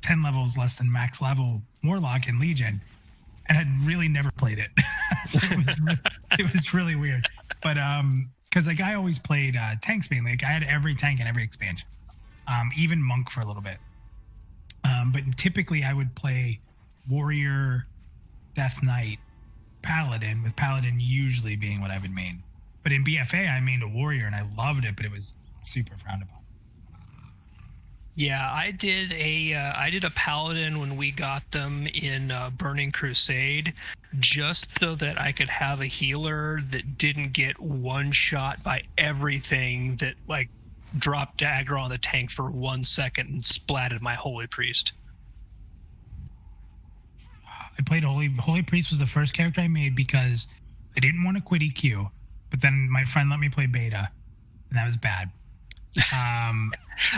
10 levels less than max level Warlock in Legion, and had really never played it. So it was really weird. But because I always played tanks mainly. Like I had every tank in every expansion, even Monk for a little bit. But typically I would play Warrior, Death Knight, Paladin, with Paladin usually being what I would main. But in BFA, I mained a Warrior and I loved it, but it was super frowned upon. Yeah, I did a Paladin when we got them in Burning Crusade, just so that I could have a healer that didn't get one shot by everything that like dropped dagger on the tank for 1 second and splatted my Holy Priest. I played Holy Priest was the first character I made because I didn't want to quit EQ, but then my friend let me play beta, and that was bad.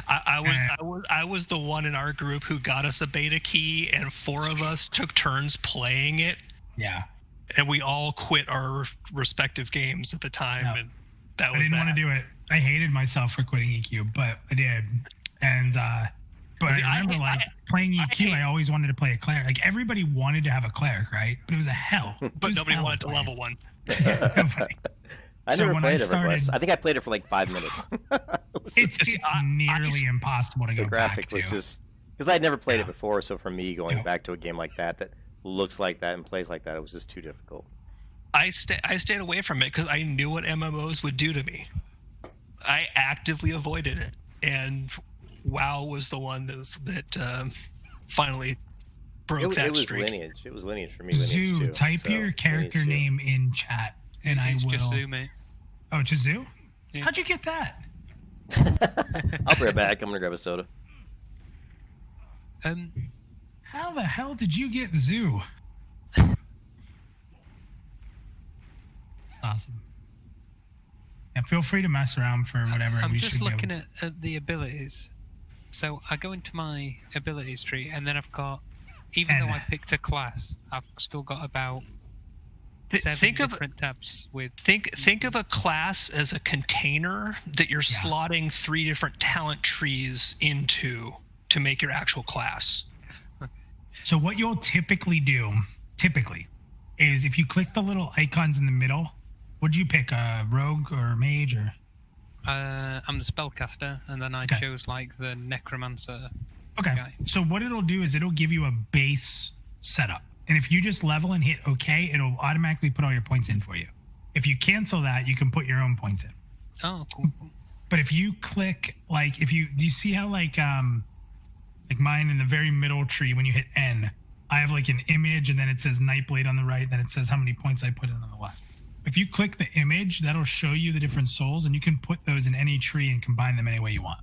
I was the one in our group who got us a beta key, and 4 of us took turns playing it. Yeah, and we all quit our respective games at the time, and that was. I didn't want to do it. I hated myself for quitting EQ, but I did. And but I remember playing EQ. I always wanted to play a cleric. Like everybody wanted to have a cleric, right? But it was a hell. But nobody wanted to level one. Nobody. I never played it. I think I played it for like 5 minutes. It's nearly impossible to go back to. The graphic was just because I'd never played it before, so for me going back to a game like that looks like that and plays like that, it was just too difficult. I stayed away from it because I knew what MMOs would do to me. I actively avoided it, and WoW was the one that finally broke that streak. Lineage. It was Lineage for me. Zoo, type your character name in chat, and I will. Just Zoo, mate. Oh, Chazoo? Yeah. How'd you get that? I'll be right back. I'm gonna grab a soda. How the hell did you get Zoo? Awesome. Yeah, feel free to mess around for whatever. I'm just looking at the abilities. So I go into my abilities tree, and then I've got, even though I picked a class, I've still got about 7 different tabs with. Think of a class as a container that you're slotting 3 different talent trees into to make your actual class. Okay. So what you'll typically do, is if you click the little icons in the middle, what do you pick, a rogue or a mage or? I'm the spellcaster, and then I chose like the necromancer. Okay. Guy. So what it'll do is it'll give you a base setup, and if you just level and hit OK, it'll automatically put all your points in for you. If you cancel that, you can put your own points in. Oh, cool. But if you click do you see how like mine in the very middle tree when you hit N, I have like an image, and then it says Nightblade on the right, then it says how many points I put in on the left. If you click the image, that'll show you the different souls, and you can put those in any tree and combine them any way you want.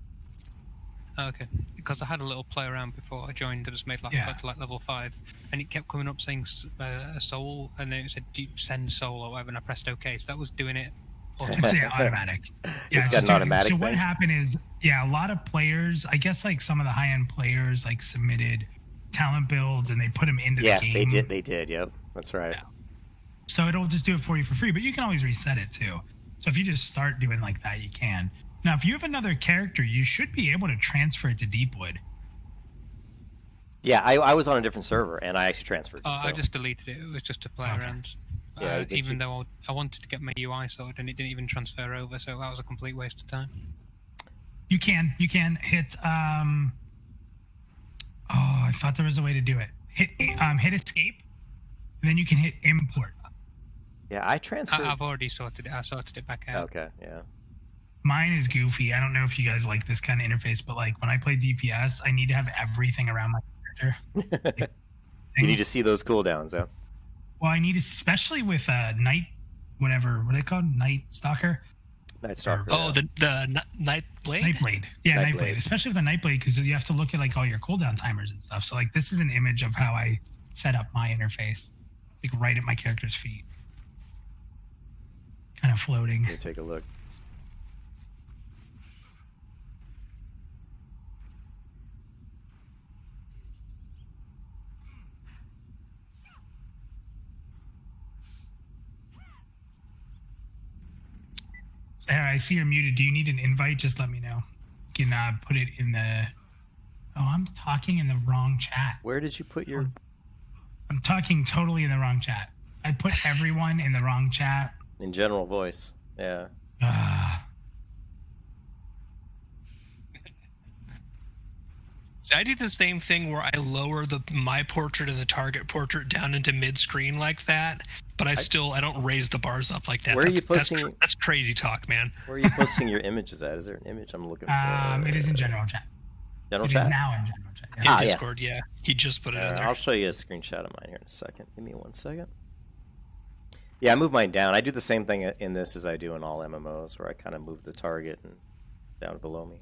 Okay, because I had a little play around before I joined. I just made got to like level 5, and it kept coming up saying a soul, and then it said send soul or whatever, and I pressed OK, so that was doing it. Automatic. It's got an automatic. So what happened is, a lot of players, I guess like some of the high-end players like submitted talent builds and they put them into the game. Yeah, they did. Yep, that's right. Yeah. So it'll just do it for you for free, but you can always reset it too. So if you just start doing like that, you can. Now, if you have another character, you should be able to transfer it to Deepwood. Yeah, I was on a different server, and I actually transferred. Oh, so. I just deleted it. It was just to play around. Yeah, even though I wanted to get my UI sorted, and it didn't even transfer over, so that was a complete waste of time. You can hit. I thought there was a way to do it. Hit escape, and then you can hit import. Yeah, I transferred. I've already sorted it. I sorted it back out. Okay, yeah. Mine is goofy. I don't know if you guys like this kind of interface, but like when I play DPS, I need to have everything around my character. You need to see those cooldowns, though. Well, I need, especially with Night, whatever, what are they called? Night Stalker? Night Stalker. Oh, the Nightblade? Nightblade. Yeah, Nightblade. Especially with the Nightblade, because you have to look at like all your cooldown timers and stuff. So like this is an image of how I set up my interface. Like right at my character's feet. Kind of floating. Let me take a look. Sarah, I see you're muted. Do you need an invite? Just let me know. You can put it in the Oh, I'm talking in the wrong chat. Where did you put your... I'm talking totally in the wrong chat. I put everyone in the wrong chat. In general voice. Yeah. I do the same thing where I lower my portrait and the target portrait down into mid-screen like that, but I don't raise the bars up like that. Where are you posting? That's crazy talk, man. Where are you posting your images at? Is there an image I'm looking for? It is in general chat. General it chat? It is now in general chat. In Discord, yeah. He just put it in there. I'll show you a screenshot of mine here in a second. Give me 1 second. Yeah, I move mine down. I do the same thing in this as I do in all MMOs, where I kind of move the target and down below me.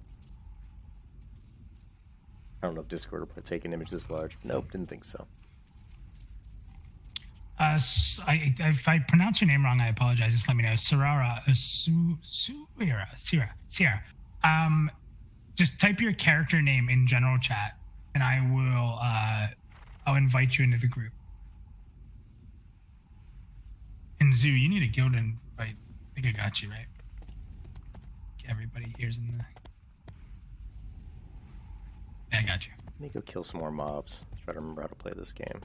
I don't know if Discord will take an image this large. Nope, didn't think so. If I pronounce your name wrong, I apologize. Just let me know. Sierra. Just type your character name in general chat, and I will. I'll invite you into the group. And Zoo, you need a guild invite. I think I got you right. Everybody here's in the. Yeah, I got you. Let me go kill some more mobs. Try to remember how to play this game.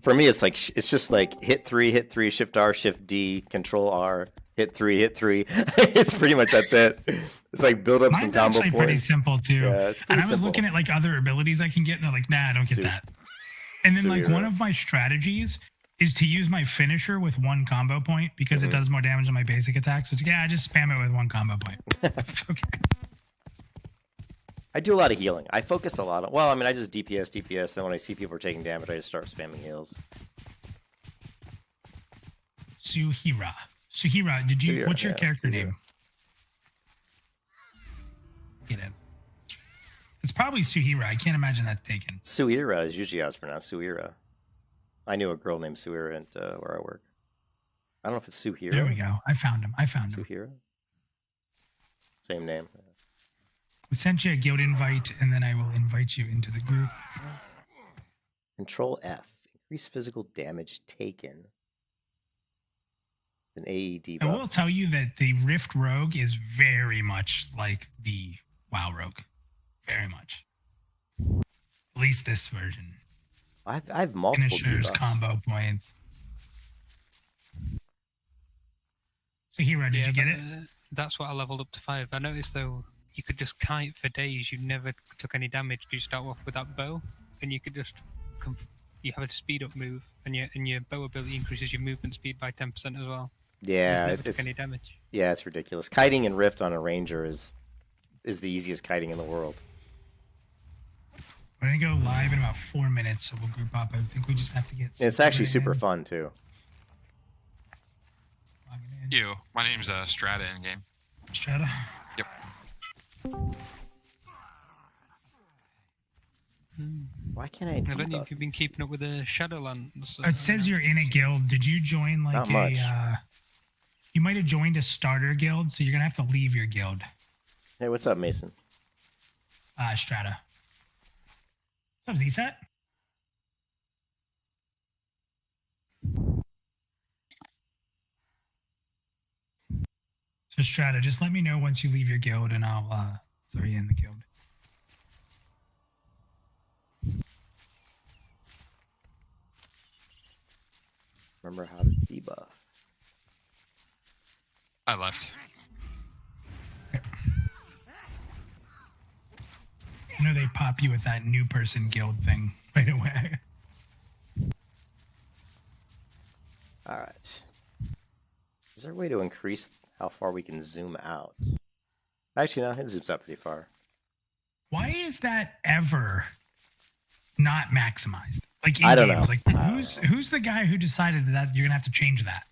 For me, it's just like hit 3, Shift R, Shift D, Control R, hit 3. It's pretty much that's it. It's like build up some combo points. Mine's actually pretty simple too. Yeah, it's pretty and I was looking at like other abilities I can get, and they're like, nah, I don't get that. And then like one of my strategies is to use my finisher with 1 combo point because it does more damage than my basic attack. So it's I just spam it with 1 combo point. Okay. I do a lot of healing. I focus a lot on... Well, I mean, I just DPS. Then when I see people are taking damage, I just start spamming heals. Suhira, did you... what's your character name? Get it. It's probably Suhira. I can't imagine that's taken. Suhira is usually how it's pronounced. Suhira. I knew a girl named Suhira at where I work. I don't know if it's Suhira. There we go. I found him. Suhira? Same name. I sent you a guild invite, and then I will invite you into the group. Control F. Increase physical damage taken. An AED buff. I will tell you that the Rift Rogue is very much like the WoW Rogue. Very much. At least this version. I have multiple finishers, debuffs. combo points. So, Hero, did you get it? That's what I leveled up to 5. I noticed, though, you could just kite for days. You never took any damage. You start off with that bow, and you could just... You have a speed-up move, and your bow ability increases your movement speed by 10% as well. Yeah, never took any damage. Yeah, it's ridiculous. Kiting in Rift on a Ranger is the easiest kiting in the world. We're gonna go live in about 4 minutes, so we'll group up. I think we just have to get. It's actually super fun too. My name's Strata in game. Strata. Yep. Why can't I? I don't know if you've been keeping up with the Shadowlands. It says you're in a guild. Did you join like Not much. You might have joined a starter guild, so you're gonna have to leave your guild. Hey, what's up, Mason? Strata. What's up, ZSat? So Strata, just let me know once you leave your guild, and I'll throw you in the guild. Remember how to debuff. I left. I know they pop you with that new person guild thing right away. All right. Is there a way to increase how far we can zoom out? Actually, no, it zooms out pretty far. Why is that ever not maximized? Like in I don't games, know. like who's the guy who decided that you're gonna have to change that?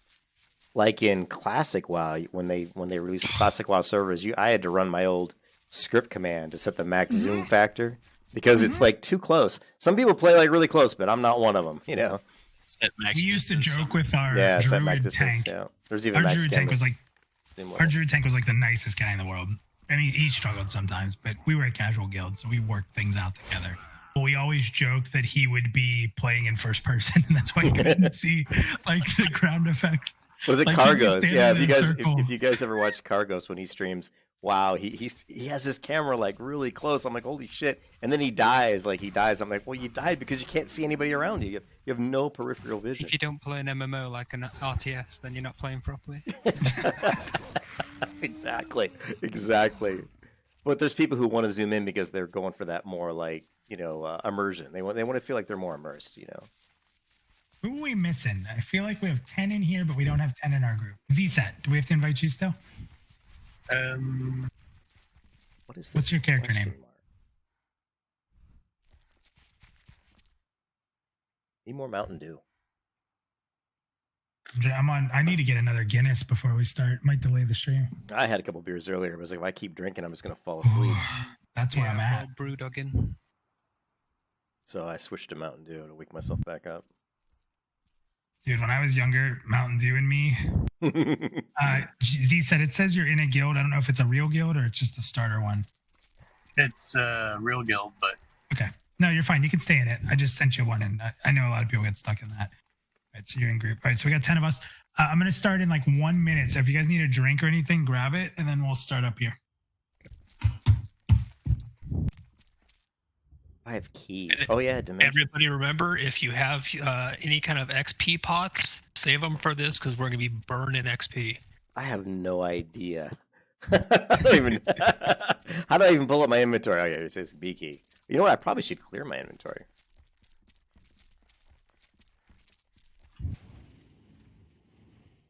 Like in Classic WoW, when they released the Classic WoW servers, I had to run my old script command to set the max zoom factor because it's like too close. Some people play like really close, but I'm not one of them. You know. Set max We used to distance. joke with our Set max druid distance. tank. Yeah. There's even Our max druid tank was like skim. our druid tank was like the nicest guy in the world. I mean, he struggled sometimes, but we were a casual guild, so we worked things out together. But we always joked that he would be playing in first person, and that's why you couldn't see like the ground effects. Was it Like, Cargos? he'd be Yeah, standing in a circle. if you guys ever watch Cargos when he streams, wow, he has his camera like really close. I'm like, holy shit! And then he dies. I'm like, well, you died because you can't see anybody around you. You have no peripheral vision. If you don't play an MMO like an RTS, then you're not playing properly. Exactly. But there's people who want to zoom in because they're going for that more like immersion. They want to feel like they're more immersed. Who are we missing? I feel like we have 10 in here, but we don't have 10 in our group. Z-Set, do we have to invite you still? What is this? What's your character name? Need more Mountain Dew. I need to get another Guinness before we start. Might delay the stream. I had a couple beers earlier. I was like, if I keep drinking, I'm just gonna fall asleep. That's where I'm at. Brew dogging. So I switched to Mountain Dew to wake myself back up. Dude, when I was younger, Mountain Dew and me. Z said it says you're in a guild. I don't know if it's a real guild or it's just a starter one. It's a real guild, but okay. No, you're fine. You can stay in it. I just sent you one, and I know a lot of people get stuck in that. All right, so you're in group. All right, so we got 10 of us. I'm going to start in like 1 minute. So if you guys need a drink or anything, grab it, and then we'll start up here. I have keys. Oh, yeah, dimensions. Everybody remember, if you have any kind of XP pots, save them for this because we're going to be burning XP. I have no idea. I don't even. How do I even pull up my inventory? Oh, yeah, it says B key. You know what? I probably should clear my inventory.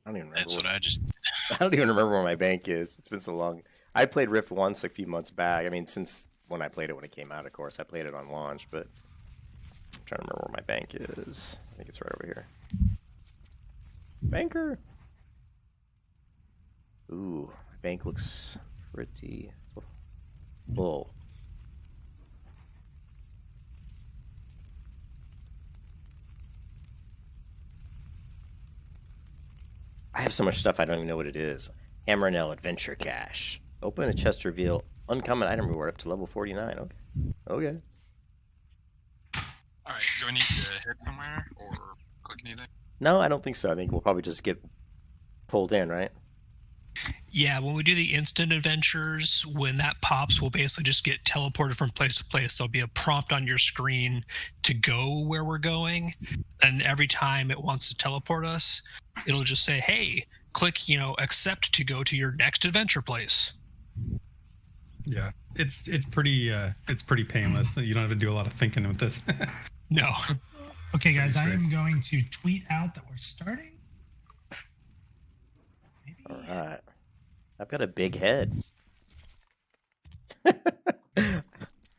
I don't even remember. That's what I just. I don't even remember where my bank is. It's been so long. I played Rift once a few months back. I mean, since when I played it when it came out, of course. I played it on launch, but I'm trying to remember where my bank is. I think it's right over here. Banker. Ooh, my bank looks pretty full. I have so much stuff I don't even know what it is. Hammer and Nail Adventure Cache. Open a chest to reveal uncommon item reward up to level 49. Okay. Okay. Alright, do I need to hit somewhere or click anything? No, I don't think so. I think we'll probably just get pulled in, right? Yeah, when we do the instant adventures, when that pops, we'll basically just get teleported from place to place. There'll be a prompt on your screen to go where we're going, and every time it wants to teleport us, it'll just say, hey, click, accept to go to your next adventure place. Yeah, it's pretty painless. You don't have to do a lot of thinking with this. No. Okay, guys, I am going to tweet out that we're starting. Maybe. All right. I've got a big head.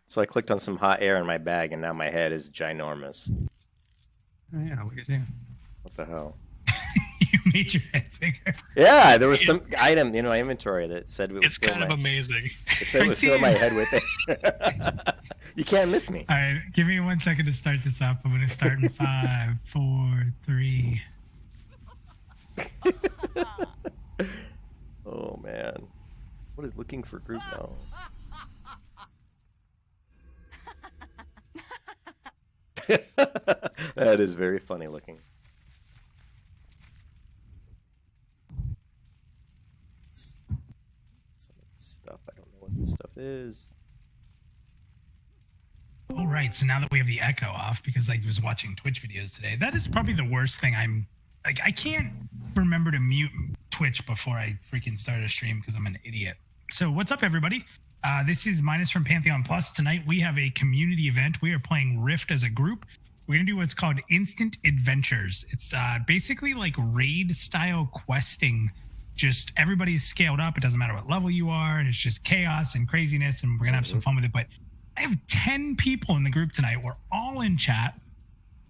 So I clicked on some hot air in my bag, and now my head is ginormous. Oh, yeah, look at you. What the hell? You made your head bigger. Yeah, there was some item in my inventory that said it would It's kind of amazing. It said it would fill my head with it. You can't miss me. All right, give me 1 second to start this up. I'm going to start in 5, 4, 3. Oh man, what is looking for group now? That is very funny looking. Some stuff. I don't know what this stuff is. All right, so now that we have the echo off, because I was watching Twitch videos today, that is probably the worst thing. I can't remember to mute Twitch before I freaking start a stream because I'm an idiot. So what's up, everybody? This is Minus from Pantheon Plus. Tonight we have a community event. We are playing Rift as a group. We're going to do what's called Instant Adventures. It's basically like raid-style questing. Just everybody's scaled up. It doesn't matter what level you are. And it's just chaos and craziness, and we're going to have some fun with it. But I have 10 people in the group tonight. We're all in chat.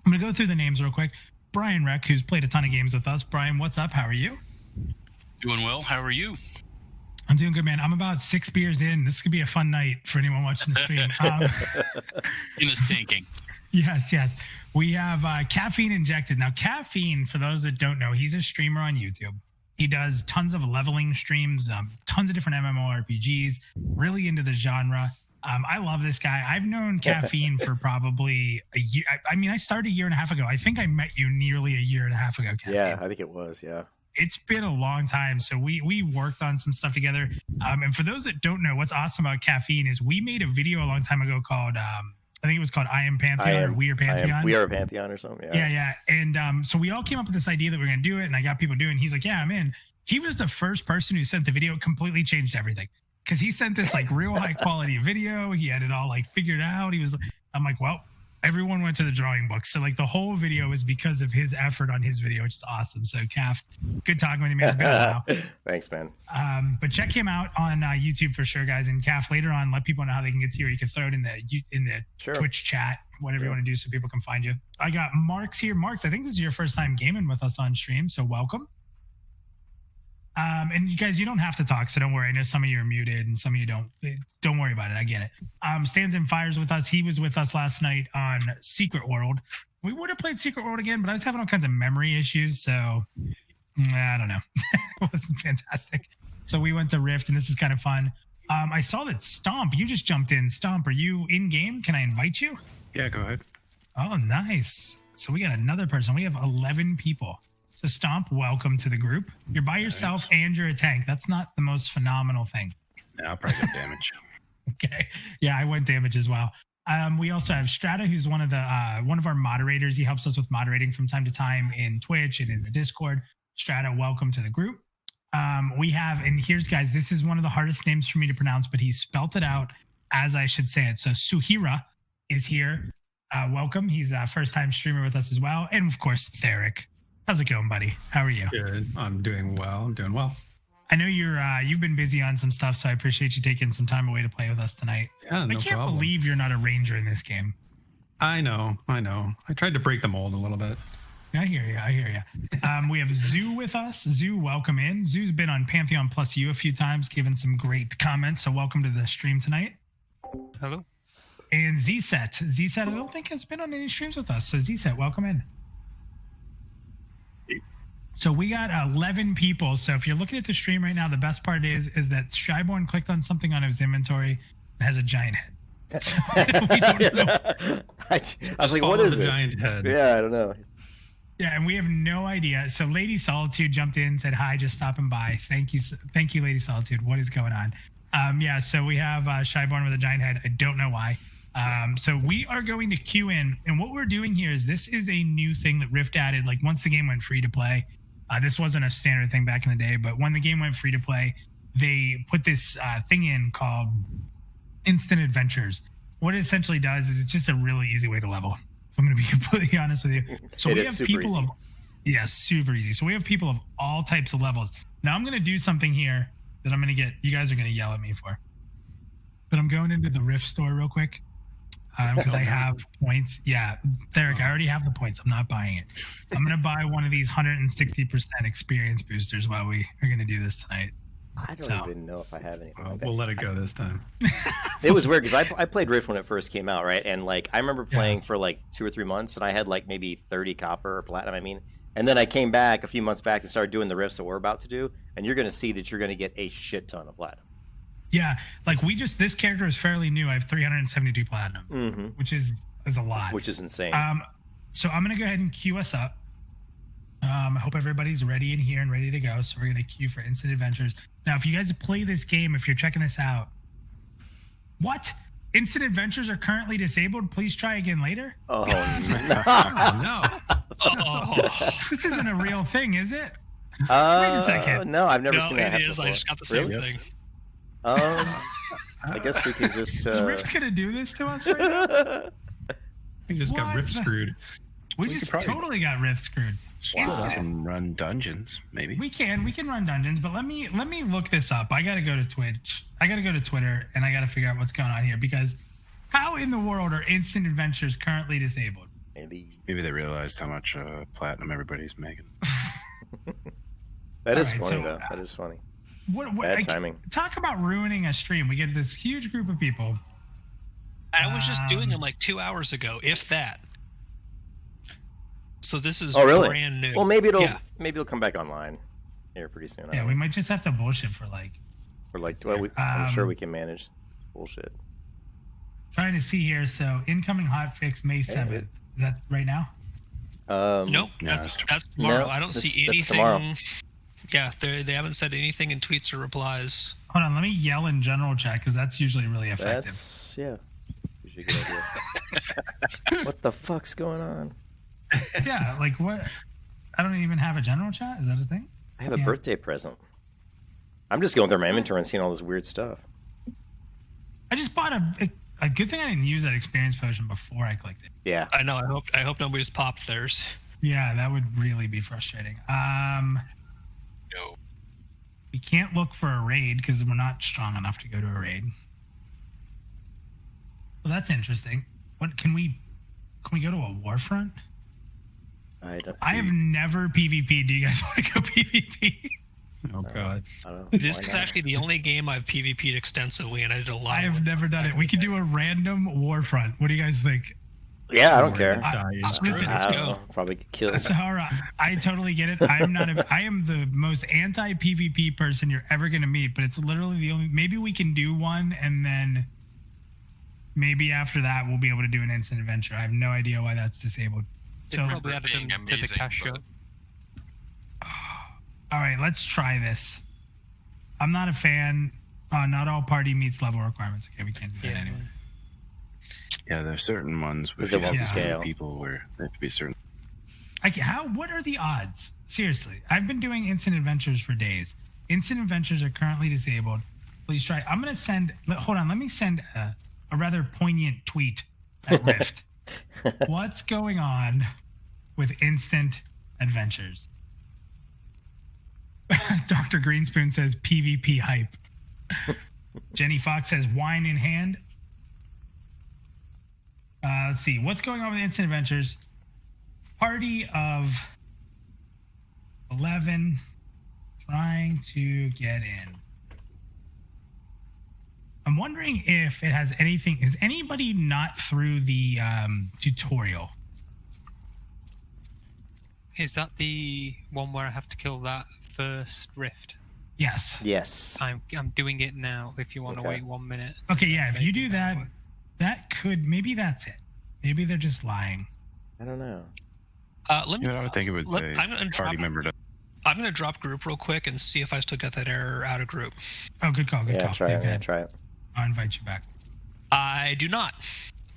I'm going to go through the names real quick. Brian Reck, who's played a ton of games with us. Brian, what's up? How are you? Doing well. How are you? I'm doing good, man. I'm about 6 beers in. This could be a fun night for anyone watching the stream. Guinness tanking. Yes. We have Caffeine Injected. Now, Caffeine, for those that don't know, he's a streamer on YouTube. He does tons of leveling streams, tons of different MMORPGs, really into the genre. I love this guy. I've known Caffeine for probably a year. I mean, I started a year and a half ago. I think I met you nearly a year and a half ago, Caffeine. Yeah, I think it was, yeah. it's been a long time. So we worked on some stuff together. And for those that don't know, what's awesome about Caffeine is we made a video a long time ago called I think it was called I Am Pantheon or We Are Pantheon. We Are Pantheon or something. Yeah. And so we all came up with this idea that we're going to do it, and I got people doing. He's like, yeah, I'm in. He was the first person who sent the video. It completely changed everything because he sent this like real high quality video. He had it all like figured out. I'm like, well, everyone went to the drawing book. So like the whole video is because of his effort on his video, which is awesome. So Calf, good talking with you, man. It's been a while. Thanks, man. But check him out on YouTube for sure, guys. And Calf, later on, let people know how they can get to you. Or you can throw it in the Sure. Twitch chat, whatever you want to do, so people can find you. I got Mark's here. Mark's, I think this is your first time gaming with us on stream, so welcome. And you guys, you don't have to talk, so don't worry. I know some of you are muted and some of you don't. Don't worry about it. I get it. Stands and Fires with us. He was with us last night on Secret World. We would have played Secret World again, but I was having all kinds of memory issues, so I don't know. It wasn't fantastic. So we went to Rift, and this is kind of fun. I saw that Stomp, you just jumped in. Stomp, are you in game? Can I invite you? Yeah, go ahead. Oh, nice. So we got another person. We have 11 people. So Stomp, welcome to the group. You're by yourself and you're a tank. That's not the most phenomenal thing. Yeah, I'll probably get damage. Okay. Yeah, I went damage as well. We also have Strata, who's one of our moderators. He helps us with moderating from time to time in Twitch and in the Discord. Strata, welcome to the group. We have, and here's, guys, this is one of the hardest names for me to pronounce, but he spelt it out as I should say it. So Suhira is here. Welcome. He's a first-time streamer with us as well. And, of course, Theric. How's it going, buddy? How are you? Good. I'm doing well. I know you've been busy on some stuff, so I appreciate you taking some time away to play with us tonight. Yeah, no I can't problem. believe you're not a ranger in this game. I know. I tried to break the mold a little bit. I hear you. We have Zoo with us. Zoo, welcome in. Zoo's been on PantheonPlus U a few times, given some great comments, so welcome to the stream tonight. Hello. And ZSet, I don't think has been on any streams with us, so ZSet, welcome in. So we got 11 people. So if you're looking at the stream right now, the best part is that Shyborn clicked on something on his inventory and has a giant head. So we don't know. I was like, what is this? Giant head. Yeah, I don't know. Yeah, and we have no idea. So Lady Solitude jumped in, said hi, just stopping by. Thank you, Lady Solitude. What is going on? Yeah, so we have Shyborn with a giant head. I don't know why. So we are going to queue in, and what we're doing here is this is a new thing that Rift added. Like once the game went free to play, this wasn't a standard thing back in the day, but when the game went free to play, they put this thing in called Instant Adventures. What it essentially does is it's just a really easy way to level. I'm going to be completely honest with you. So we have people of, yeah, super easy. So we have people of all types of levels. Now I'm going to do something here that I'm going to get, you guys are going to yell at me for, but I'm going into the Rift store real quick. Because I have points. Yeah, Theric, I already have the points. I'm not buying it. I'm going to buy one of these 160% experience boosters while we are going to do this tonight. I don't even know if I have anything. Like We'll let it go this time. It was weird because I played Rift when it first came out, right? And like I remember playing for like 2 or 3 months, and I had like maybe 30 copper or platinum. I mean, and then I came back a few months back and started doing the rifts that we're about to do, and you're going to see that you're going to get a shit ton of platinum. Yeah, like this character is fairly new. I have 372 platinum, which is a lot. Which is insane. So I'm going to go ahead and queue us up. I hope everybody's ready in here and ready to go. So we're going to queue for Instant Adventures. Now, if you guys play this game, if you're checking this out, what? Instant Adventures are currently disabled? Please try again later? Oh, No. Oh, This isn't a real thing, is it? Wait a second. No, I've never seen that it happen is. before. I just got the same Really? thing. I guess we could just. Is Rift going to do this to us right now? We just got What? Rift screwed. We could just probably- totally got Rift screwed. Split up and run dungeons, maybe. We can run dungeons, but let me look this up. I got to go to Twitch. I got to go to Twitter, and I got to figure out what's going on here, because how in the world are Instant Adventures currently disabled? Maybe Maybe they realized how much platinum everybody's making. that is All right, funny so, though. That is funny. What Bad timing. Talk about ruining a stream. We get this huge group of people. I was just doing them like 2 hours ago, if that. So this is brand new. Well, maybe Yeah. it'll come back online here pretty soon. Yeah, we might just have to bullshit for I'm sure we can manage bullshit. trying to see here. So incoming hotfix May 7th. Is that right now? Nope, No, that's tomorrow. no, I don't that's see tomorrow. anything. Yeah, they haven't said anything in tweets or replies. Hold on, let me yell in general chat because that's usually really effective. That's usually a good idea. What the fuck's going on? Yeah, like what? I don't even have a general chat. Is that a thing? I have a birthday present. I'm just going through my inventory and seeing all this weird stuff. I just bought a good thing I didn't use that experience potion before I clicked it. Yeah. I know. I hope nobody's popped theirs. Yeah, that would really be frustrating. No. We can't look for a raid because we're not strong enough to go to a raid. Well, that's interesting. What can we go to a war front? I have never PvP'd. Do you guys want to go PvP? Oh god. I don't know. This is actually the only game I've PvP'd extensively, and I did a lot. I have never done it. We could do a random war front. What do you guys think? Yeah, I don't care. Screw it, let's go. Probably get killed. Sahara, I totally get it. I am the most anti-PvP person you're ever gonna meet, but it's literally the only. Maybe we can do one, and then maybe after that we'll be able to do an instant adventure. I have no idea why that's disabled. They So probably added them to the cash shop. all right, let's try this. I'm not a fan. Not all party meets level requirements. Okay, we can't do that anyway. Yeah, there's certain ones with Because it won't scale. people where they have to be certain. What are the odds? Seriously, I've been doing instant adventures for days. Instant adventures are currently disabled. Please try. I'm gonna send. Hold on. Let me send a rather poignant tweet at Rift. What's going on with instant adventures? Dr. Greenspoon says PvP hype. Jenny Fox says wine in hand. Let's see. What's going on with instant adventures? Party of 11 trying to get in. I'm wondering if it has anything. Is anybody not through the tutorial? Is that the one where I have to kill that first rift? Yes. Yes. I'm doing it now. If you want to wait 1 minute. Okay, yeah. If you do that, that could maybe that's it. Maybe they're just lying. I don't know. Let me. You know, I would think it would say party member. I'm gonna drop group real quick and see if I still got that error out of group. Oh, good call. Good call. Try it. Yeah, try it. I'll invite you back. I do not.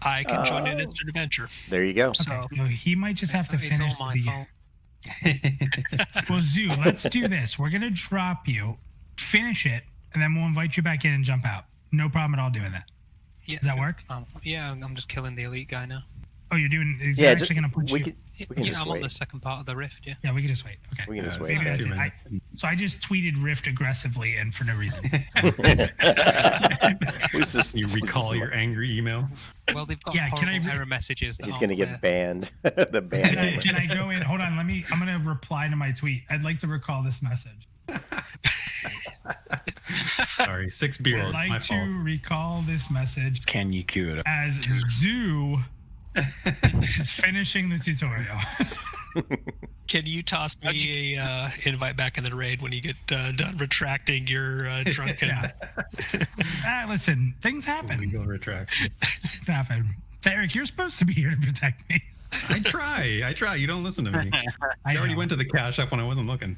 I can join an instant adventure. There you go. Okay, so he might just have to It's finish. all my fault. Well, Zoo, let's do this. We're gonna drop you, finish it, and then we'll invite you back in and jump out. No problem at all doing that. Yeah, Does that work? Yeah, I'm just killing the elite guy now. Oh, you're doing. Is Yeah, he actually gonna put you? We can just I'm wait. on the second part of the rift. Yeah. Yeah, we can just wait. Okay. We can just Yeah, wait. it's Maybe like that's 2 it. minutes. So I just tweeted Rift aggressively and for no reason. You recall your angry email. Well, they've got Yeah, can horrible I error messages. That He's aren't gonna clear. get banned. The ban. Can I go in? Hold on. I'm gonna reply to my tweet. I'd like to recall this message. Sorry, 6 beers. I'd My like to fault. recall this message Can you queue it up? as Zoo is finishing the tutorial. Can you toss me a invite back in the raid when you get done retracting your drunken? Yeah. Listen, things happen. Legal retraction. Things happen. Eric, you're supposed to be here to protect me. I try. You don't listen to me. I already know. went to the cash up when I wasn't looking.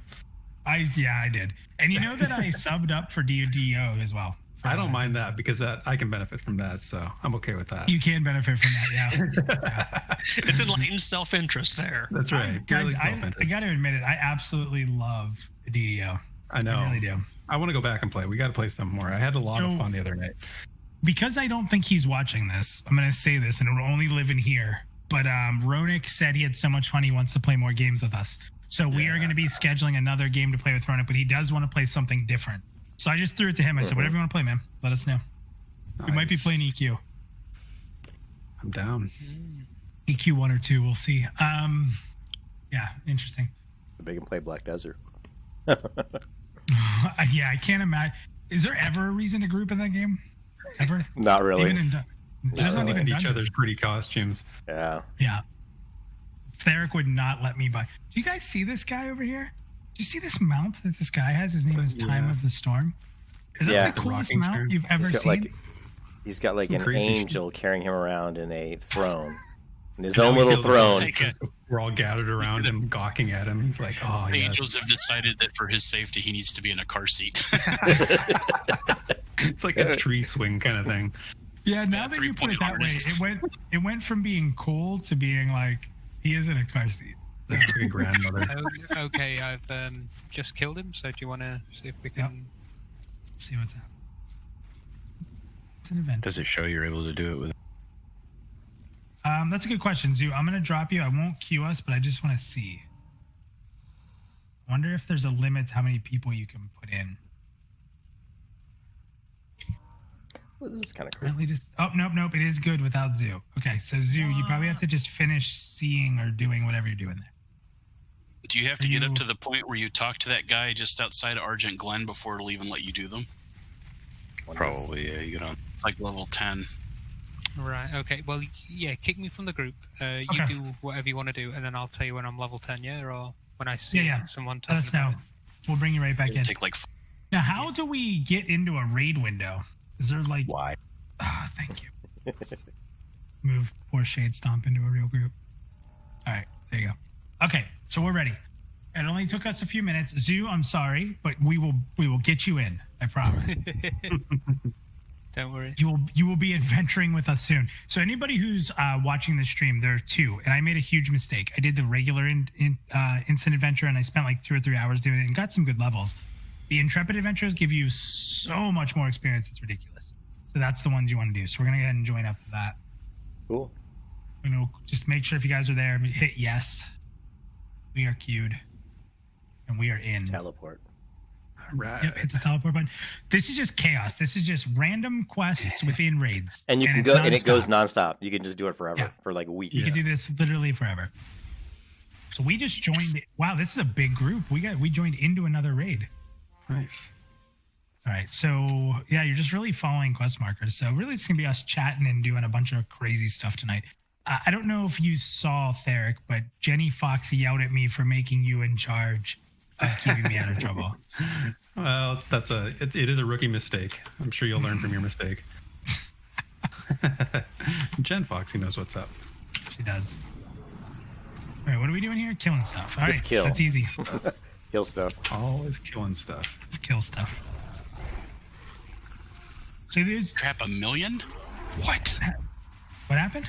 I did. And you know that I subbed up for DODO as well. I don't mind that because I can benefit from that, so I'm okay with that. You can benefit from that, yeah. It's enlightened self-interest there. That's right. Purely Guys, I self-interest. got to admit it. I absolutely love the DDO. I know. I really do. I want to go back and play. We got to play some more. I had a lot of fun the other night. Because I don't think he's watching this, I'm going to say this, and it'll only live in here. But Ronick said he had so much fun he wants to play more games with us. So we are going to be scheduling another game to play with Ronick, but he does want to play something different. So I just threw it to him. I said, whatever you want to play, man, let us know. We might be playing EQ. I'm down. EQ 1 or 2, we'll see. Yeah, interesting. They can play Black Desert. Yeah, I can't imagine. Is there ever a reason to group in that game? Ever? Not really. Even in there's not even Each dungeon. other's pretty costumes. Yeah. Yeah. Theric would not let me buy. Do you guys see this guy over here? Do you see this mount that this guy has? His name is Time of the Storm. Is that Yeah. the coolest Rocking mount chair? you've ever He's got seen? he's got like Some an crazy angel carrying him around in a throne. in his own little throne. We're all gathered around him, gawking at him. He's like, "Oh, Angels have decided that for his safety, he needs to be in a car seat." It's like a tree swing kind of thing. Yeah, now that you put it that way, it went from being cool to being like he is in a car seat. Like a grandmother. Okay, I've just killed him. So do you want to see if we can see what's up? It's an event. Does it show you're able to do it with? That's a good question, Zoo. I'm gonna drop you. I won't queue us, but I just want to see. I wonder if there's a limit to how many people you can put in. Well, this is kind of cool. Currently just nope. It is good without Zoo. Okay, so Zoo, you probably have to just finish seeing or doing whatever you're doing there. Do you have to get up to the point where you talk to that guy just outside of Argent Glen before it'll even let you do them? Probably, yeah. You get on. It's like level 10. Right. Okay. Well, yeah. Kick me from the group. You do whatever you want to do, and then I'll tell you when I'm level 10. Yeah, or when I see someone talking. Let us know. We'll bring you right back in. Take like. Now, how do we get into a raid window? Is there like why? Ah, thank you. Move poor Shade Stomp into a real group. All right, there you go. Okay, so we're ready. It only took us a few minutes. Zoo, I'm sorry, but we will get you in. I promise. Don't worry. You will be adventuring with us soon. So anybody who's watching the stream, there are two, and I made a huge mistake. I did the regular instant adventure, and I spent like 2 or 3 hours doing it and got some good levels. The Intrepid Adventures give you so much more experience. It's ridiculous. So that's the ones you want to do. So we're going to go ahead and join up to that. Cool. You know, just make sure if you guys are there, hit yes. We are queued. And we are in. Teleport. Right. Yep, hit the teleport button. This is just chaos. This is just random quests within raids. And you can go, and it goes nonstop. You can just do it forever for like weeks. You can do this literally forever. So we just joined. Wow, this is a big group. We joined into another raid. Nice. All right, so yeah, you're just really following quest markers. So really, it's gonna be us chatting and doing a bunch of crazy stuff tonight. I don't know if you saw Theric, but Jenny Foxy yelled at me for making you in charge of keeping me out of trouble. Well, it is a rookie mistake. I'm sure you'll learn from your mistake. Jen Foxy knows what's up. She does. All right, what are we doing here? Killing stuff. All just right, kill. That's easy. Kill stuff. Always killing stuff. Let's kill stuff. So there's crap. 1 million? What? What happened?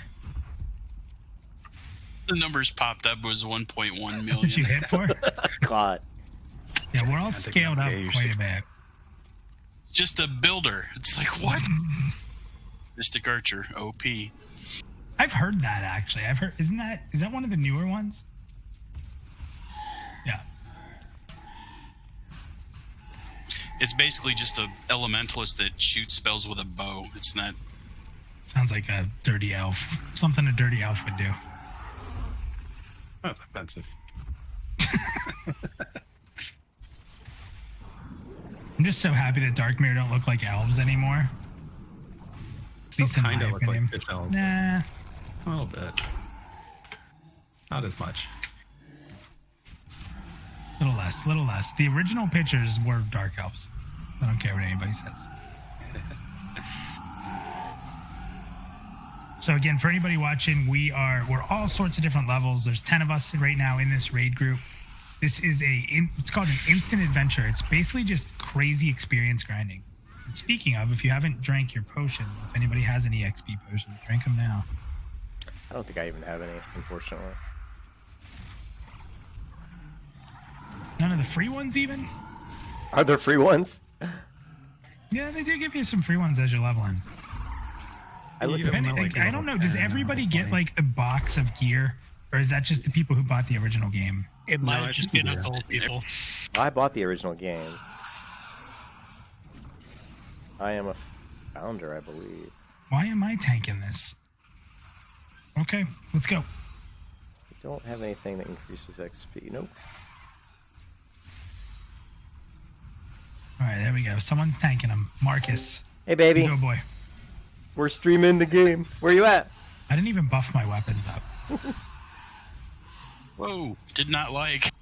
The numbers popped up was 1.1 million. What you hit for? God. Yeah, we're all scaled up quite a bit. Just a builder. It's like, what? Mystic Archer, OP. I've heard that actually. Is that one of the newer ones? Yeah. It's basically just a elementalist that shoots spells with a bow. It's not. Sounds like a dirty elf. Something a dirty elf would do. That's offensive. I'm just so happy that Darkmere don't look like elves anymore. Still kind of look like fish elves. Nah. A little bit. Not as much. Little less. The original pictures were dark elves. I don't care what anybody says. So again, for anybody watching, we're all sorts of different levels. There's 10 of us right now in this raid group. This is it's called an instant adventure. It's basically just crazy experience grinding. And speaking of, if you haven't drank your potions, if anybody has any XP potions, drink them now. I don't think I even have any, unfortunately. None of the free ones even? Are there free ones? Yeah, they do give you some free ones as you're leveling. I don't know. Does everybody get like the box of gear, or is that just the people who bought the original game? It might have just been old people. I bought the original game. I am a founder, I believe. Why am I tanking this? Okay, let's go. I don't have anything that increases XP. Nope. All right, there we go. Someone's tanking him. Marcus. Hey, baby. Go, boy. We're streaming the game. Where you at? I didn't even buff my weapons up. Whoa, did not like.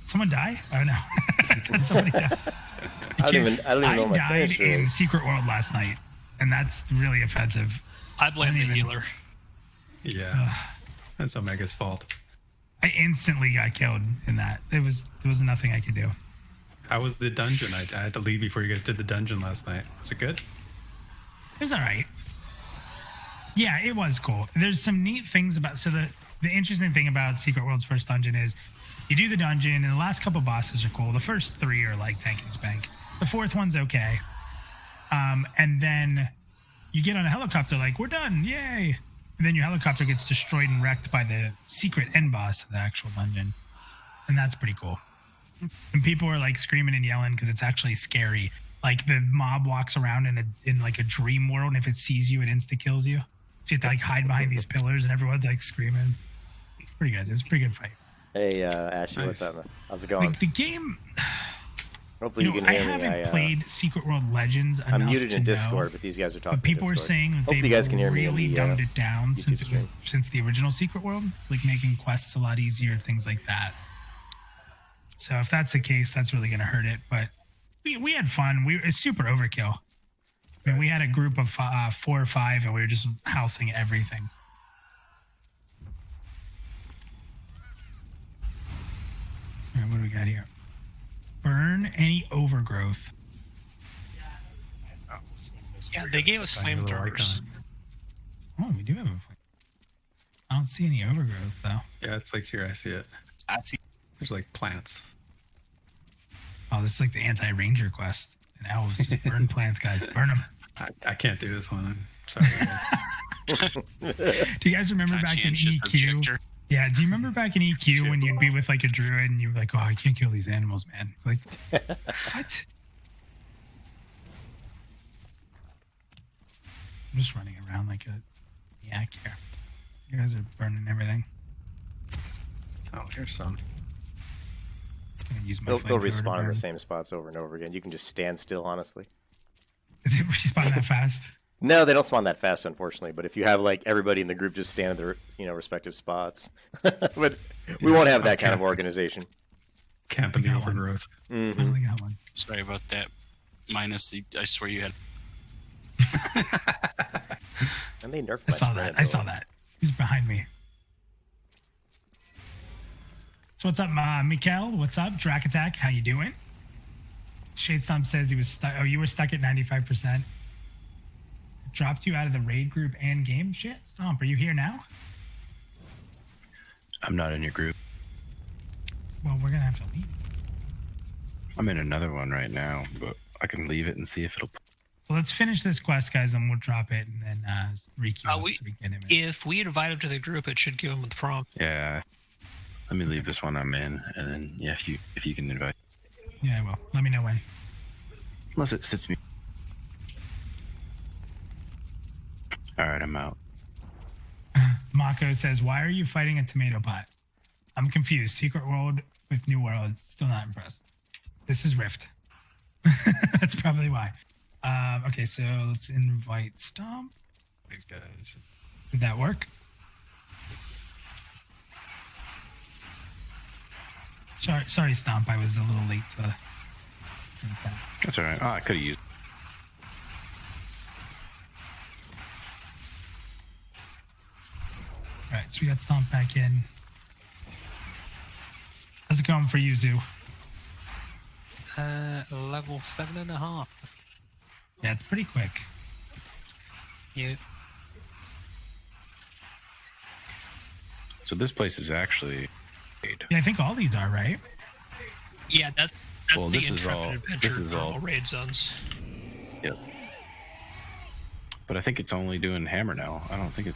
Someone die? Oh no. Did somebody die? I don't even know what my died finisher in is. Secret World last night, and that's really offensive. I blame the healer. Yeah, that's Omega's fault. I instantly got killed in that. There was nothing I could do. How was the dungeon? I had to leave before you guys did the dungeon last night. Was it good? It was all right. Yeah, it was cool. There's some neat things about. So the interesting thing about Secret World's first dungeon is you do the dungeon, and the last couple bosses are cool. The first 3 are like tank and spank. The 4th one's okay. And then you get on a helicopter, like, we're done, yay! And then your helicopter gets destroyed and wrecked by the secret end boss of the actual dungeon. And that's pretty cool. And people are like screaming and yelling because it's actually scary. Like the mob walks around in like a dream world, and if it sees you, it insta kills you. So you have to like hide behind these pillars, and everyone's like screaming. It's pretty good. It was a pretty good fight. Hey, Ashley, what's up, man? How's it going? Like the game. Hopefully you can I hear me. haven't played Secret World Legends enough I'm muted in to Discord, know, but these guys are talking. but people were saying that Hopefully they've you guys can hear me in really the, dumbed it down YouTube since the original Secret World, like making quests a lot easier, things like that. So if that's the case, that's really going to hurt it. But we had fun. It's super overkill. I mean, we had a group of 4 or 5, and we were just housing everything. All right, what do we got here? Burn any overgrowth. Oh, Yeah, they gave us Tiny little flamethrowers. icon. Oh, we do have a flame. I don't see any overgrowth, though. Yeah, it's like here. I see it. I see. There's like plants. Oh, this is like the anti-ranger quest. And elves just burn plants, guys. Burn them. I can't do this one. I'm sorry, guys. Do you guys remember back in Conscientious EQ? objector. Yeah, do you remember back in EQ when you'd be with like a druid and you're like, oh, I can't kill these animals, man. Like, what? I'm just running around like a yak here. You guys are burning everything. Oh, here's some. I'm gonna use my They'll flamethrower to respawn in burn. the same spots over and over again. You can just stand still, honestly. Is it respawn that fast? No, they don't spawn that fast, unfortunately. But if you have like everybody in the group just stand at their respective spots, but we won't have that kind of organization. Camping the I got one. overgrowth. Mhm. Finally got one. Sorry about that. Minus the. I swear you had. And they nerfed I my saw spread that. I saw ability. that. He's behind me. So what's up, Mikael? What's up? Drac Attack, how you doing? Shadestomp says he was stuck. Oh, you were stuck at 95%. Dropped you out of the raid group and game? Shit, Stomp, are you here now? I'm not in your group. Well, we're gonna have to leave. I'm in another one right now, but I can leave it and see if it'll. Well, let's finish this quest, guys, and we'll drop it and then requeue up so we can get him in. If we invite him to the group, it should give him the prompt. Yeah. Let me leave this one I'm in, and then yeah, if you can invite. Yeah, I will. Let me know when. Unless it sits me. All right, I'm out. Mako says, why are you fighting a tomato pot? I'm confused. Secret World with New World. Still not impressed. This is Rift. That's probably why. Okay, so let's invite Stomp. These guys. Did that work? Sorry, Stomp. I was a little late to. That's all right. Oh, I could have used. All right, so we got Stomp back in. How's it going for you, Zoo? Level 7.5. Yeah, it's pretty quick. Yeah. So this place is actually. Yeah, I think all these are, right? Yeah, that's Well, the this is all- Intrepid this Adventure is all- raid zones. Yep. But I think it's only doing hammer now. I don't think it.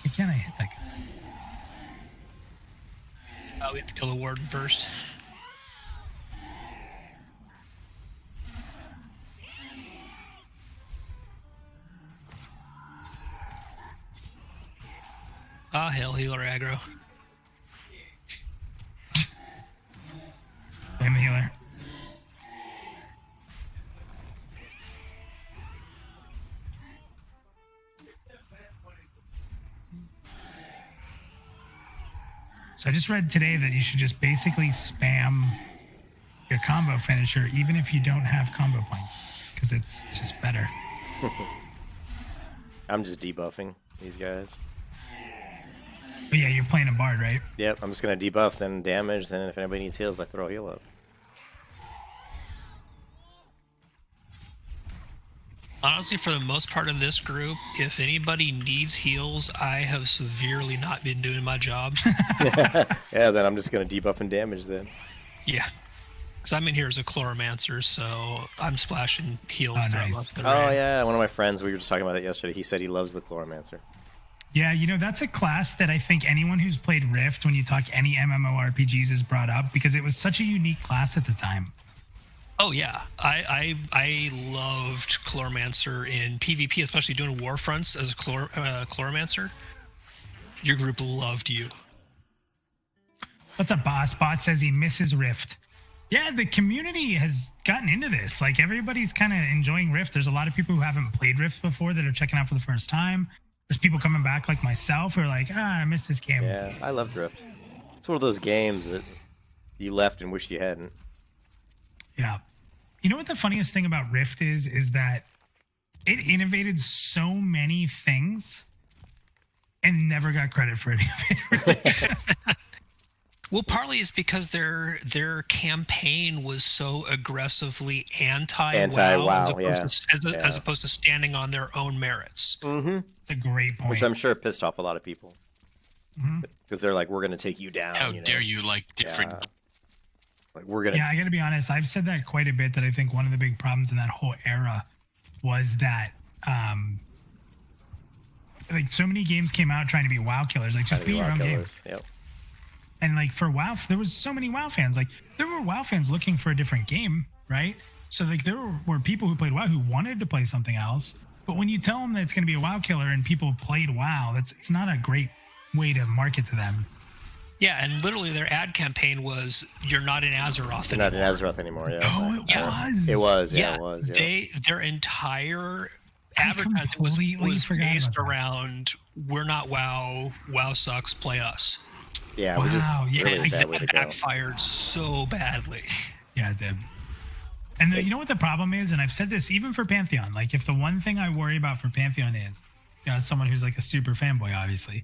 Why can't I hit that guy? We have to kill the warden first. Ah, hell, healer aggro. Blame the healer. So I just read today that you should just basically spam your combo finisher even if you don't have combo points because it's just better. I'm just debuffing. these guys. But yeah, you're playing a bard, right? Yep, I'm just gonna debuff, then damage, then if anybody needs heals, I throw a heal up. Honestly, for the most part in this group, if anybody needs heals, I have severely not been doing my job. Yeah, then I'm just gonna debuff and damage then. Yeah. Because I'm in here as a chloromancer, so I'm splashing heals throughout nice. most of the Oh raid. yeah, one of my friends, we were just talking about it yesterday. He said he loves the Chloromancer. Yeah, you know, that's a class that I think anyone who's played Rift, when you talk any MMORPGs, is brought up because it was such a unique class at the time. Oh yeah, I loved Chloromancer in PvP, especially doing Warfronts as a Chloromancer. Your group loved you. What's up, Boss? Boss says he misses Rift. Yeah, the community has gotten into this. Like, everybody's kind of enjoying Rift. There's a lot of people who haven't played Rift before that are checking out for the first time. There's people coming back like myself who are like, I missed this game. Yeah, I love Rift. It's one of those games that you left and wish you hadn't. Yeah. You know what the funniest thing about Rift is that it innovated so many things and never got credit for any of it. Well, partly it's because their campaign was so aggressively Anti-WoW, as opposed to standing on their own merits. Mm-hmm. A great point. Which I'm sure pissed off a lot of people. Mm-hmm. Because they're like, we're going to take you down. How dare you like different... Yeah. Like, we're going to... Yeah, I got to be honest. I've said that quite a bit, that I think one of the big problems in that whole era was that like so many games came out trying to be WoW killers. Like, just be your own game. Yep. And like for WoW, there was so many WoW fans. Like, there were WoW fans looking for a different game, right? So like there were people who played WoW who wanted to play something else. But when you tell them that it's going to be a WoW killer and people played WoW, it's not a great way to market to them. Yeah, and literally their ad campaign was, "You're not in Azeroth anymore." Not in Azeroth anymore. Yeah. Oh, it was. It was. Yeah, Yeah, it was. Yeah. Their entire I advertising was completely forgot based about that. around, "We're not WoW. WoW sucks. Play us." Yeah, Wow, which is yeah. really a And bad way that to go. backfired so badly. Yeah, it did. And you know what the problem is? And I've said this even for Pantheon. Like, if the one thing I worry about for Pantheon is, you know, as someone who's like a super fanboy, obviously,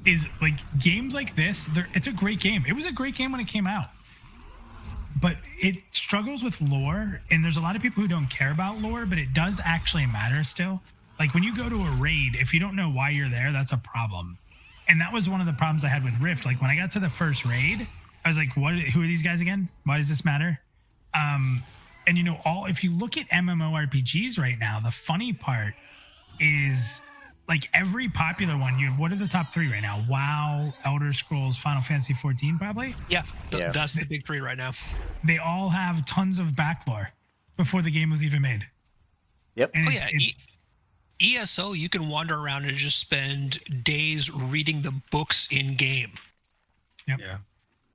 is like games like this. It's a great game. It was a great game when it came out, but it struggles with lore. And there's a lot of people who don't care about lore, but it does actually matter still. Like, when you go to a raid, if you don't know why you're there, that's a problem. And that was one of the problems I had with Rift. Like, when I got to the first raid, I was like, who are these guys again? Why does this matter? And you know, if you look at MMORPGs right now, the funny part is, like, every popular one, you have, what are the top three right now? WoW, Elder Scrolls, Final Fantasy 14, probably? Yeah, Yeah. that's the big three right now. They all have tons of backlore before the game was even made. Yep. And Oh yeah, ESO, you can wander around and just spend days reading the books in game. Yeah.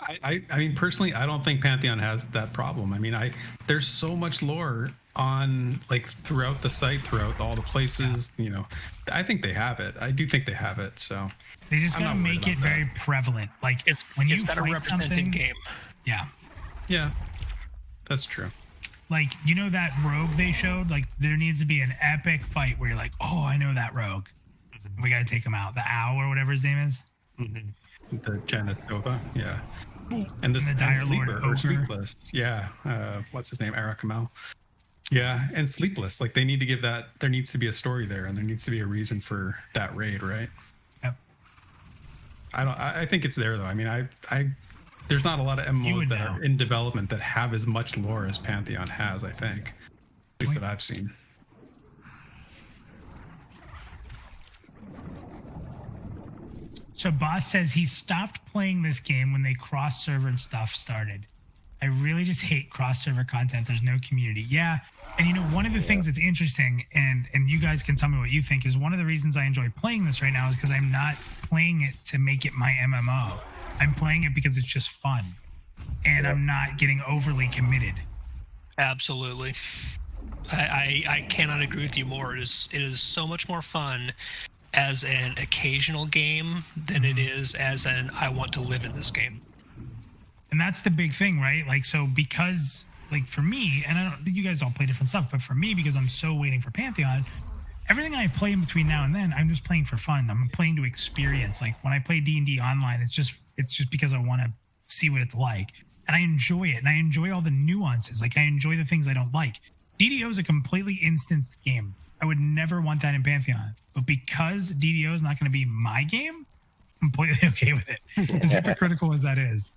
I mean, personally, I don't think Pantheon has that problem. I mean, there's so much lore on, like, throughout the site, throughout all the places, you know. I think they have it. I do think they have it, so. they just I'm gotta not worried make it about very prevalent. Like, It's when you got to fight represent in something, game. yeah. Yeah, that's true. Like, you know that rogue they showed? Like, there needs to be an epic fight where you're like, oh, I know that rogue. We got to take him out. The Owl or whatever his name is. The Janice Nova, yeah. And And the Dire Lord Sleeper, Ogre. or Sleepless, yeah. What's his name? Eric Kamel. Yeah, and Sleepless. Like, they need to give that. There needs to be a story there, and there needs to be a reason for that raid, right? Yep. I think it's there though. I mean, there's not a lot of You MMOs would that know. are in development that have as much lore as Pantheon has. I think, at least that I've seen. So Boss says he stopped playing this game when they cross-server stuff started. I really just hate cross-server content. There's no community. Yeah, and you know, one of the things that's interesting, and you guys can tell me what you think, is one of the reasons I enjoy playing this right now is because I'm not playing it to make it my MMO. I'm playing it because it's just fun, and I'm not getting overly committed. Absolutely. I cannot agree with you more. It is so much more fun as an occasional game than it is as an I want to live in this game. And that's the big thing, right? Like, so because, like, for me, and I don't, you guys all play different stuff, but for me, because I'm so waiting for Pantheon, everything I play in between now and then, I'm just playing for fun. I'm playing to experience. Like when I play D&D online, it's just because I want to see what it's like, and I enjoy it, and I enjoy all the nuances. Like I enjoy the things I don't like. DDO is a completely instant game. I would never want that in Pantheon, but because DDO is not going to be my game, I'm completely okay with it. As hypocritical as that is.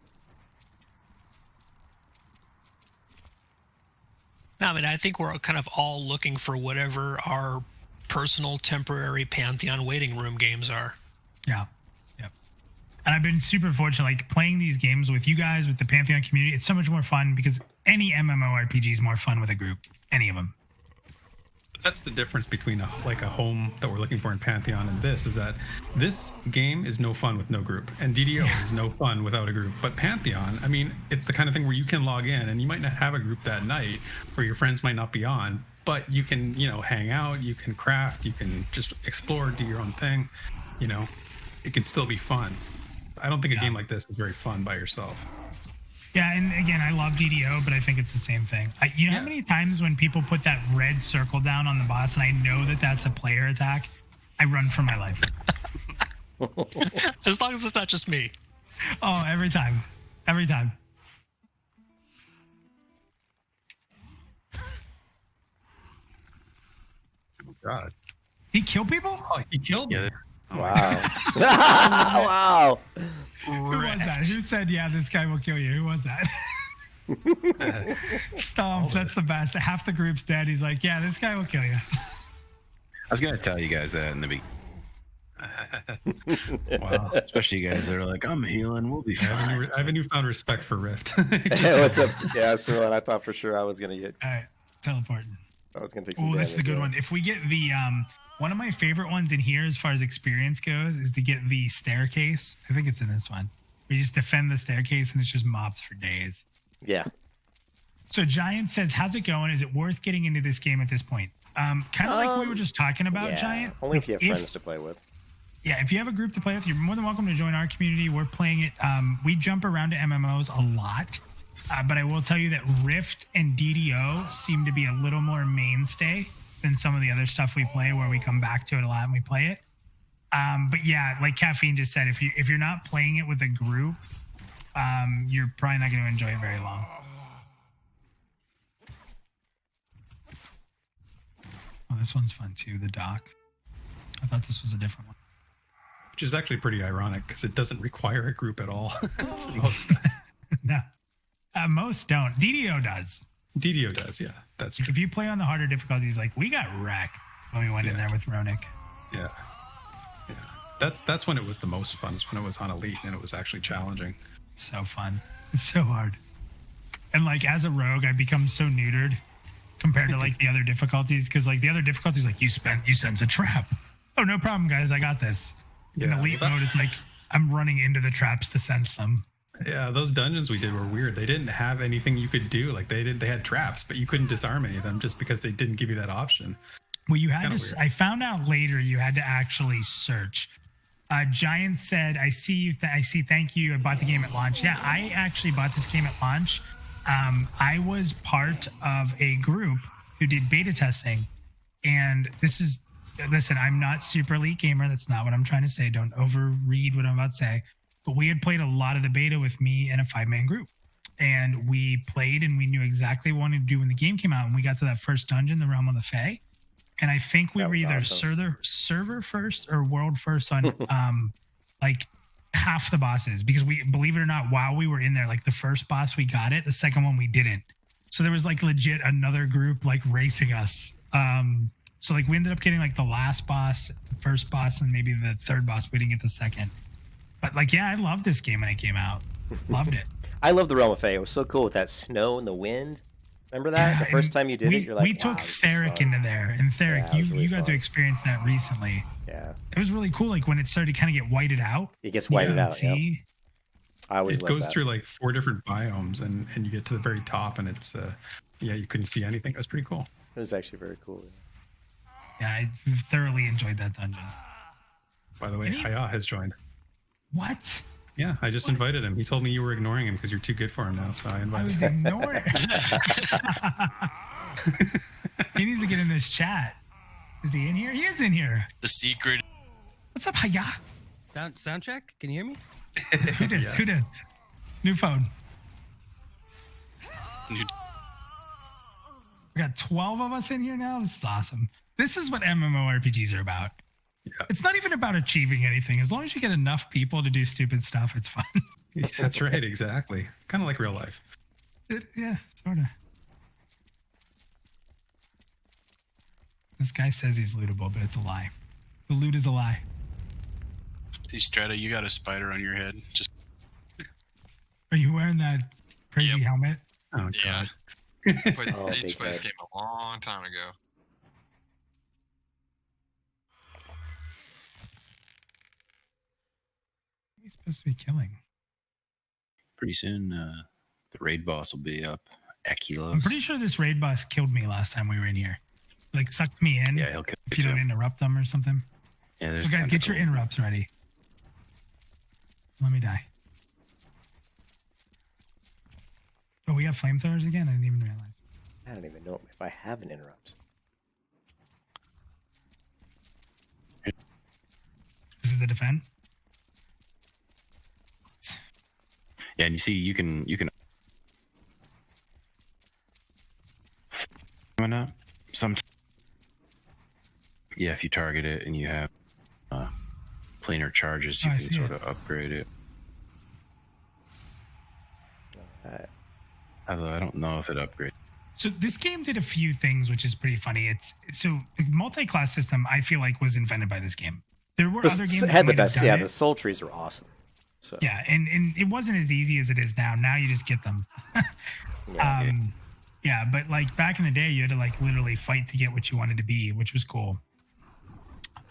No, I mean, I think we're kind of all looking for whatever our personal temporary Pantheon waiting room games are. Yeah. Yep. And I've been super fortunate, like playing these games with you guys, with the Pantheon community. It's so much more fun because any MMORPG is more fun with a group. Any of them. That's the difference between a home that we're looking for in Pantheon and this, is that this game is no fun with no group, and DDO is no fun without a group. But Pantheon, I mean, it's the kind of thing where you can log in and you might not have a group that night, or your friends might not be on, but you can, hang out, you can craft, you can just explore, do your own thing. It can still be fun. I don't think a game like this is very fun by yourself. Yeah, and again, I love DDO, but I think it's the same thing. How many times when people put that red circle down on the boss and I know that that's a player attack, I run for my life. As long as it's not just me. Oh, every time. Every time. Oh, God. He kill people? Oh, he killed me. Wow. Wow. Who was that? Who said, yeah, this guy will kill you? Who was that? Stomp, that's the best. Half the group's dead. He's like, yeah, this guy will kill you. I was going to tell you guys that in the beginning. Wow. Especially you guys that are like, I'm healing. We'll be fine. I have a newfound respect for Rift. Hey, what's up? Yeah, so I thought for sure I was going to get... All right, teleporting. I was going to take some Oh, damage. this is the good one. If we get the... one of my favorite ones in here as far as experience goes is to get the staircase. I think it's in this one. We just defend the staircase and it's just mobs for days. Yeah. So Giant says, how's it going? Is it worth getting into this game at this point? Kind of like we were just talking about, Giant. Only if you have friends to play with. Yeah, if you have a group to play with, you're more than welcome to join our community. We're playing it. We jump around to MMOs a lot. But I will tell you that Rift and DDO seem to be a little more mainstay than some of the other stuff we play, where we come back to it a lot and we play it. But yeah, like Caffeine just said, if you're not playing it with a group, you're probably not going to enjoy it very long. Oh, this one's fun too, the dock. I thought this was a different one. Which is actually pretty ironic because it doesn't require a group at all. For most. No. Most don't. DDO does. DDO does, yeah. That's true. If you play on the harder difficulties, like we got wrecked when we went in there with Ronick. Yeah. That's when it was the most fun. It's when it was on Elite and it was actually challenging. So fun. It's so hard. And like as a rogue, I become so neutered compared to like the other difficulties, because like the other difficulties, like you sense a trap. Oh, no problem, guys. I got this. In Elite mode, it's like I'm running into the traps to sense them. Yeah, those dungeons we did were weird. They didn't have anything you could do. Like they had traps, but you couldn't disarm any of them just because they didn't give you that option. Well, you had to. I found out later you had to actually search. Giant said, "I see you. I see. Thank you. I bought the game at launch. Yeah, I actually bought this game at launch. I was part of a group who did beta testing, and this is. Listen, I'm not super elite gamer. That's not what I'm trying to say. Don't overread what I'm about to say. But we had played a lot of the beta with me and a 5-man group. And we played and we knew exactly what we wanted to do when the game came out. And we got to that first dungeon, the Realm of the Fae. And I think we were either server first or world first on like half the bosses. Because we, believe it or not, while we were in there, like the first boss we got it, the second one we didn't. So there was like legit another group like racing us. So like we ended up getting like the last boss, the first boss, and maybe the third boss. We didn't get the second. But like, yeah, I loved this game when it came out. Loved it. I love the Realm of Fae. It was so cool with that snow and the wind. Remember that? The first time you did it, you're like, we took Theric into there. And Theric, you got to experience that recently. Yeah. It was really cool. Like when it started to kind of get whited out. It gets whited out, yeah. I always It goes through like 4 different biomes and you get to the very top and it's, you couldn't see anything. It was pretty cool. It was actually very cool. Yeah, I thoroughly enjoyed that dungeon. By the way, Haya has joined. What? Yeah, I just invited him. He told me you were ignoring him because you're too good for him now, so I invited him. Ignoring. He needs to get in this chat. Is he in here? He is in here. The secret. What's up, hiya? Sound check? Can you hear me? Who did? Who did? New phone. We got 12 of us in here now. This is awesome. This is what MMORPGs are about. Yeah. It's not even about achieving anything. As long as you get enough people to do stupid stuff, it's fun. That's right, exactly. Kind of like real life. Yeah, sort of. This guy says he's lootable, but it's a lie. The loot is a lie. See, Strata, you got a spider on your head. Just. Are you wearing that crazy helmet? Oh, Yeah. God. I played Oh, Each big Place head. game a long time ago. He's supposed to be killing. Pretty soon, the raid boss will be up. Ekilos. I'm pretty sure this raid boss killed me last time we were in here. Like sucked me in. Yeah, he'll kill if you don't interrupt them or something. Yeah, So guys, get your interrupts ready. Let me die. Oh, we have flamethrowers again? I didn't even realize. I don't even know if I have an interrupt. This is the defend. Yeah, and you see, you can coming up. Yeah, if you target it and you have planar charges, you Oh, I can see sort it. of upgrade it. Although I don't know if it upgrades. So this game did a few things, which is pretty funny. So the multi-class system, I feel like, was invented by this game. There were other games that had the might have best. done Yeah, it. the soul trees were awesome. So Yeah, and it wasn't as easy as it is now. Now you just get them. yeah. Yeah, but like back in the day, you had to like literally fight to get what you wanted to be, which was cool.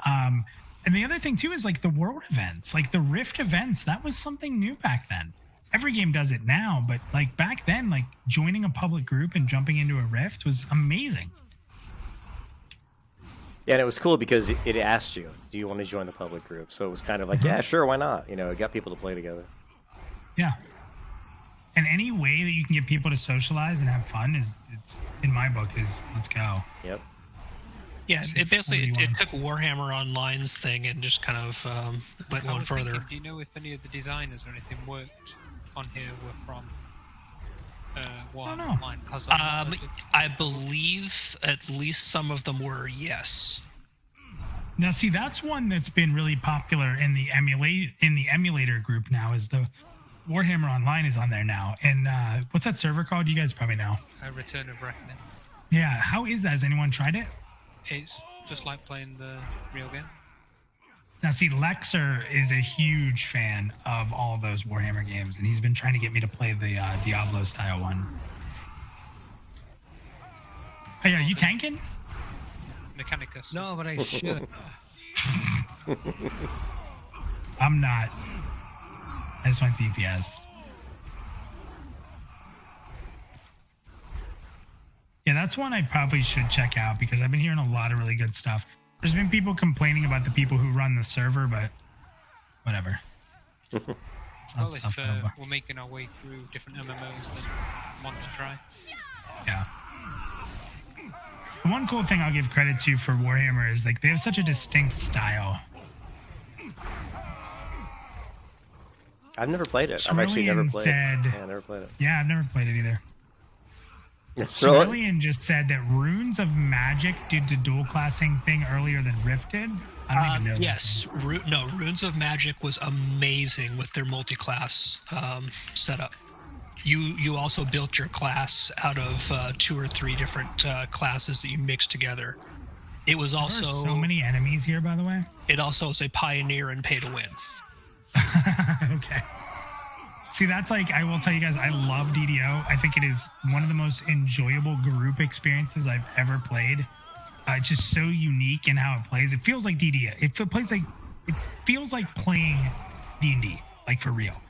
And the other thing too is like the world events, like the Rift events. That was something new back then. Every game does it now, but like back then, like joining a public group and jumping into a Rift was amazing. Yeah, and it was cool because it asked you, do you want to join the public group? So it was kind of like, yeah, sure, why not? You know, it got people to play together. Yeah. And any way that you can get people to socialize and have fun it's in my book is let's go. Yep. Yeah, it basically it 41. took Warhammer Online's thing and just kind of went I one was further. thinking, do you know if any of the designers or anything worked on here were from Warhammer know. Online? 'Cause I believe at least some of them were, yes. Now, see, that's one that's been really popular in the emulator group now. Is the Warhammer Online is on there now, and what's that server called? You guys probably know. Return of Reckoning. Yeah, how is that? Has anyone tried it? It's just like playing the real game. Now, see, Lexer is a huge fan of all of those Warhammer games, and he's been trying to get me to play the Diablo style one. Hey, are you tanking? Mechanicus. No, but I should. I'm not. I just went DPS. Yeah, that's one I probably should check out because I've been hearing a lot of really good stuff. There's been people complaining about the people who run the server, but whatever. It's not Well, stuff if over. we're making our way through different MMOs, then want to try. Yeah. The one cool thing I'll give credit to for Warhammer is like they have such a distinct style. I've never played it. I've actually never played it. Yeah, I never played it. Yeah, I've never played it either. So, Cerulean just said that Runes of Magic did the dual classing thing earlier than Rift did. I don't even know. Yes, Runes of Magic was amazing with their multi-class setup. You also built your class out of 2 or 3 different classes that you mixed together. It was There also are so many enemies here, by the way. It also was a pioneer and pay to win. Okay. See, that's like, I will tell you guys, I love DDO. I think it is one of the most enjoyable group experiences I've ever played. It's just so unique in how it plays. It feels like DDO. It feels like playing D&D, like for real.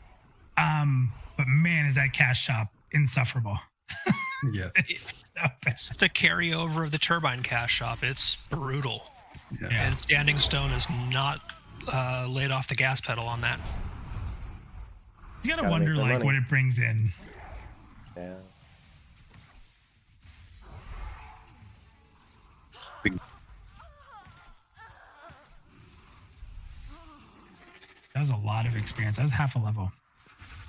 But man, is that cash shop insufferable. Yeah. It's so bad. It's the carryover of the Turbine cash shop. It's brutal. Yeah. And Standing Stone is not laid off the gas pedal on that. You gotta Gotta wonder make their like money. what it brings in. yeah. That was a lot of experience. That was half a level.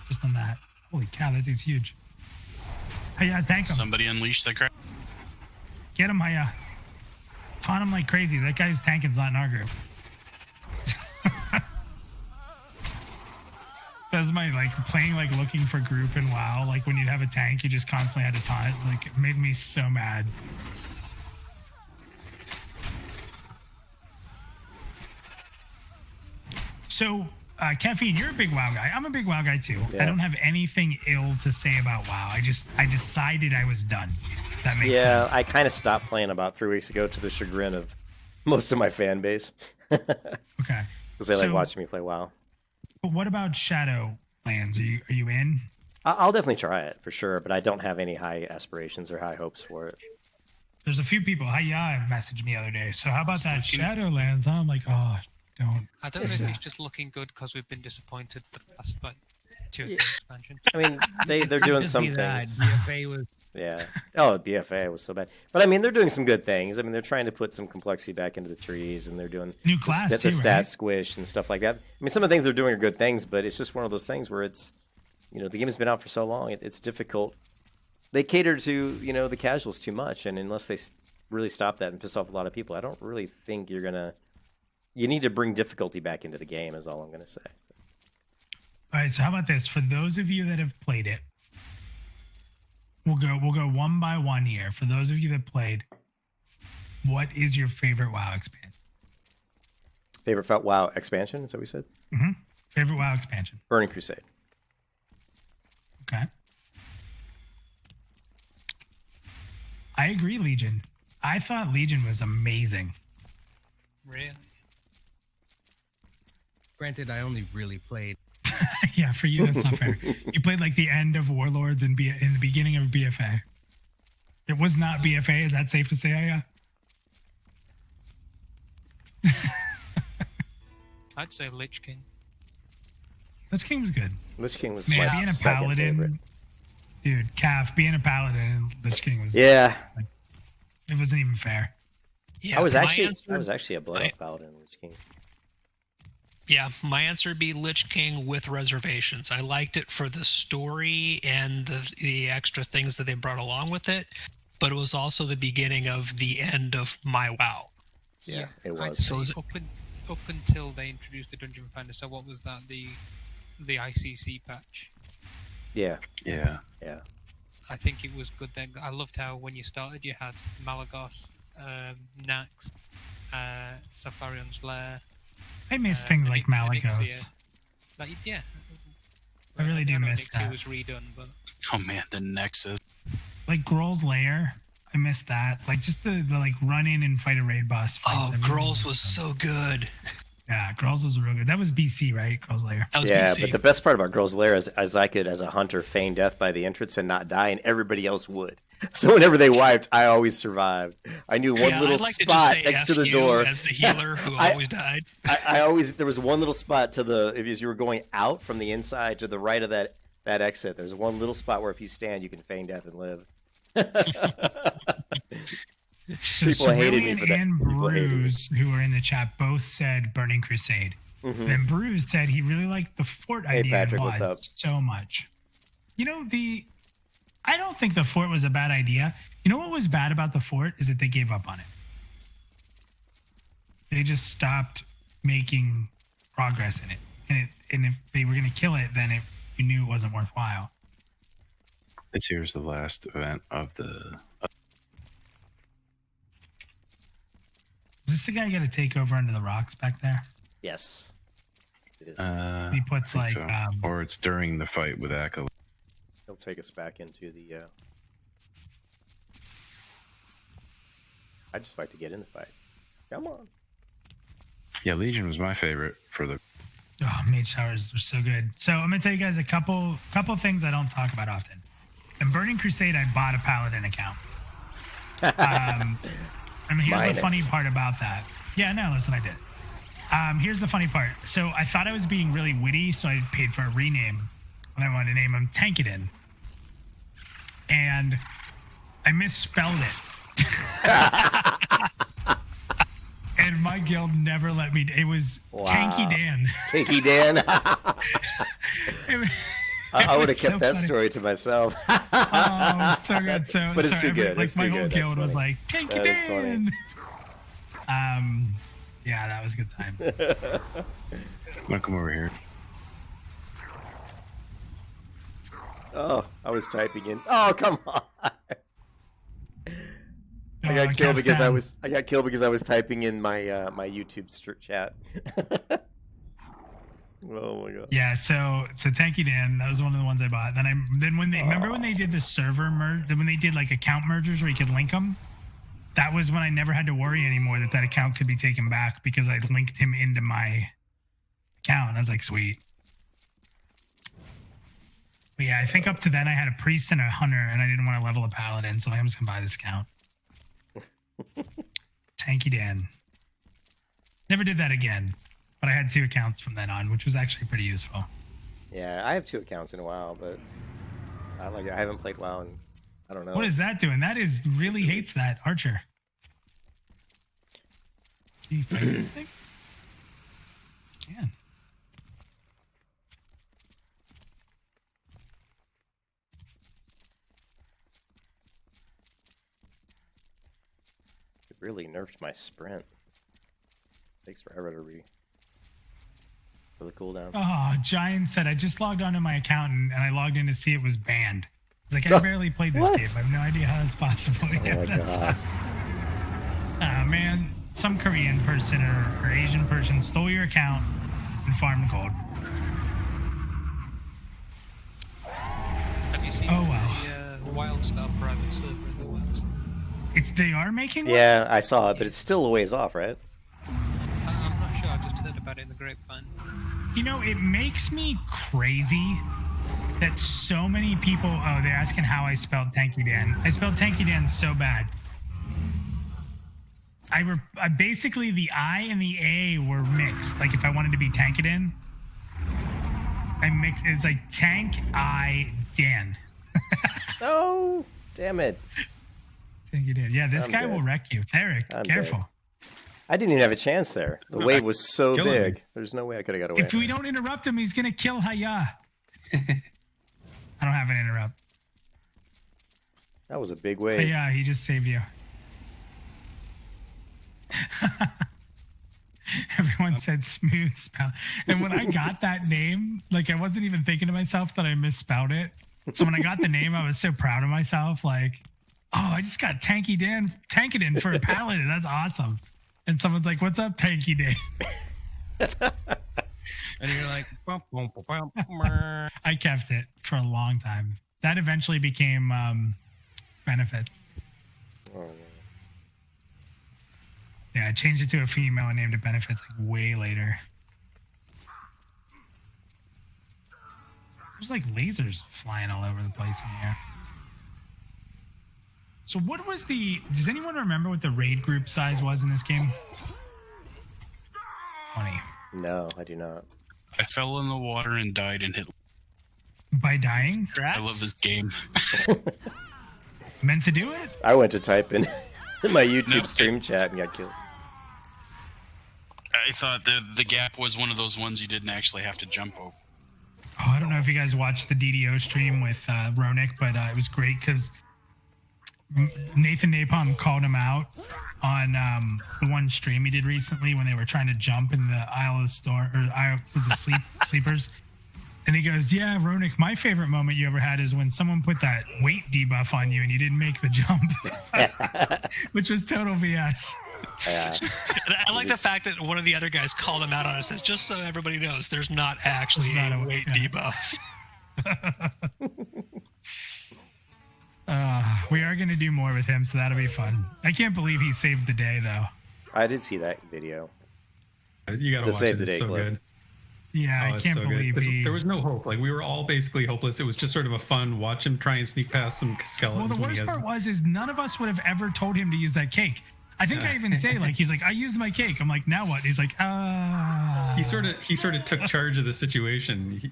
Just on that. Holy cow, that thing's huge. Hey, yeah, thank him. Somebody unleash the crowd. Get him, Hiya. Taunt him like crazy. That guy's tanking's not in our group. That's my, like, playing, like, looking for group in WoW. Like, when you'd have a tank, you just constantly had to taunt. Like, it made me so mad. So, Caffeine, you're a big WoW guy. I'm a big WoW guy, too. Yeah. I don't have anything ill to say about WoW. I decided I was done. That makes sense. Yeah, I kind of stopped playing about 3 weeks ago to the chagrin of most of my fan base. Okay. Because they like watching me play WoW. But what about Shadowlands? Are you in? I'll definitely try it for sure, but I don't have any high aspirations or high hopes for it. There's a few people. Hiya messaged me the other day. So how about that Shadowlands? I'm like, oh, don't. I don't know if it's just looking good because we've been disappointed for the past like 2 or 3 expansions. I mean, they're doing some things. BFA was. Yeah. Oh, BFA was so bad. But I mean, they're doing some good things. I mean, they're trying to put some complexity back into the trees, and they're doing new class the stat squish and stuff like that. I mean, some of the things they're doing are good things, but it's just one of those things where it's, the game has been out for so long, it's difficult. They cater to, the casuals too much, and unless they really stop that and piss off a lot of people, I don't really think you're gonna. You need to bring difficulty back into the game, is all I'm gonna say. So. All right. So how about this? For those of you that have played it. We'll go one by one here. For those of you that played, what is your favorite WoW expansion? Favorite WoW expansion? Is that what we said? Mm-hmm. Favorite WoW expansion? Burning Crusade. Okay. I agree, Legion. I thought Legion was amazing. Really? Granted, I only really played. Yeah, for you, that's not fair. You played like the end of Warlords and in the beginning of BFA. It was not BFA. Is that safe to say, yeah? I'd say Lich King. Lich King was good. Lich King was being my a paladin, favorite. Dude, Calf, being a paladin and Lich King was it wasn't even fair. Yeah, I was actually a blood paladin in Lich King. Yeah, my answer would be Lich King with reservations. I liked it for the story and the extra things that they brought along with it, but it was also the beginning of the end of my WoW. Yeah, it was. So up until they introduced the Dungeon Finder, so what was that, the ICC patch? Yeah. I think it was good then. I loved how when you started you had Malagos, Nax, Safarion's Lair. I miss things like Malagos. Yeah. I really do miss that. It was redone, but... Oh man, the Nexus. Like Grohl's Lair. I missed that. Like just the like run in and fight a raid boss fights. Oh, Grohl's was so good. Yeah, Grohl's was real good. That was BC, right? Grohl's Lair. Yeah, BC. But the best part about Grohl's Lair is I could, as a hunter, feign death by the entrance and not die, and everybody else would. So whenever they wiped, I always survived. I knew one little spot next to the door. As the healer who always died. There was one little spot if you were going out from the inside to the right of that exit. There's one little spot where if you stand, you can feign death and live. People hated me for that. And Bruce, who are in the chat, both said Burning Crusade. Mm-hmm. And Bruce said he really liked the fort idea Patrick, what's up? So much. I don't think the fort was a bad idea. You know what was bad about the fort is that they gave up on it. They just stopped making progress in it. And if they were going to kill it, then you knew it wasn't worthwhile. This here's the last event of the... Is this the guy you got to take over under the rocks back there? Yes. It is. He puts like... So. Or it's during the fight with Acolyte. He'll take us back into the... I'd just like to get in the fight. Come on. Yeah, Legion was my favorite for the... Oh, Mage Towers were so good. So I'm going to tell you guys a couple things I don't talk about often. In Burning Crusade, I bought a Paladin account. Here's the funny part about that. Yeah, no, listen, I did. Here's the funny part. So I thought I was being really witty, so I paid for a rename. And I wanted to name him Tankadin. And I misspelled it. and my guild never let me. It was Tanky Dan. Tanky Dan. I would have kept that funny. Story to myself. Oh, so good. So, but it's so too good. Like it's my too whole good. guild was like Tanky Dan. Yeah, that was good times. I'm gonna come over here. Oh, I was typing in. Oh, come on. I got killed because I was typing in my my YouTube chat. Oh my god. Yeah, so Tanky Dan, that was one of the ones I bought. Then when they remember when they did the server merge, when they did like account mergers where you could link them. That was when I never had to worry anymore that account could be taken back because I linked him into my account. I was like, sweet. But yeah, I think up to then I had a priest and a hunter, and I didn't want to level a paladin, so I'm just gonna buy this account. Tanky Dan. Never did that again, but I had 2 accounts from then on, which was actually pretty useful. Yeah, I have 2 accounts in a while, but I haven't played WoW in I don't know. What is that doing? That is really hates that archer. Can you fight this thing? You can. It really nerfed my sprint. Takes forever to for the cooldown. Oh, Giant said I just logged onto my account and I logged in to see it was banned. It's like I barely played this game. I have no idea how that's possible. Oh my god. Man, some Korean person or Asian person stole your account and farmed gold. Have you seen the Wildstar private server in the works? They are making one? Yeah, I saw it, but it's still a ways off, right? I'm not sure. I just heard about it in the grapevine. You know, it makes me crazy that so many people... Oh, they're asking how I spelled Tanky Dan. I spelled Tanky Dan so bad. I basically, the I and the A were mixed. Like, if I wanted to be Tankadan, I mixed... It's like Tank, I, Dan. Oh, damn it. Tanky Dan. Yeah, this guy will wreck you. Theric, careful. Dead. I didn't even have a chance there. The wave was so big. There's no way I could have got away. If we don't interrupt him, he's going to kill Haya. I don't have an interrupt. That was a big wave. Yeah, he just saved you. Everyone said smooth spell. And when I got that name, like I wasn't even thinking to myself that I misspelled it. So when I got the name, I was so proud of myself. Like, oh, I just got Tanky Dan Tankadin for a paladin. That's awesome. And someone's like, what's up, Tanky Dan? And you're like, I kept it for a long time. That eventually became benefits. Oh, yeah, I changed it to a female and named it benefits like way later. There's like lasers flying all over the place in here. So what was does anyone remember what the raid group size was in this game? 20. No, I do not. I fell in the water and died and hit. By dying? I love this game. Meant to do it? I went to type in my YouTube stream chat and got killed. I thought the gap was one of those ones you didn't actually have to jump over. Oh, I don't know if you guys watched the DDO stream with Ronick, but it was great because Nathan Napalm called him out on the one stream he did recently when they were trying to jump in the aisle of the store, or was the sleepers. And he goes, yeah, Ronick, my favorite moment you ever had is when someone put that weight debuff on you and you didn't make the jump, which was total BS. Yeah. And I like the fact that one of the other guys called him out on it. Says, just so everybody knows, there's not actually a weight debuff. We are going to do more with him, so that'll be fun. I can't believe he saved the day, though. I did see that video. You gotta watch save it. the day It's so clip. good. Yeah, Oh, I can't so believe good. There was no hope. Like, we were all basically hopeless. It was just sort of a fun watch him try and sneak past some skeletons. Well, the worst part is none of us would have ever told him to use that cake. I think I even say like, he's like, I used my cake. I'm like, now what? He's like, He sort of took charge of the situation.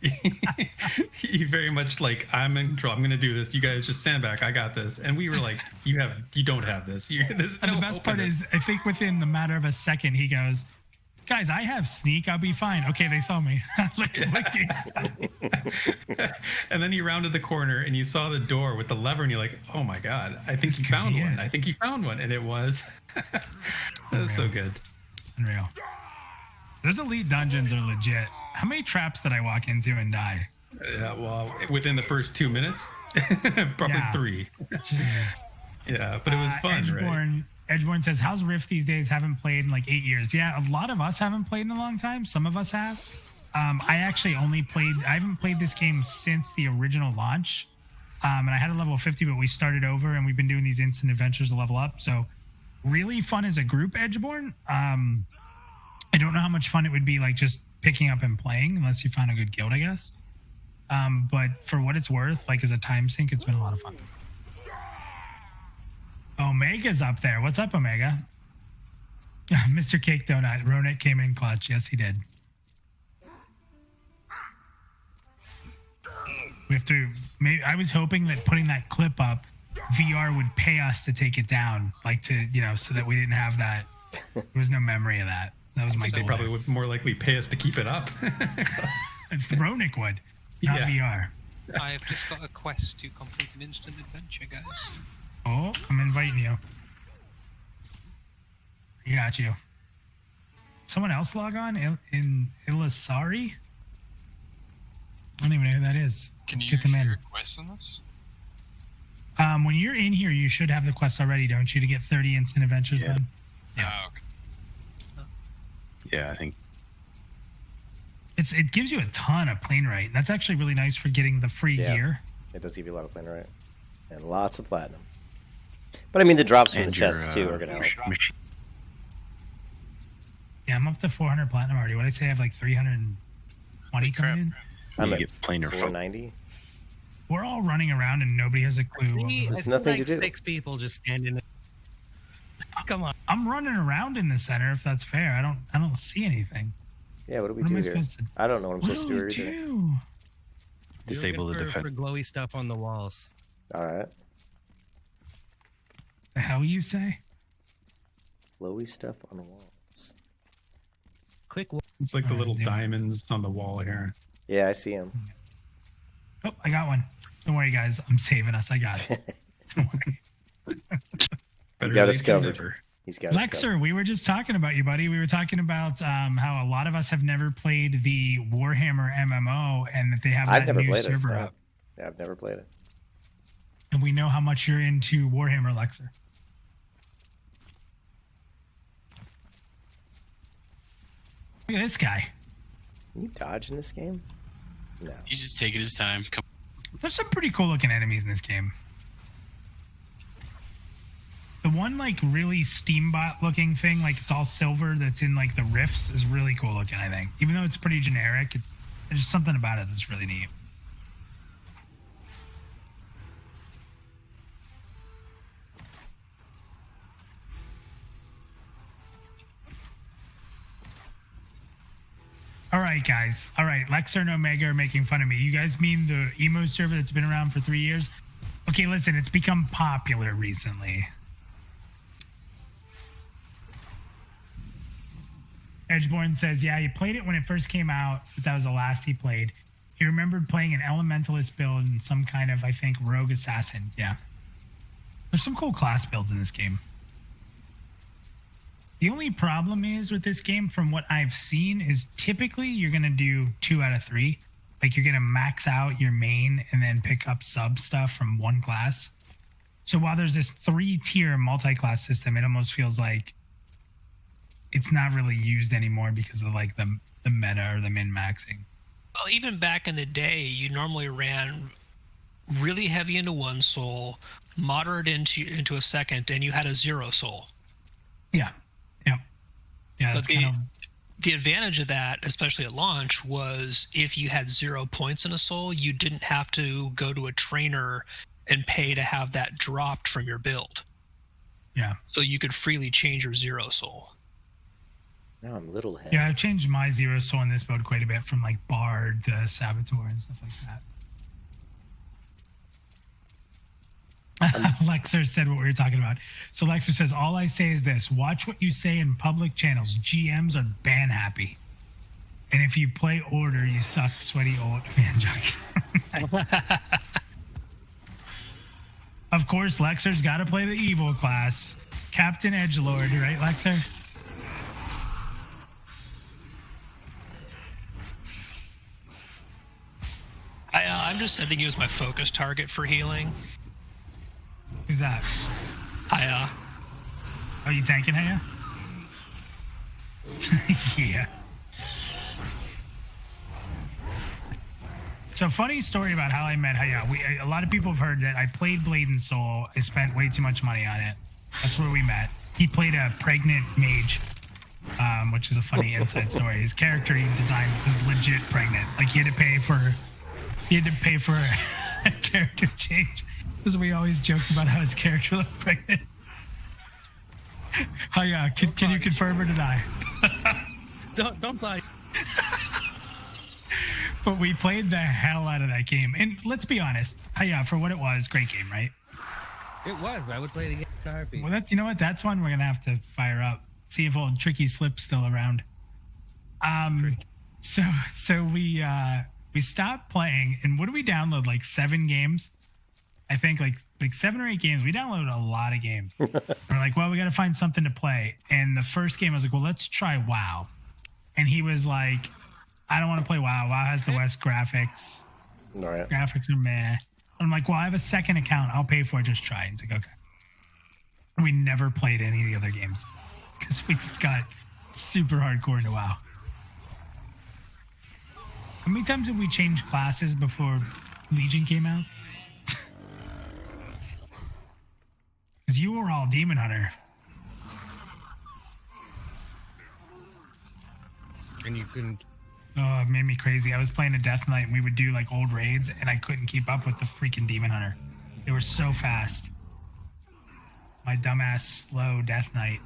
He very much like, I'm in control. I'm going to do this. You guys just stand back. I got this. And we were like, you don't have this. And the best part is, I think within the matter of a second, he goes, guys, I have sneak. I'll be fine. Okay, they saw me. And then you rounded the corner and you saw the door with the lever and you're like, oh my God, I think he found one. I think he found one. And it was. That was so good. Unreal. Those elite dungeons are legit. How many traps did I walk into and die? Yeah, well, within the first 2 minutes, probably 3. Yeah, but it was fun, right? Edgeborn says, how's Rift these days? Haven't played in like 8 years. Yeah, a lot of us haven't played in a long time. Some of us have. I actually I haven't played this game since the original launch. And I had a level 50, but we started over and we've been doing these instant adventures to level up. So really fun as a group, Edgeborn. I don't know how much fun it would be like just picking up and playing unless you found a good guild, I guess. But for what it's worth, like as a time sink, it's been a lot of fun. Omega's up there. What's up, Omega? Mr. Cake Donut. Ronet came in clutch. Yes, he did. We have to. Maybe I was hoping that putting that clip up, VR would pay us to take it down, like to so that we didn't have that. There was no memory of that. That was my goal. They probably would more likely pay us to keep it up. Ronik would, not VR. I have just got a quest to complete an instant adventure, guys. Oh, I'm inviting you. I got you. Someone else log on in Ilasari? I don't even know who that is. Can you share quests on this? When you're in here, you should have the quest already, don't you, to get 30 instant adventures done? Yeah. Okay. Yeah, I think. It gives you a ton of plane rate. That's actually really nice for getting the free gear. It does give you a lot of plane rate. And lots of platinum. But I mean, the drops from the chests, too, are going to help. Yeah, I'm up to 400 platinum already. What did I say? I have like 320 coming in? I'm at planar 490. We're all running around and nobody has a clue. There's nothing to do. 6 people just standing. Come on. I'm running around in the center. If that's fair, I don't see anything. Yeah, what do we do here? I don't know what I'm supposed to do either. Disable the defense. For glowy stuff on the walls. All right. The hell you say? Glowy stuff on the walls. Click. It's like the little diamonds on the wall here. Yeah, I see them. Oh, I got one. Don't worry, guys. I'm saving us. I got it. Don't worry. He got discovered. He's got Lexer, we were just talking about you, buddy. We were talking about how a lot of us have never played the Warhammer MMO and that they have that new server up. Yeah, I've never played it. And we know how much you're into Warhammer, Lexer. Look at this guy. Can you dodge in this game? No. He's just taking his time. Come. There's some pretty cool looking enemies in this game. The one like really Steambot looking thing, like it's all silver that's in like the rifts is really cool looking, I think. Even though it's pretty generic, there's something about it that's really neat. All right, guys. All right, Lexer and Omega are making fun of me. You guys mean the emo server that's been around for 3 years? Okay, listen, it's become popular recently. Edgeborn says, yeah, he played it when it first came out, but that was the last he played. He remembered playing an elementalist build and some kind of, I think, rogue assassin. Yeah. There's some cool class builds in this game. The only problem is with this game, from what I've seen, is typically you're going to do 2 out of 3. Like you're going to max out your main and then pick up sub stuff from one class. So while there's this 3-tier multi-class system, it almost feels like it's not really used anymore because of like the meta or the min-maxing. Well, even back in the day, you normally ran really heavy into one soul, moderate into a second, and you had a 0 soul. Yeah. Yeah, that's the advantage of that, especially at launch, was if you had 0 points in a soul, you didn't have to go to a trainer and pay to have that dropped from your build. Yeah. So you could freely change your zero soul. Now I'm little head. Yeah, I've changed my zero soul in this mode quite a bit, from like Bard to Saboteur and stuff like that. Lexer said what we were talking about. So Lexer says, all I say is this: watch what you say in public channels. GMs are ban happy. And if you play Order, you suck, sweaty old man junk. Of course, Lexer's got to play the evil class. Captain Edgelord, right, Lexer? I'm just setting you as my focus target for healing. Who's that? Hiya. Are you tanking, Hiya? Yeah. So, funny story about how I met Hiya. A lot of people have heard that I played Blade and Soul. I spent way too much money on it. That's where we met. He played a pregnant mage, which is a funny inside story. His character he designed was legit pregnant. Like, he had to pay for a character change, because we always joked about how his character looked pregnant. Hiya, can you confirm or deny? Don't lie. But we played the hell out of that game. And let's be honest, Hiya, for what it was, great game, right? It was. I would play it again in a heartbeat. Well, you know what? That's one we're gonna have to fire up. See if old Tricky Slip's still around. So we stopped playing, and what did we download? Like 7 games, I think. Like 7 or 8 games. We downloaded a lot of games. We're like, well, we got to find something to play. And the first game, I was like, well, let's try WoW. And he was like, I don't want to play WoW. WoW has the West graphics. All right. Graphics are meh. I'm like, well, I have a second account. I'll pay for it. Just try. He's like, okay. And we never played any of the other games because we just got super hardcore into WoW. How many times did we change classes before Legion came out? Because you were all Demon Hunter. And you couldn't. Oh, it made me crazy. I was playing a Death Knight and we would do like old raids and I couldn't keep up with the freaking Demon Hunter. They were so fast. My dumbass slow Death Knight.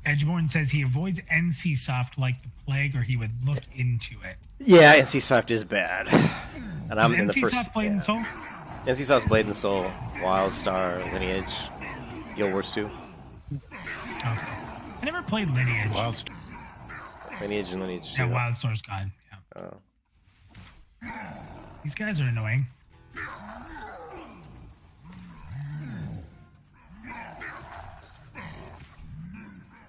Edgeborn says he avoids NCSoft like the plague, or he would look into it. Yeah, NCSoft is bad. And I'm in the first. NCSoft Blade and Soul? NCSoft's Blade and Soul, Wildstar, Lineage, Guild Wars 2. Okay. I never played Lineage. Wildstar. Lineage and Lineage 2. Yeah, Wildstar's gone. Yeah. Oh. These guys are annoying.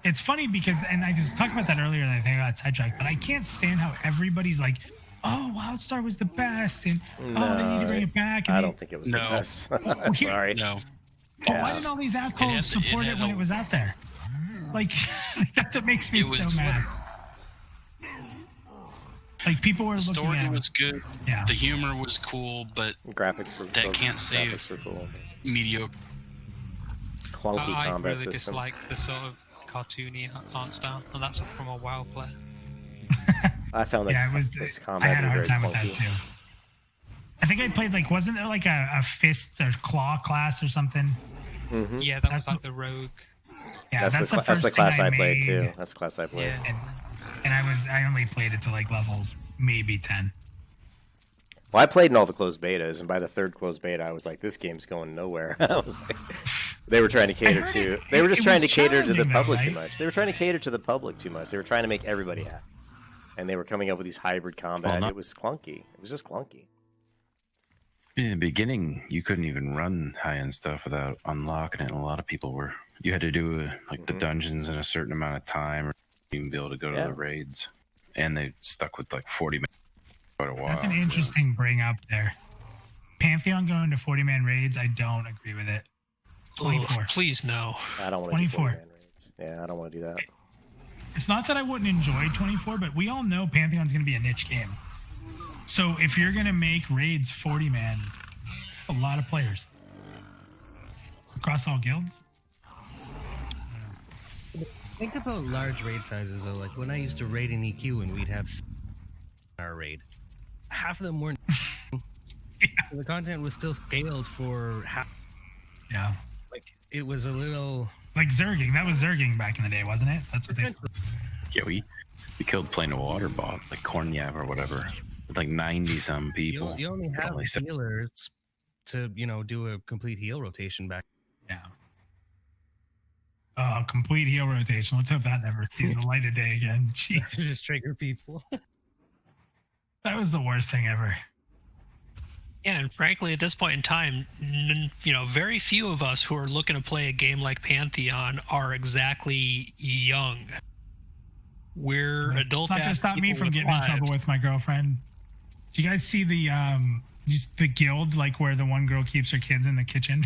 It's funny because, and I was talking about that earlier, and I think I got sidetracked, but I can't stand how everybody's like, oh, Wildstar was the best, and oh, they need to bring it back. And I don't think it was the best. I'm sorry. No. Oh, why didn't all these assholes support it when it was out there? Like, that's what makes me so mad. Like, people were looking at it. The story was good. Yeah. The humor was cool, but graphics were that can't save cool. mediocre. Clunky I combat really system. dislike the sort of cartoony art style, and that's from a WoW player. I found that this combat I had a hard very time with that clunky. too. I think I played like, wasn't there like a fist or claw class or something? Mm-hmm. Yeah, that was like the rogue. Yeah, that's the first class thing I played made. too. That's the class I played. Yeah. And I only played it to like level maybe 10. Well, I played in all the closed betas, and by the third closed beta, I was like, "This game's going nowhere." I was like, they were trying to cater to. They were just trying to cater to the public too much. They were trying to cater to the public too much. They were trying to make everybody happy, and they were coming up with these hybrid combat. It was clunky. It was just clunky. In the beginning, you couldn't even run high-end stuff without unlocking it. And a lot of people were. You had to do like the dungeons in a certain amount of time, or even be able to go to the raids. And they stuck with like 40 minutes for quite a while. That's an interesting bring up there. Pantheon going to 40-man raids, I don't agree with it. 24. Oh, please no. I don't want to do 24. 40-man raids. Yeah, I don't want to do that. It's not that I wouldn't enjoy 24, but we all know Pantheon's going to be a niche game. So if you're going to make raids 40-man, a lot of players. Across all guilds? Think about large raid sizes though. Like when I used to raid in EQ and we'd have our raid, half of them weren't. Yeah. The content was still scaled for how. Yeah. Like it was a little like Zerging. That was Zerging back in the day, wasn't it? That's what they. Yeah, we killed playing a water bot like Kornyab or whatever. With like 90-some people. You only have healers to do a complete heal rotation back. Yeah. Complete heal rotation. Let's hope that never sees the light of day again. Jeez. Just trigger people. That was the worst thing ever. Yeah, and frankly, at this point in time, very few of us who are looking to play a game like Pantheon are exactly young. We're adult. It's not gonna stop me from getting in trouble with my girlfriend. Do you guys see the guild, like where the one girl keeps her kids in the kitchen?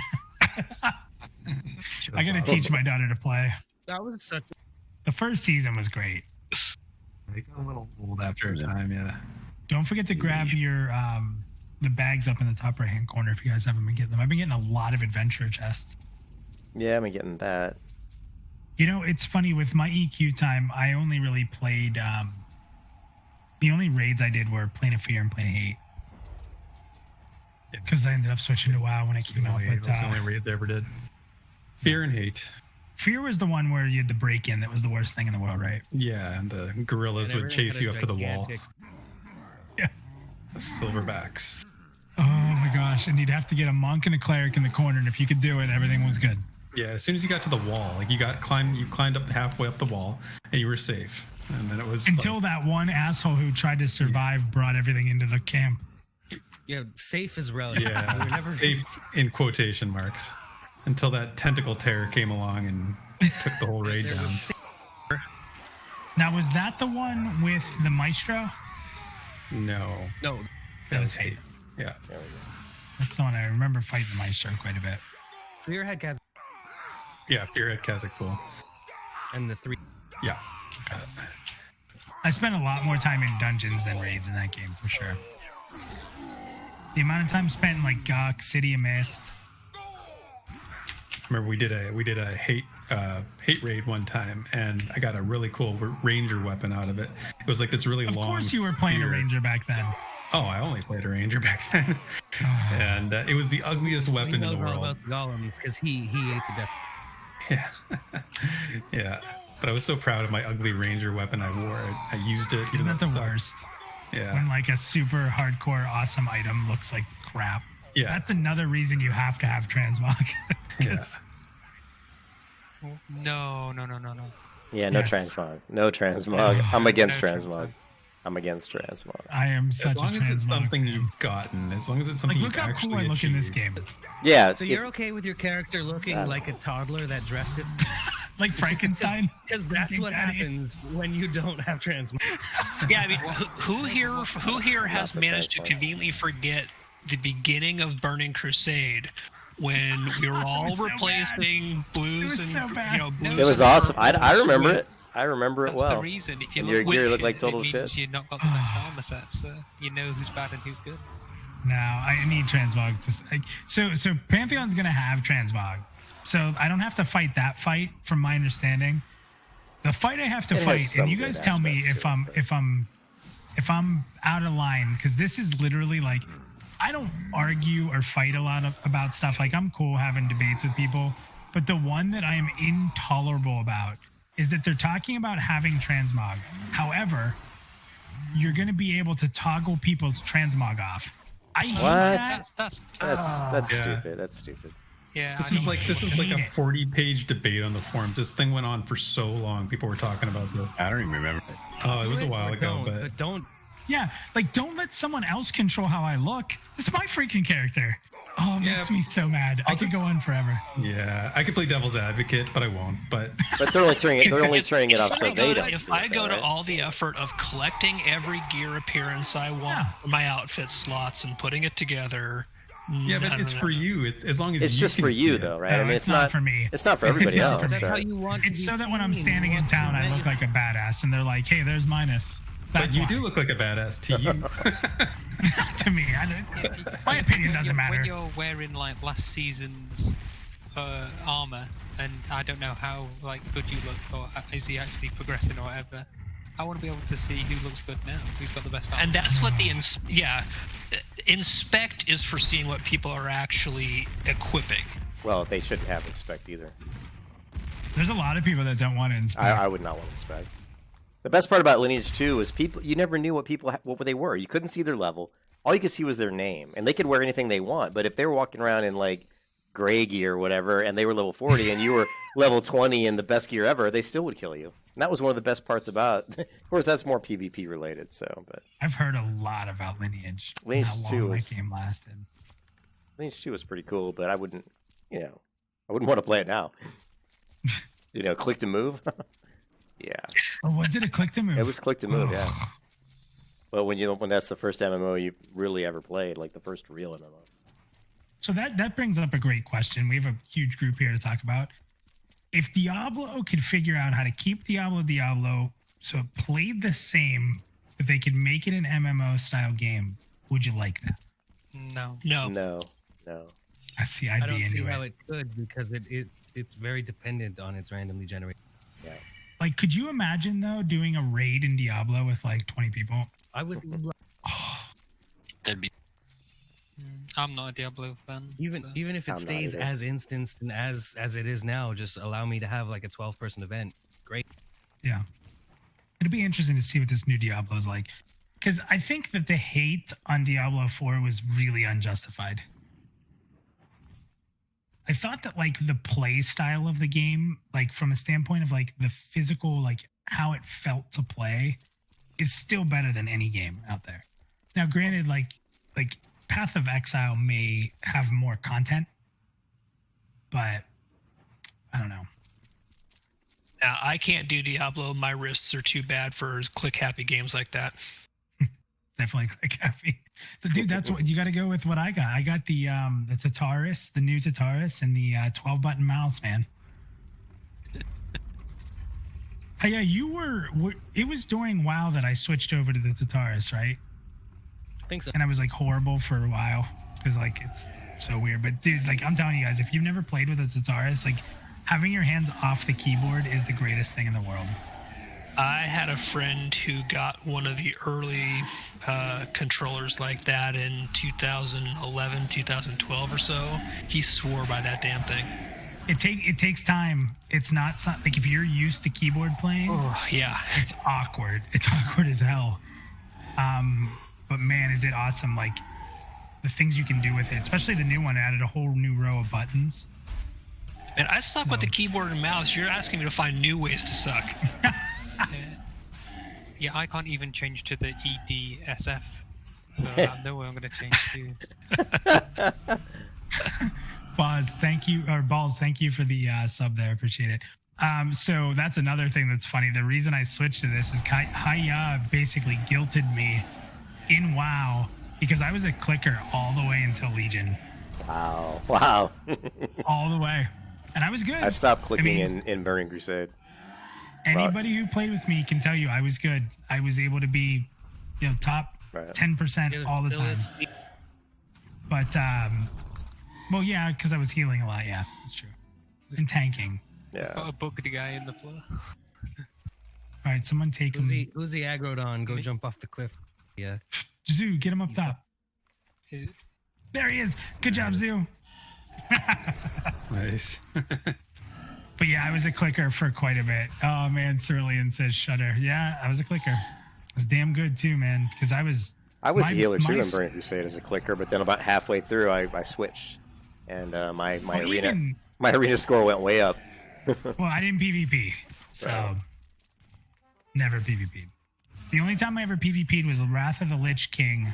I gotta teach my daughter to play. That was such. The first season was great. They got a little old after a time, yeah. Don't forget to grab your the bags up in the top right hand corner if you guys haven't been getting them. I've been getting a lot of adventure chests. Yeah, I've been getting that. It's funny with my EQ time. I only really played. The only raids I did were Plane of Fear and Plane of Hate. Because I ended up switching to WoW when it came out. But that's the only raids I ever did. Fear and Hate. Fear was the one where you had the break-in that was the worst thing in the world, right? Yeah, and the gorillas would chase you up to the wall. Yeah. The silverbacks. Oh my gosh, and you'd have to get a monk and a cleric in the corner, and if you could do it, everything was good. Yeah, as soon as you got to the wall, like you climbed up halfway up the wall, and you were safe. And then it was until that one asshole who tried to survive brought everything into the camp. Yeah, safe is relative. Yeah, never... safe in quotation marks. Until that tentacle terror came along and took the whole raid down. Now, was that the one with the maestro? No. No, that was Hate. Yeah. There we go. That's the one I remember fighting the maestro quite a bit. Fear had Kazakh. Yeah, Fear had Kazakh Fool. And the 3. Yeah. I spent a lot more time in dungeons than raids in that game, for sure. The amount of time spent in like Gok, City of Mist. Remember we did a hate raid one time, and I got a really cool ranger weapon out of it. It was like this really long. Of course, you were playing a ranger back then. Oh, I only played a ranger back then, and it was the ugliest weapon in the world. About the golems because he ate the death. Yeah, yeah. But I was so proud of my ugly ranger weapon. I wore it. I used it. Isn't that the worst? Yeah. When like a super hardcore awesome item looks like crap. Yeah. That's another reason you have to have transmog. Yeah. No. Yeah, no transmog. No transmog. I'm against transmog. I'm against transmog. I am such a transmog. As long as it's something you've gotten, as long as it's something look how cool I look in this game. Yeah. So you're okay with your character looking like a toddler that dressed its like Frankenstein? Because that's what happens when you don't have transmog. Yeah, I mean, who here has managed to conveniently forget the beginning of Burning Crusade when we were all replacing blues and blues? It was awesome. I remember it. I remember it That's well. the reason. If you and look your gear at looked like it, total it means shit. you've not got the best armor set, so you know who's bad and who's good. Now I need transmog. So Pantheon's gonna have transmog. So I don't have to fight that fight, from my understanding. The fight I have to fight, and you guys tell me if I'm out of line, because this is literally like, I don't argue or fight a lot about stuff. Like, I'm cool having debates with people, but the one that I am intolerable about is that they're talking about having transmog. However, you're going to be able to toggle people's transmog off. I hate that. That's stupid. That's stupid. Yeah. This was like a 40-page debate on the forums. This thing went on for so long. People were talking about this. I don't even remember. Oh, it was a while ago, but don't. Yeah, like don't let someone else control how I look. It's my freaking character. Oh, it makes me so mad. I could go on forever. Yeah, I could play devil's advocate, but I won't. But they're only turning it off so they don't. If I go to all the effort of collecting every gear appearance I want for my outfit slots and putting it together. Yeah, but it's for you. As long as it's just for you, though, right? I mean, it's not for me. It's not for everybody else. That's how you want. It's so that when I'm standing in town, I look like a badass, and they're like, "Hey, there's Minus." But you do look like a badass to you. To me, my opinion doesn't matter. When you're wearing like last season's armor, and I don't know how good you look, or is he actually progressing or whatever. I want to be able to see who looks good now, who's got the best armor. And that's what the inspect is for seeing what people are actually equipping. Well, they shouldn't have inspect either. There's a lot of people that don't want to inspect. I would not want to inspect. The best part about Lineage 2 is you never knew what they were. You couldn't see their level. All you could see was their name, and they could wear anything they want. But if they were walking around in like gray gear or whatever, and they were level 40, and you were level 20 and the best gear ever, they still would kill you. And that was one of the best parts about. Of course, that's more PvP related. But I've heard a lot about Lineage. Lineage how 2 long was that game lasted. Lineage 2 was pretty cool, but I wouldn't want to play it now. Click to move. Yeah. Or was it a click to move? It was click to move, yeah. But when that's the first MMO you really ever played, like the first real MMO. So that brings up a great question. We have a huge group here to talk about. If Diablo could figure out how to keep Diablo, so it played the same, but they could make it an MMO style game, would you like that? No. I see. I'd I don't be see into how it. it could because it's very dependent on its randomly generated. Yeah. Like, could you imagine though doing a raid in Diablo with like 20 people? I would. That'd be. I'm not a Diablo fan. Even if I'm it not stays either. as instanced and as it is now, just allow me to have like a 12-person event. Great. Yeah. It'd be interesting to see what this new Diablo is like. Because I think that the hate on Diablo 4 was really unjustified. I thought that like the play style of the game, like from a standpoint of like the physical, like how it felt to play, is still better than any game out there. Now, granted, like Path of Exile may have more content, but I don't know. Now, I can't do Diablo. My wrists are too bad for click-happy games like that. Definitely click happy. But dude, that's what you got to go with. What I got. I got the Tataris, the new Tataris, and the 12-button mouse, man. Hey, yeah, you were. It was during WoW that I switched over to the Tataris, right? I think so. And I was like horrible for a while because like it's so weird. But dude, like I'm telling you guys, if you've never played with a Tataris, like having your hands off the keyboard is the greatest thing in the world. I had a friend who got one of the early controllers like that in 2011, 2012 or so. He swore by that damn thing. It takes time. It's not like if you're used to keyboard playing. Oh yeah, it's awkward. It's awkward as hell. But man, is it awesome! Like the things you can do with it, especially the new one added a whole new row of buttons. And I suck with the keyboard and mouse. You're asking me to find new ways to suck. Yeah, I can't even change to the EDSF, so I know where I'm going to change to. Balls, thank you for the sub there. Appreciate it. So that's another thing that's funny. The reason I switched to this is Haya basically guilted me in WoW because I was a clicker all the way until Legion. Wow. All the way. And I was good. I stopped clicking in Burning Crusade. Anybody who played with me can tell you I was good. I was able to be, top 10% all the time. But, well, yeah, because I was healing a lot. Yeah, that's true. And tanking. Yeah. Got a bugged guy in the floor. All right, someone take him. Who's the aggroed on? Go jump off the cliff. Yeah. Zoo, get him up top. Is it? There he is. Good job, Zoo. Nice. But yeah, I was a clicker for quite a bit. Oh man, Cerulean says shudder. Yeah, I was a clicker. It was damn good too, man. Because I was a healer too in Burning Crusade as a clicker, but then about halfway through, I switched, and my arena score went way up. Well, I didn't PvP, so never PvP'd. The only time I ever PvP'd was Wrath of the Lich King.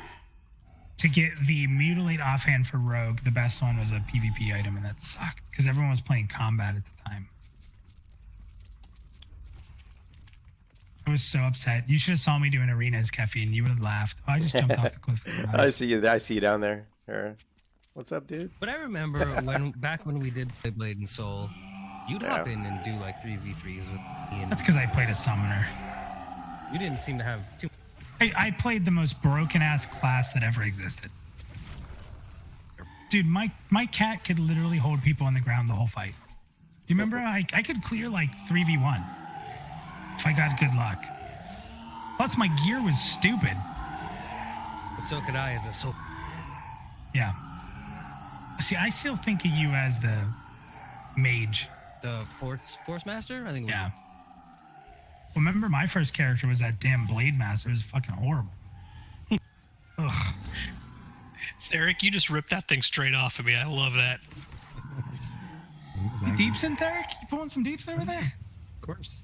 To get the Mutilate offhand for Rogue, the best one was a PvP item, and that sucked because everyone was playing combat at the time. I was so upset. You should have saw me doing arenas, Caffeine. You would have laughed. Oh, I just jumped off the cliff. I see you down there. What's up, dude? But I remember back when we did play Blade and Soul, you'd hop in and do like 3v3s with me. That's because I played a summoner. You didn't seem to have too. I played the most broken-ass class that ever existed. Dude, my cat could literally hold people on the ground the whole fight. You remember? I could clear like 3v1 if I got good luck. Plus, my gear was stupid. But so could I as a soul. Yeah. See, I still think of you as the mage. The Force Master? I think it was. Yeah. Remember, my first character was that damn Blade Master. It was fucking horrible. Ugh. Eric, you just ripped that thing straight off of me. I love that. You deeps in, Derek? You pulling some deeps over there? Of course.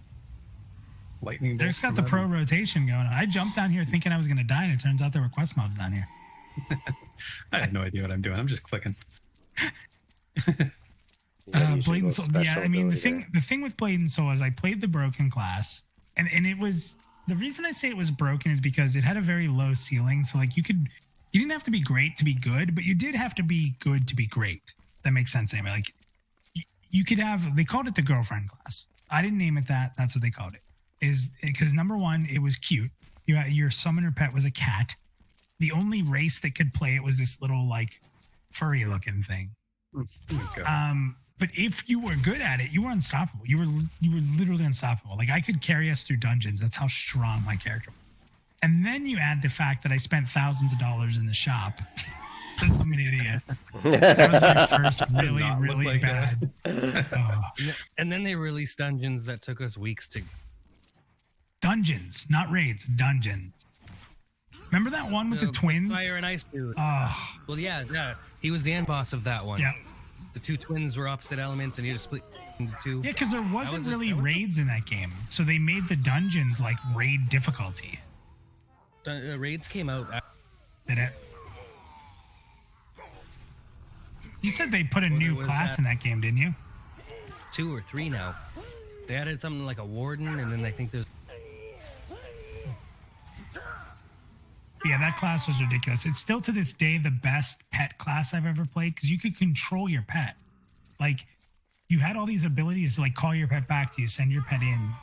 Lightning. Derek's got the pro rotation going on. I jumped down here thinking I was going to die, and it turns out there were quest mobs down here. I have no idea what I'm doing. I'm just clicking. Blade and Soul. Yeah, I mean, the thing with Blade and Soul is I played the broken class, and it was, the reason I say it was broken is because it had a very low ceiling. So like you didn't have to be great to be good, but you did have to be good to be great. That makes sense anyway. Like you could have, they called it the girlfriend class. I didn't name it that. That's what they called it. Is because number one, it was cute. Your summoner pet was a cat. The only race that could play it was this little like furry looking thing. But if you were good at it, you were unstoppable. You were literally unstoppable. Like I could carry us through dungeons. That's how strong my character was. And then you add the fact that I spent thousands of dollars in the shop. I'm an idiot. That was my first really bad. And then they released dungeons that took us weeks to. Dungeons, not raids. Dungeons. Remember that one with the twins? Fire and ice dude. Oh. Well, yeah. He was the end boss of that one. Yeah. The two twins were opposite elements, and you had to split into two. Yeah, because there wasn't really raids in that game, so they made the dungeons like raid difficulty. Raids came out. Did it? You said they put a new class in that game, didn't you? 2 or 3 now. They added something like a warden, and then I think there's. Yeah, that class was ridiculous. It's still to this day the best pet class I've ever played because you could control your pet. Like, you had all these abilities to like call your pet back to you, send your pet in,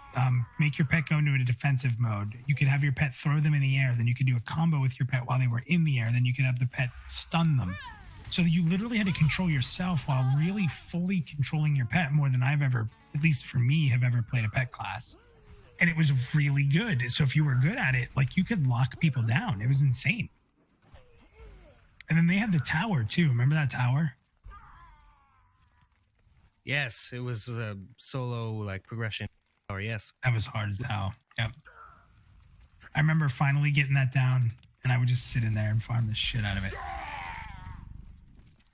make your pet go into a defensive mode. You could have your pet throw them in the air. Then you could do a combo with your pet while they were in the air. Then you could have the pet stun them. So you literally had to control yourself while really fully controlling your pet more than I've ever, at least for me, have ever played a pet class. And it was really good. So if you were good at it, like you could lock people down. It was insane. And then they had the tower too. Remember that tower? Yes, it was a solo like progression. Or yes, that was hard as hell. Yep. I remember finally getting that down, and I would just sit in there and farm the shit out of it. It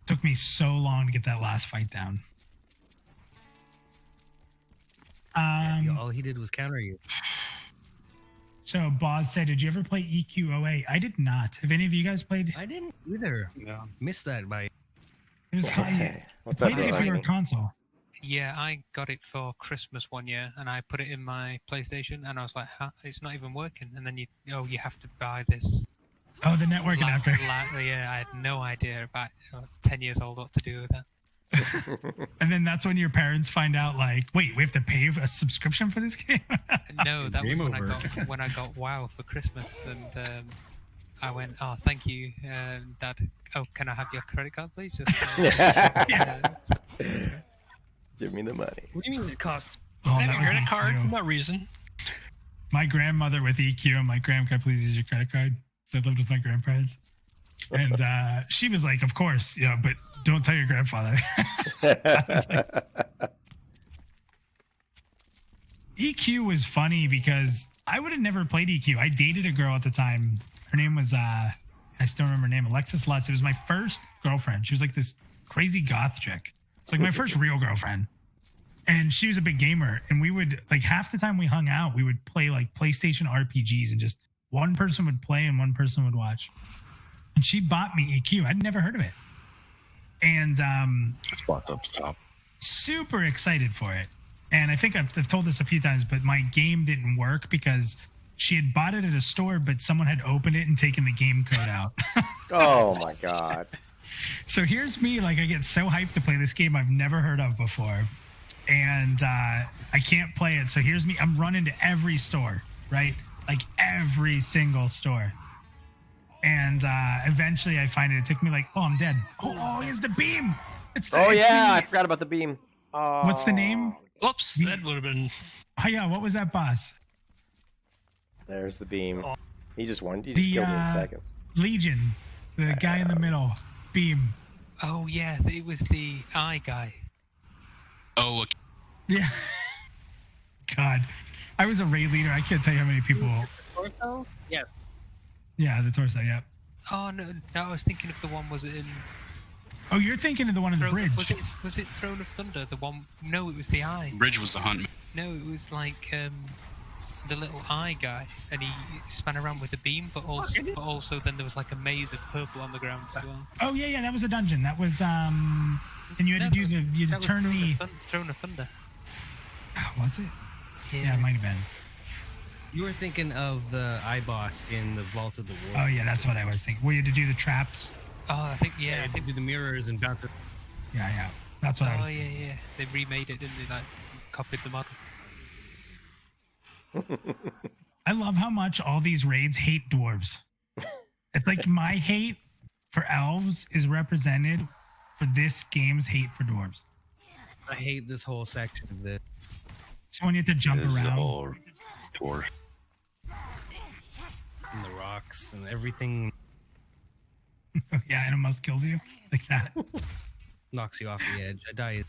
took me so long to get that last fight down. All he did was counter you. So Boz said, "Did you ever play EQOA?" I did not. Have any of you guys played? I didn't either. No. Missed that by. It was What's played it if you were a console. Yeah, I got it for Christmas one year, and I put it in my PlayStation, and I was like, huh, "It's not even working." And then you have to buy this. Oh, the network adapter. Yeah, I had no idea about 10 years old what to do with that. And then that's when your parents find out, like, wait, we have to pay a subscription for this game? No, that was when I got WoW for Christmas, and I went, "Oh, thank you, Dad. Oh, can I have your credit card, please?" Just give me the money. What do you mean it costs? Oh, I have a credit card for that reason. My grandmother with EQ, I'm like, "Graham, can I please use your credit card?" So I lived with my grandparents. And she was like, "Of course, but don't tell your grandfather." EQ was funny because I would have never played EQ. I dated a girl at the time. Her name was, I still remember her name, Alexis Lutz. It was my first girlfriend. She was like this crazy goth chick. It's like my first real girlfriend. And she was a big gamer. And we would, like, half the time we hung out, we would play like PlayStation RPGs, and just one person would play and one person would watch. And she bought me EQ. I'd never heard of it. And Spots up, stop. Super excited for it. And I think I've told this a few times, but my game didn't work because she had bought it at a store, but someone had opened it and taken the game code out. Oh my God. So here's me, like, I get so hyped to play this game I've never heard of before. And I can't play it. So here's me. I'm running to every store, right? Like every single store. And eventually I find it. It took me like, I'm dead. Oh, here's the beam. I forgot about the beam. Oh. What's the name? Oops, that would have been. Oh, yeah, what was that boss? There's the beam. Oh. He just won. He just killed me in seconds. Legion, the guy in the middle, beam. Oh yeah, it was the eye guy. Oh, Yeah. God, I was a raid leader. I can't tell you how many people. Torso? Yeah. Yeah, the torso. Yeah. Oh no, I was thinking of the one. Was it in? Oh, you're thinking of the one in the bridge. Was it Throne of Thunder? The one? No, it was the eye. Bridge was the hunt. No, it was like the little eye guy, and he span around with a beam, but also then there was like a maze of purple on the ground as well. Oh yeah, that was a dungeon. That was and you had to do you had to turn the Throne of Thunder. Oh, was it? Yeah, it might have been. You were thinking of the eye boss in the Vault of the World. Oh yeah, that's what I was thinking. We had to do the traps. Oh, I think I think do the mirrors and bounce it. Yeah, that's what I was. Oh yeah. They remade it, didn't they? Like copied the model. I love how much all these raids hate dwarves. It's like my hate for elves is represented for this game's hate for dwarves. I hate this whole section of this. So when you have to jump This is around. a whole dwarf. And the rocks and everything Yeah, and it almost kills you like that. knocks you off the edge. I die.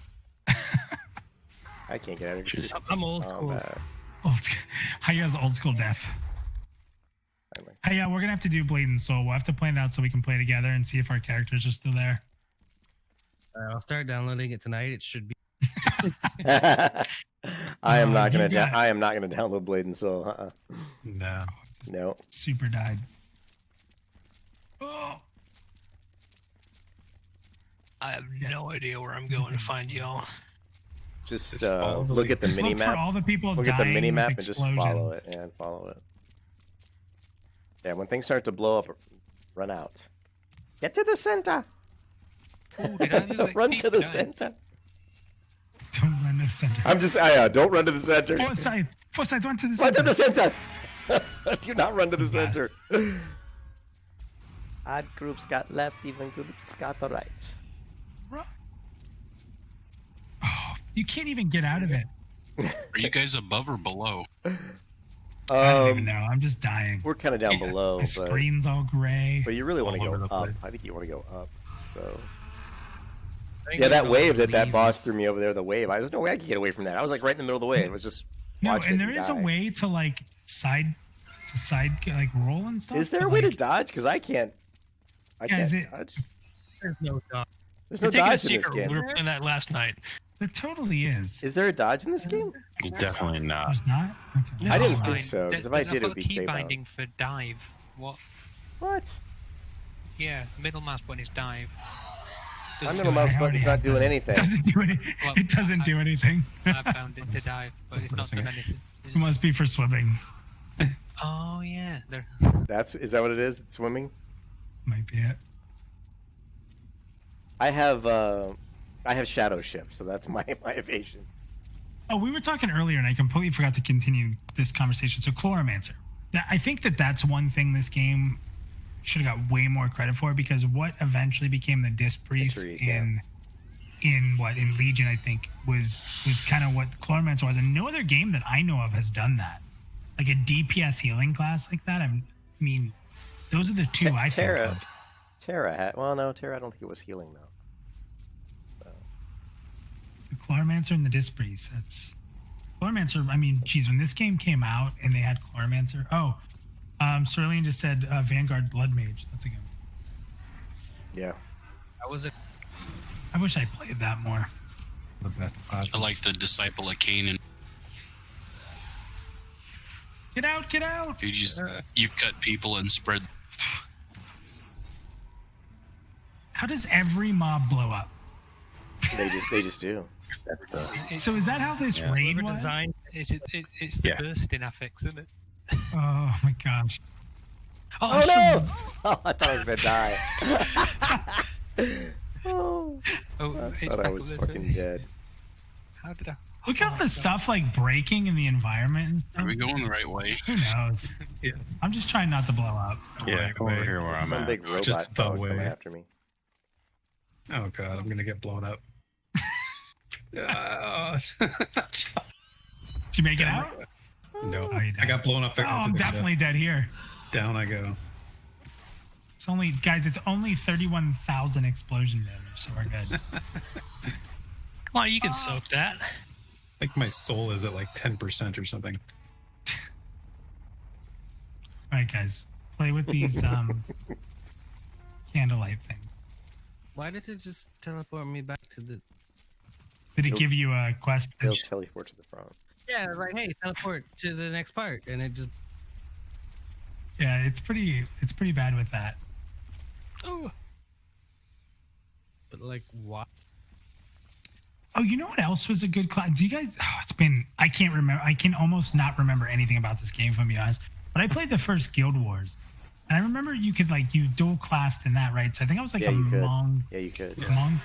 I can't get out of this. I'm old school. How you guys old school death? Hey, yeah, we're gonna have to do Blade and Soul. We'll have to plan it out so we can play together and see if our characters are still there. I'll start downloading it tonight. It should be. I am not gonna. I am not gonna download Blade and Soul. No. Super died. Oh. I have no idea where I'm going to find y'all. Just look at the mini map. For all the people look at the mini map with and just follow it. Yeah, follow it. Yeah, when things start to blow up, run out. Get to the center. Ooh, did I look Run like to the Keith died? center. Don't run to the center. I'm just. don't run to the center. Forsyth, run to the center. Run to the center. Do not run to the center. Odd groups got left, even groups got the right. Oh, you can't even get out of it. Are you guys above or below? I don't even know. I'm just dying. We're kind of down below. My screen's all gray. But you really want to go up. I think you want to go up. So. think Yeah, that we wave don't that leave. boss threw me over there, the wave. There's no way I could get away from that. I was like right in the middle of the wave. It was just No, watching and it there is a die. way to like side like roll and stuff. Is there a but, way like, to dodge? Because I can't. I Yeah, is can't it- dodge. There's no dodge. There's We're no taking a dodge in this secret. We game. were playing that last night. There totally is. Is there a dodge in this game? Definitely not. There's not. Okay. I didn't Fine. think so. Because if I did, it would be key K-bound. binding for dive. What? What? Yeah, middle mouse button is dive. My Doesn't middle do mouse anything. button's not doing anything. Doesn't do any. Well, It doesn't do anything. I found it to dive, but it's not done anything. It must be for swimming. Oh yeah, there. Is that what it is? It's swimming? Might be it. I have shadow shift, so that's my evasion. Oh, we were talking earlier, and I completely forgot to continue this conversation. So, Chloromancer. Now, I think that's one thing this game should have got way more credit for, because what eventually became the Disc Priest Trees, in Legion, I think, was kind of what Chloromancer was. And no other game that I know of has done that. Like a DPS healing class like that. I mean, those are the two I think of. Terra had. Well, no, Terra. I don't think it was healing though. The Chloromancer and the Disc Priest. That's Chloromancer. I mean, geez, when this game came out and they had Chloromancer. Oh, Cerulean just said Vanguard Blood Mage. That's a good one. Yeah. That was it. I wish I played that more. The best class. I like the Disciple of Cain, and Get out! Get out! you cut people and spread. How does every mob blow up? They just do. That's the. So is that how this raid Whoever was? designed it's the Yeah. bursting affix, isn't it? Oh my gosh! Oh no! Oh, I thought I was gonna die. Oh, Oh, I it's thought I back was up this fucking way. dead. How did I? Look at the stuff like breaking in the environment and stuff. Are we going the right way? Who knows? Yeah. I'm just trying not to blow up. Yeah, come over here where I'm Some at. big Just robot the dog coming way. after me. Oh god, I'm gonna get blown up. Did you make it out? No, Oh, you I got blown up. Oh, I'm definitely dead here. Down I go. It's only, guys, it's only 31,000 explosion damage, so we're good. Come on, you can soak that. I think my soul is at like 10% or something. All right, guys, play with these candlelight thing. Why did it just teleport me back to the? Did it give you a quest? It'll teleport to the front. Yeah, like hey, teleport to the next part, and it just. Yeah, it's pretty bad with that. Oh. But like what? Oh, you know what else was a good class? Do you guys? Oh, it's been. I can't remember. I can almost not remember anything about this game, if I'm being honest. But I played the first Guild Wars, and I remember you could you dual classed in that, right? So I think I was like a monk. Yeah, you could. Monk.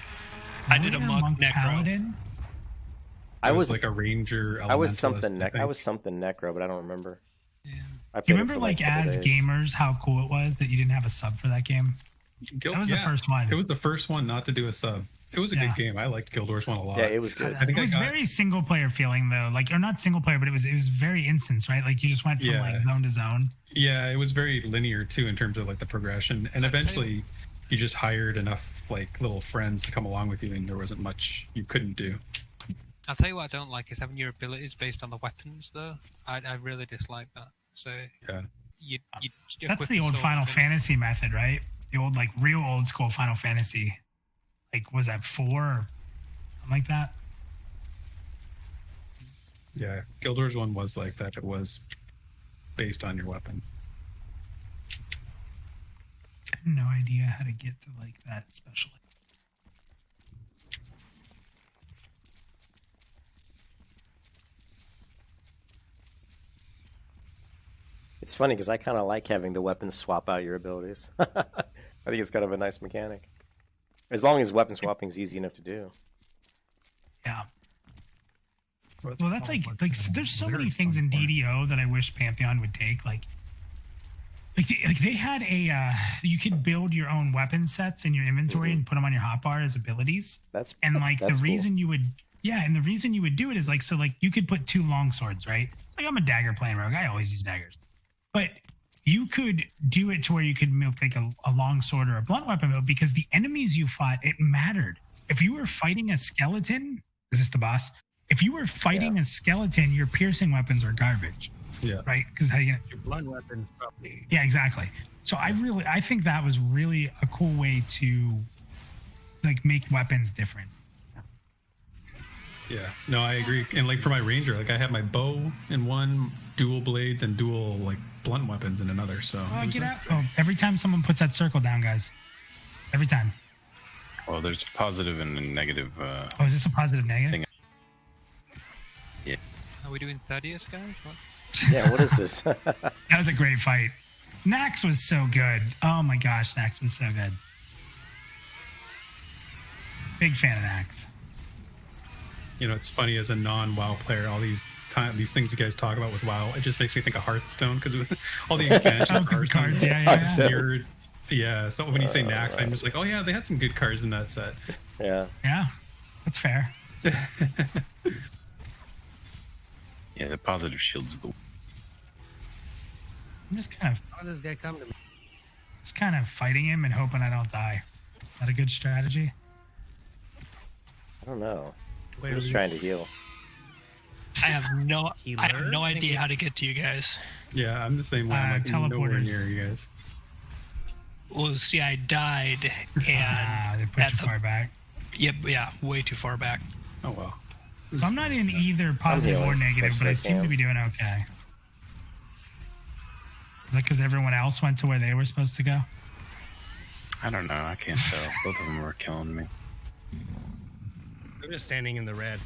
I did a monk necro. Paladin. I was like a ranger. I was something necro, but I don't remember. Yeah. You remember as gamers how cool it was that you didn't have a sub for that game? That was the first one. It was the first one not to do a sub. It was a good game. I liked Guild Wars 1 a lot. Yeah, it was good. I think it was very single player feeling though, or not single player, but it was very instance, right? Like you just went from zone to zone. Yeah, it was very linear too in terms of the progression, and eventually you just hired enough little friends to come along with you, and there wasn't much you couldn't do. I'll tell you what I don't like is having your abilities based on the weapons, though. I really dislike that. So yeah, you that's the old Final Fantasy method, right? The old real old school Final Fantasy. Was that 4 or something like that? Yeah, Guild Wars 1 was like that. It was based on your weapon. I have no idea how to get to that especially. It's funny because I kind of like having the weapons swap out your abilities. I think it's kind of a nice mechanic. As long as weapon swapping is easy enough to do. Yeah. Well, that's there's so many things in DDO that I wish Pantheon would take. They had you could build your own weapon sets in your inventory and put them on your hotbar as abilities. That's the reason you would do it is you could put 2 long swords, right? It's like I'm a dagger playing rogue. I always use daggers. But you could do it to where you could milk a long sword or a blunt weapon build because the enemies you fought, it mattered. If you were fighting a skeleton, is this the boss? If you were fighting a skeleton, your piercing weapons are garbage. Yeah. Right? Because how you gonna your blunt weapons probably. Yeah, exactly. So I think that was really a cool way to make weapons different. Yeah, no, I agree. And for my ranger, I had my bow in one, dual blades, and dual blunt weapons in another. So get out! Every time someone puts that circle down, guys. Every time. Well, there's a positive and a negative. Is this a positive negative? Thing. Yeah. Are we doing 30th, guys? What? Yeah, what is this? That was a great fight. Nax was so good. Oh my gosh, Nax was so good. Big fan of Nax. It's funny as a non-WoW player, all these things you guys talk about with WoW, it just makes me think of Hearthstone because with all the expansion cards. Yeah. So when you say Nax, I'm just like, oh yeah, they had some good cards in that set. Yeah. Yeah, that's fair. Yeah, the positive shields the. I'm just kind of. How did this guy come to me? Just kind of fighting him and hoping I don't die. Is that a good strategy? I don't know. I'm just trying to heal. I have no idea how to get to you guys. Yeah, I'm the same way. I'm nowhere near you guys. Well, see, I died, and they put you far back. Yep, yeah, way too far back. Oh well. So I'm not in either positive or negative, but I seem to be doing okay. Is that because everyone else went to where they were supposed to go? I don't know. I can't tell. Both of them were killing me. I'm just standing in the red.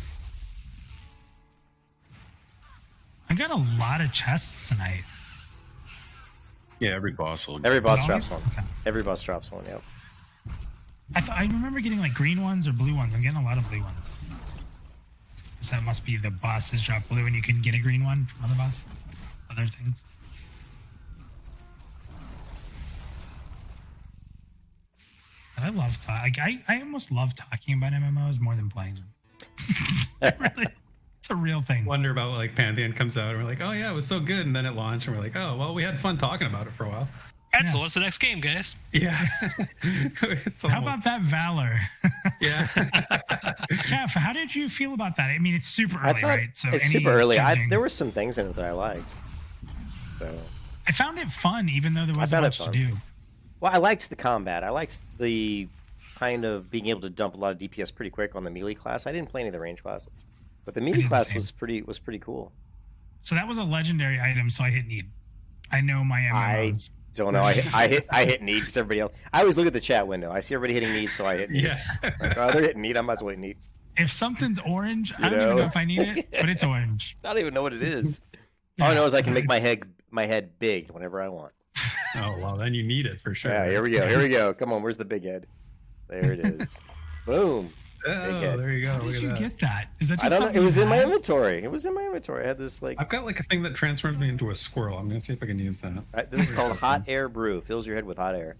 I got a lot of chests tonight. Yeah, every boss will. Every boss drops one. Okay. Every boss drops one. Yep. I remember getting green ones or blue ones. I'm getting a lot of blue ones. So that must be the bosses drop blue, and you can get a green one from other things. But I love I almost love talking about MMOs more than playing them. It's a real thing. Wonder about like Pantheon comes out and we're like, oh yeah, it was so good, and then it launched and we're like, oh well, we had fun talking about it for a while. Alright, so what's the next game, guys? Yeah. How about that Valor? Yeah. Jeff, how did you feel about that? I mean, it's super early, right? So it's super early. There were some things in it that I liked. So I found it fun, even though there wasn't much to do. Well, I liked the combat. I liked the kind of being able to dump a lot of DPS pretty quick on the melee class. I didn't play any of the range classes, but the melee class was pretty cool. So that was a legendary item. So I hit need. I know my MMOs. Don't know. I hit need because everybody else. I always look at the chat window. I see everybody hitting need, so I hit need. Yeah. Like, oh, they're hitting need. I might as well hit need. If something's orange, I don't even know if I need it, but it's orange. I don't even know what it is. All I know is I can make my head big whenever I want. Oh well, then you need it for sure. Yeah, here we go. Here we go. Come on, where's the big head? There it is. Boom. Oh, there you go. How did you get that? Is that just I don't know. something It was you in my had? inventory. It was in my inventory. I had this like. I've got like a thing that transforms me into a squirrel. I'm gonna see if I can use that. This is called hot air brew. Fills your head with hot air.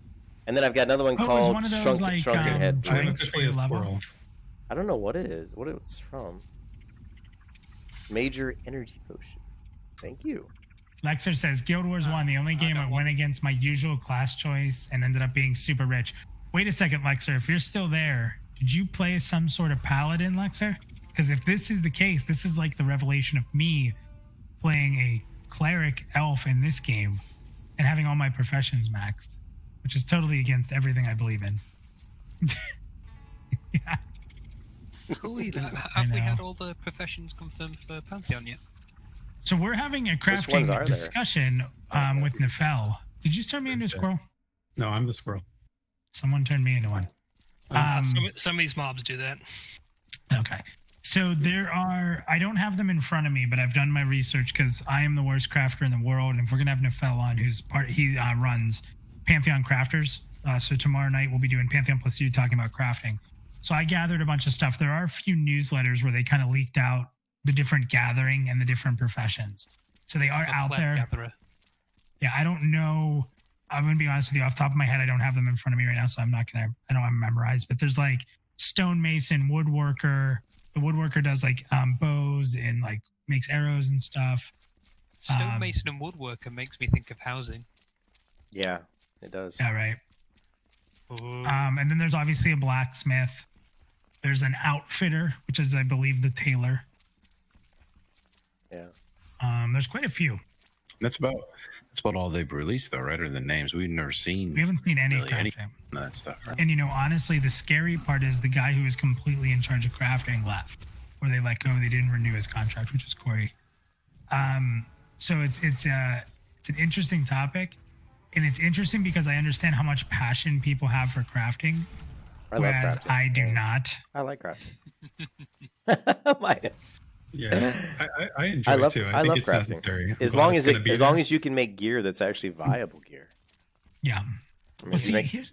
And then I've got another one Oh, it was called one of those, shrunken head. I'm drinks officially a for your level? squirrel. I don't know what it is. What it's from. Major energy potion. Thank you. Lexer says Guild Wars 1, the only game I went against my usual class choice and ended up being super rich. Wait a second, Lexer. If you're still there, did you play as some sort of paladin, Lexer? Because if this is the case, this is like the revelation of me playing a cleric elf in this game and having all my professions maxed, which is totally against everything I believe in. Yeah. Cool. Have we had all the professions confirmed for Pantheon yet? So we're having a ones crafting are there? discussion with Nefel. Did you turn me into a squirrel? No, I'm the squirrel. Someone turned me into one. Some of these mobs do that. Okay. So there are, I don't have them in front of me, but I've done my research because I am the worst crafter in the world. And if we're going to have Nefel on, he runs Pantheon Crafters. So tomorrow night we'll be doing PantheonPlus Peeps talking about crafting. So I gathered a bunch of stuff. There are a few newsletters where they kind of leaked out the different gathering and the different professions. So they are out there. Gatherer. Yeah, I don't know. I'm going to be honest with you. Off the top of my head, I don't have them in front of me right now, so I'm not going to, I don't have them memorized. But there's like stonemason, woodworker. The woodworker does like bows and like makes arrows and stuff. Stonemason and woodworker makes me think of housing. Yeah, it does. Yeah, right. And then there's obviously a blacksmith. There's an outfitter, which is, I believe, the tailor. Yeah. There's quite a few. That's about all they've released, though, right? Or the names we've never seen. We haven't seen any really crafting. of that stuff. Right? And honestly, the scary part is the guy who was completely in charge of crafting left, or they let go. They didn't renew his contract, which is Corey. So it's an interesting topic, and it's interesting because I understand how much passion people have for crafting, whereas I do not. I like crafting. Minus. Yeah, I enjoy it too. I think love it's crafting. necessary. As long as you can make gear that's actually viable gear. Yeah. I mean, Well, see,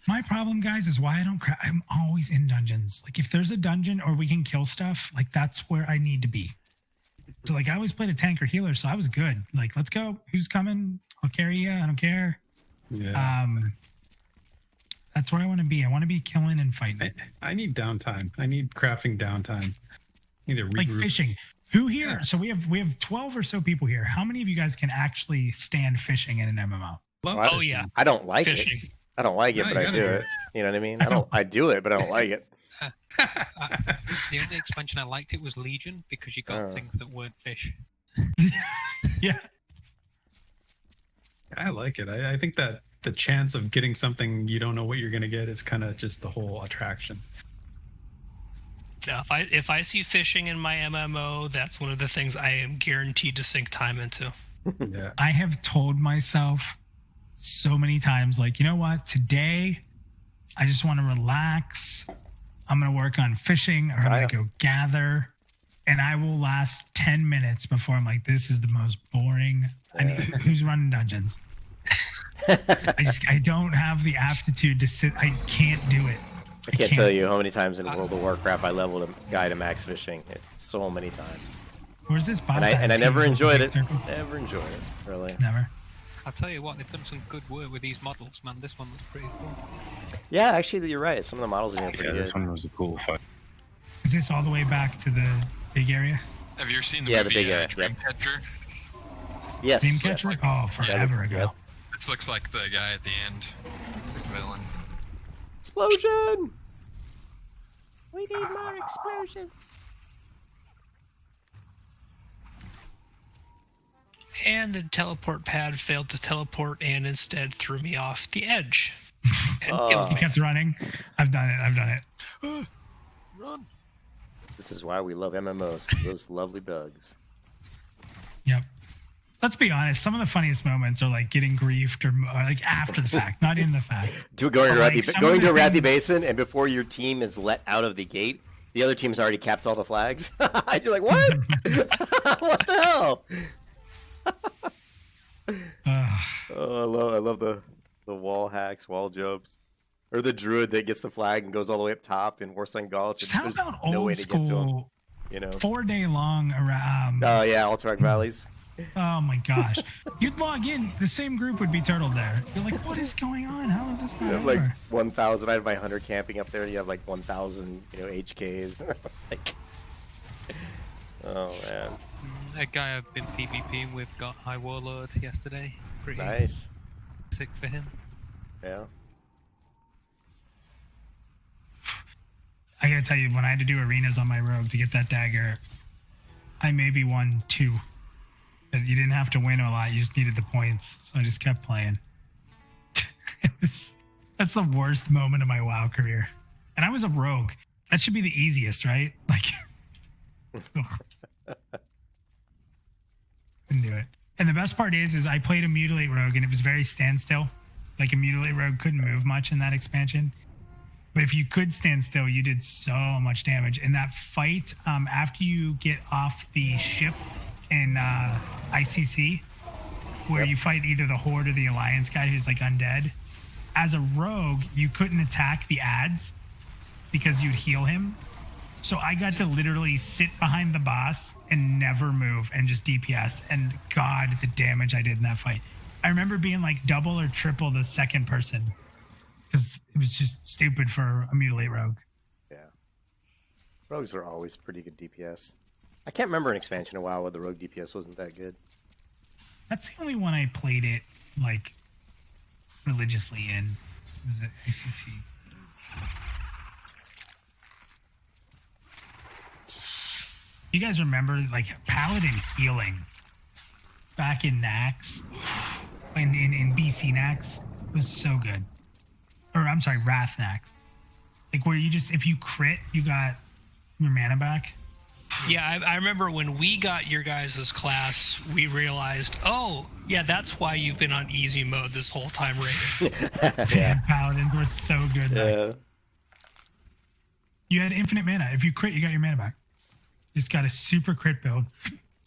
my problem, guys, is why I don't craft. I'm always in dungeons. Like, if there's a dungeon or we can kill stuff, like, that's where I need to be. So, like, I always played a tank or healer, so I was good. Like, let's go. Who's coming? I'll carry you. I don't care. Yeah. That's where I want to be. I want to be killing and fighting. I need downtime. I need crafting downtime. Need to regroup. Like fishing. Who here? Yeah. So we have 12 or so people here. How many of you guys can actually stand fishing in an MMO? Oh yeah. I don't like fishing. it. I don't like it, but I do it. You know what I mean? I do it, but I don't like it. The only expansion I liked it was Legion because you got things that weren't fish. Yeah. I like it. I think that the chance of getting something you don't know what you're going to get is kind of just the whole attraction. Yeah, if I see fishing in my MMO, that's one of the things I am guaranteed to sink time into. Yeah. I have told myself so many times, like, you know what? Today, I just want to relax. I'm going to work on fishing, or I'm going to go gather. And I will last 10 minutes before I'm like, this is the most boring. Who's running dungeons? I don't have the aptitude to sit. I can't do it. I can't tell you how many times in World of Warcraft I leveled a guy to max fishing. So many times. Where's this boss? And I never enjoyed it. Never enjoyed it, really. Never. I'll tell you what, they've done some good work with these models, man. This one looks pretty cool. Yeah, actually, you're right. Some of the models in here are pretty good. This one was a cool fight. Is this all the way back to the Big area? Have you ever seen the Yeah, movie the big area. Dreamcatcher? Yes. Dreamcatcher? Yes. Oh, forever ago. Yep. This looks like the guy at the end, the villain. Explosion! We need more explosions. And the teleport pad failed to teleport and instead threw me off the edge. And killed You me. kept running. I've done it. Run! This is why we love MMOs, because those lovely bugs. Yep. Let's be honest. Some of the funniest moments are like getting griefed or like after the fact, not in the fact. Going But, to like, going to some of the Wrathy things- Basin, and before your team is let out of the gate, the other team's already capped all the flags. You're like, what? What the hell? Oh, I love the wall hacks, wall jumps, or the druid that gets the flag and goes all the way up top in Warsun Gulch. Just how There's about no old way to get to him, school you know. 4-day long around? Oh yeah, Alterac Valleys. Oh my gosh. You'd log in, the same group would be turtled there. You're like, what is going on? How is this not You have over? like 1,000. I had my hunter camping up there. And you have like 1,000, HKs. It's like, oh man, A guy I've been PvPing with got High Warlord yesterday. Pretty nice. sick for him. Yeah. I gotta tell you, when I had to do arenas on my rogue to get that dagger, I maybe won 2. But you didn't have to win a lot, you just needed the points. So I just kept playing. That's the worst moment of my WoW career. And I was a rogue. That should be the easiest, right? Like, couldn't do it. And the best part is I played a Mutilate Rogue and it was very standstill. Like a Mutilate Rogue couldn't move much in that expansion. But if you could stand still, you did so much damage. In that fight, after you get off the ship in ICC, where you fight either the Horde or the Alliance guy who's like undead, as a rogue, you couldn't attack the ads because you'd heal him. So I got to literally sit behind the boss and never move and just DPS. And God, the damage I did in that fight. I remember being like double or triple the second person because it was just stupid for a Mutilate Rogue. Yeah. Rogues are always pretty good DPS. I can't remember an expansion in a while where the rogue DPS wasn't that good. That's the only one I played it like religiously in. Was it ACC? You guys remember like Paladin healing back in Nax, in BC Nax? It was so good. Or I'm sorry, Wrath Nax. Like where you just, if you crit, you got your mana back. Yeah, I remember when we got your guys' class, we realized, oh, yeah, that's why you've been on easy mode this whole time raiding. Damn, Paladins were so good. Yeah. You had infinite mana. If you crit, you got your mana back. You just got a super crit build.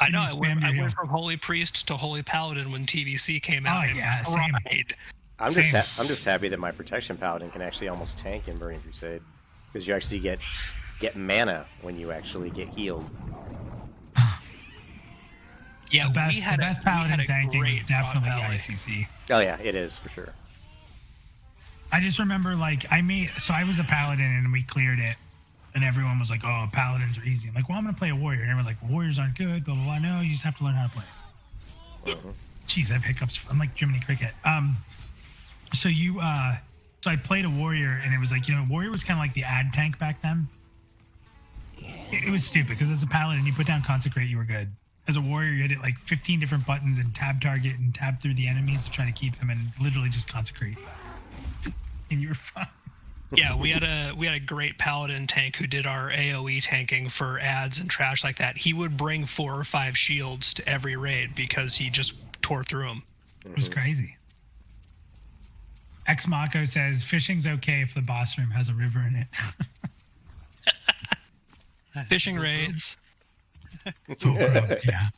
I know, You spammed your I heal. went from Holy Priest to Holy Paladin when TVC came out. Oh, and yeah, same. cried. I'm just happy that my protection paladin can actually almost tank in Burning Crusade, because you actually get mana when you actually get healed. Yeah, the best, we had the best we Paladin had a tanking was great definitely Rod Valley. ICC. Oh yeah, it is for sure. I just remember like I was a Paladin and we cleared it. And everyone was like, oh, Paladins are easy. I'm like, well, I'm going to play a Warrior. And everyone's like, Warriors aren't good, blah, blah, blah. No, you just have to learn how to play. Jeez, I have hiccups. I'm like Jiminy Cricket. So I played a Warrior, and it was like, Warrior was kind of like the ad tank back then. It was stupid, because as a Paladin, you put down Consecrate, you were good. As a Warrior, you hit like 15 different buttons and tab target and tab through the enemies to try to keep them and literally just Consecrate. And you were fine. Yeah, we had a great Paladin tank who did our AoE tanking for ads and trash like that. He would bring 4 or 5 shields to every raid because he just tore through them. It was crazy. Ex Mako says fishing's okay if the boss room has a river in it. Fishing raids. Yeah.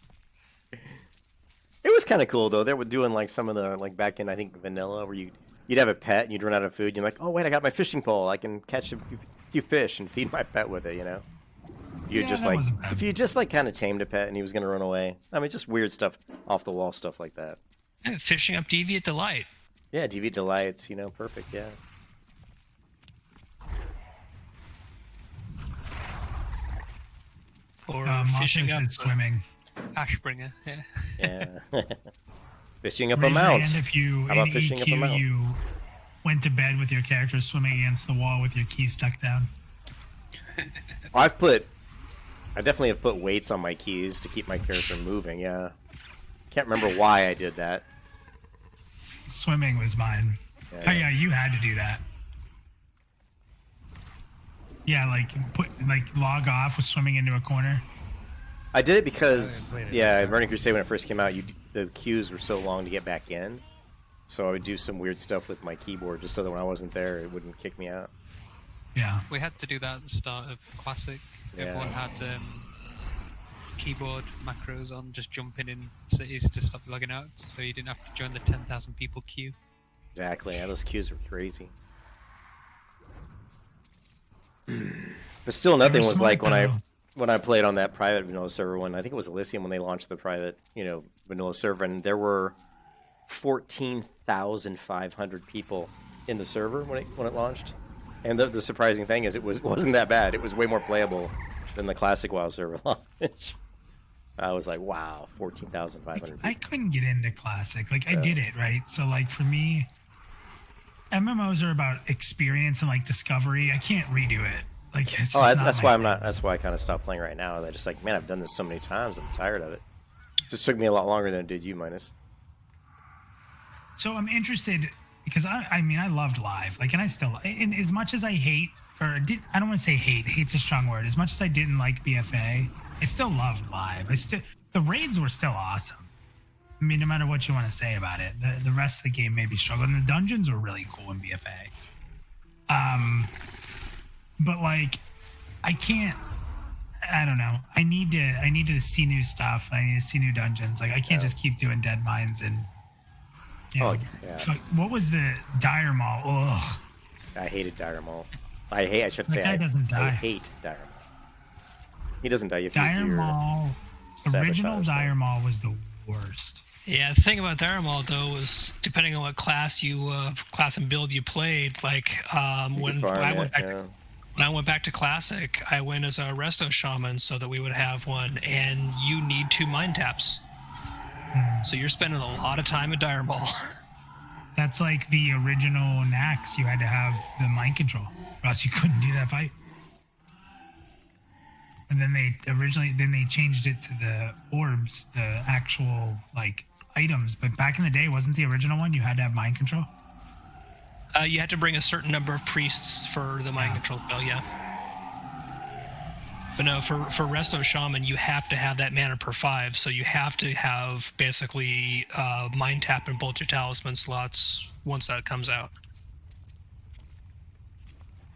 It was kind of cool though. They were doing like some of the like back in I think vanilla where you'd have a pet and you'd run out of food. And you're like, oh wait, I got my fishing pole. I can catch a few fish and feed my pet with it. You just like if you just like kind of tamed a pet and he was gonna run away. I mean, just weird stuff, off the wall stuff like that. Yeah, fishing up Deviant Delight. Yeah, DV Delights. Perfect. Yeah. Or Marcus fishing up did swimming. Ashbringer, yeah. Yeah. Fishing up a Raise your mount. hand if you How about in fishing up a EQ mount? you went to bed with your character swimming against the wall with your key stuck down. I definitely have put weights on my keys to keep my character moving. Yeah, can't remember why I did that. Swimming was mine. Yeah. Oh yeah, you had to do that. Yeah, like log off with swimming into a corner. I did it because I didn't play it, yeah, so. Burning Crusade when it first came out, the queues were so long to get back in, so I would do some weird stuff with my keyboard just so that when I wasn't there, it wouldn't kick me out. Yeah. We had to do that at the start of Classic. Yeah. Everyone had keyboard macros on, just jumping in cities to stop logging out, so you didn't have to join the 10,000 people queue. Exactly. Yeah, those queues were crazy. But still, nothing was like when I played on that private vanilla server one. I think it was Elysium when they launched the private, vanilla server, and there were 14,500 people in the server when it launched. And the surprising thing is, it wasn't that bad. It was way more playable than the classic WoW server launch. I was like, wow, 14,500. I couldn't get into classic. I did it right. So for me, MMOs are about experience and discovery. I can't redo it. It's just that's why I'm not. That's why I kind of stopped playing right now. I just man, I've done this so many times. I'm tired of it. It just took me a lot longer than it did you, Minus. So I'm interested because I loved live. And I still, and as much as I hate, I don't want to say hate. Hate's a strong word. As much as I didn't like BFA, I still loved live. The raids were still awesome. I mean, no matter what you want to say about it, the rest of the game may be struggling. The dungeons were really cool in BFA. But I can't. I don't know. I need to see new stuff. I need to see new dungeons. I can't just keep doing Dead Mines and. Yeah. What was the Dire Maul? Ugh. I hated Dire Maul. I should say guy doesn't die. I hate Dire Maul. He doesn't die. You have to use Dire your Maul. Original sabotage Dire thing. Maul was the worst. Yeah, the thing about Dire Maul though was depending on what class and build you played. When I went back to Classic, I went as a Resto Shaman so that we would have one, and you need 2 mind taps. So you're spending a lot of time at Dire Maul. That's like the original Nax. You had to have the mind control, or else you couldn't do that fight. And then they changed it to the orbs, the actual items. But back in the day, wasn't the original one you had to have mind control? You had to bring a certain number of priests for the mind control spell, yeah. But no, for Resto Shaman, you have to have that mana per 5, so you have to have basically mind tap in both your talisman slots once that comes out.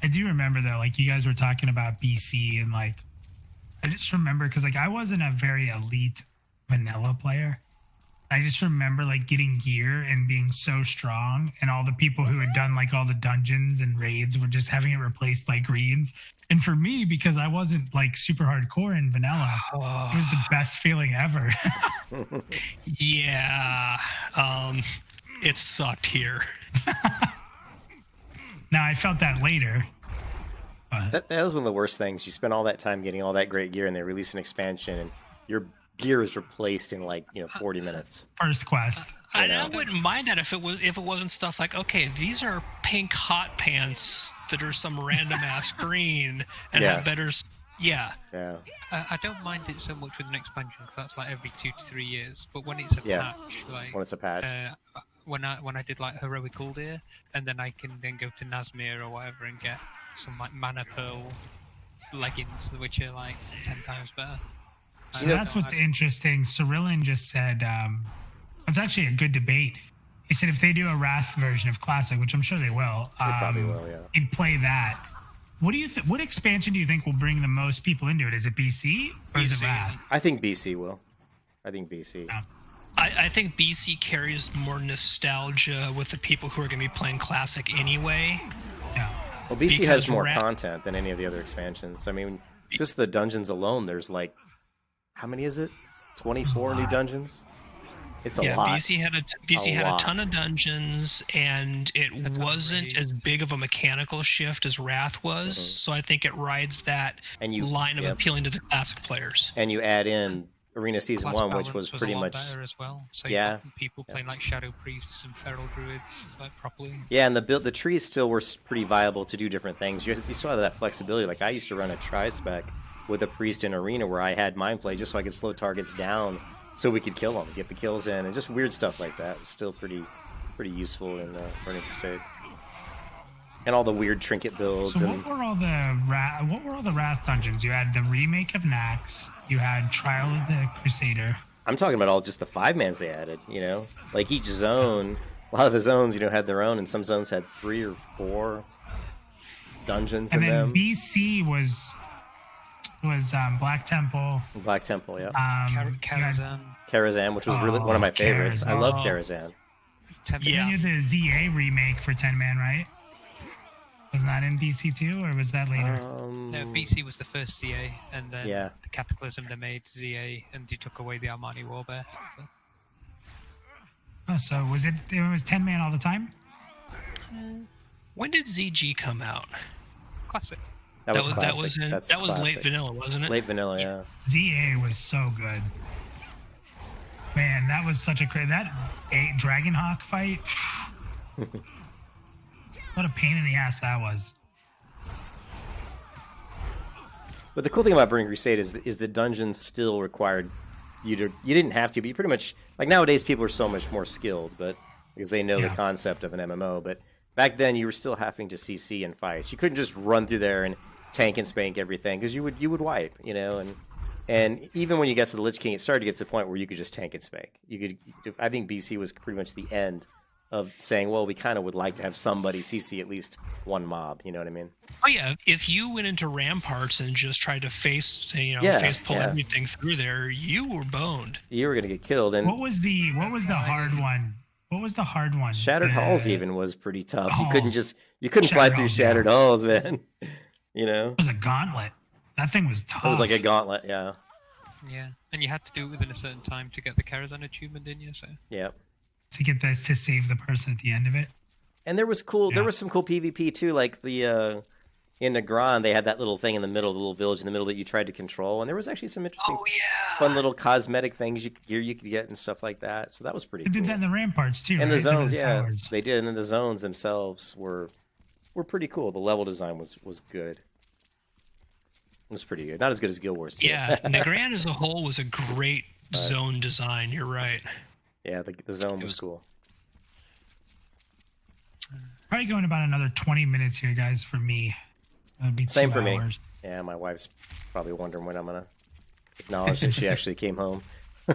I do remember though, you guys were talking about BC, and I just remember because I wasn't a very elite vanilla player. I just remember getting gear and being so strong, and all the people who had done all the dungeons and raids were just having it replaced by greens. And for me, because I wasn't super hardcore in vanilla, it was the best feeling ever. Yeah, it sucked here. Now I felt that later. That was one of the worst things. You spend all that time getting all that great gear, and they release an expansion, and your gear is replaced in 40 minutes. First quest. I wouldn't mind that if it wasn't stuff okay, these are pink hot pants that are some random ass green and have better. Yeah. I don't mind it so much with an expansion because that's every 2 to 3 years. But when it's a patch, when it's a patch, when I did Heroic Uldir, and then I can then go to Nazmir or whatever and get some mana pearl leggings, which are 10 times better. So that's what's interesting. Cyrillian just said, it's actually a good debate. He said if they do a Wrath version of Classic, which I'm sure they will, they probably will, yeah. He'd play that. What do you what expansion do you think will bring the most people into it? Is it BC or is it Wrath? I think BC will. I think BC. Yeah. I think BC carries more nostalgia with the people who are going to be playing Classic anyway. Yeah. Well, BC has more content than any of the other expansions. I mean, just the dungeons alone, there's how many is it? 24 new dungeons? It's a lot. BC had a ton of dungeons, and it wasn't as big of a mechanical shift as Wrath was. So I think it rides that line of appealing to the classic players. And you add in Arena Season Class 1, which was pretty a lot much better as well. So you got people playing like Shadow Priests and Feral Druids like properly. Yeah, and the trees still were pretty viable to do different things. You still had that flexibility. Like I used to run a tri-spec with a priest in Arena where I had mind play just so I could slow targets down so we could kill them, get the kills in, and just weird stuff like that was still pretty useful in Burning Crusade. And all the weird trinket builds. So what were all the Wrath dungeons? You had the remake of Nax. You had Trial of the Crusader. I'm talking about all just the 5-mans they added. You know, like each zone. A lot of the zones, had their own, and some zones had 3 or 4 dungeons in them. And then BC was Black Temple. Black Temple, yeah. Karazhan, which was really one of my favorites. I love Karazhan. Yeah. You had the ZA remake for 10-man, right? Was that in BC too, or was that later? No, BC was the first ZA, and then the Cataclysm they made ZA, and he took away the Armani Warbear. Oh, so it was 10-man all the time? When did ZG come out? Classic. That was classic. That was late vanilla, wasn't it? Late vanilla, yeah. ZA was so good. Man, that was such a that Dragonhawk fight. What a pain in the ass that was. But the cool thing about Burning Crusade is the dungeons still required you didn't have to, but you pretty much, like nowadays people are so much more skilled, but because they know the concept of an MMO, but back then you were still having to CC in fights. You couldn't just run through there and tank and spank everything, because you would wipe, and even when you get to the Lich King, it started to get to the point where you could just tank and spank. I think BC was pretty much the end of saying, well, we kind of would like to have somebody CC at least one mob, you know what I mean? Oh yeah, if you went into Ramparts and just tried to face pull everything through there, you were boned. You were gonna get killed. And what was the hard one? What was the hard one? Shattered Halls even was pretty tough. You couldn't fly through Shattered Halls, man. It was a gauntlet. That thing was tough. It was like a gauntlet, yeah. Yeah, and you had to do it within a certain time to get the Karazhan achievement, didn't you? So. Yeah. To get this to save the person at the end of it. And there was some cool PvP too, like the in Negron they had that little thing in the middle, the little village in the middle that you tried to control, and there was actually some interesting fun little cosmetic things you could get and stuff like that. So that was pretty cool. They did that in the Ramparts too. And right? the zones, they did, and then the zones themselves were pretty cool. The level design was good. It was pretty good. Not as good as Guild Wars 2. Yeah, Negran as a whole was a great zone design, you're right. Yeah, the zone was cool. Probably going about another 20 minutes here, guys, for me. That'd be Same for hours. me. Yeah, my wife's probably wondering when I'm going to acknowledge that she actually came home. I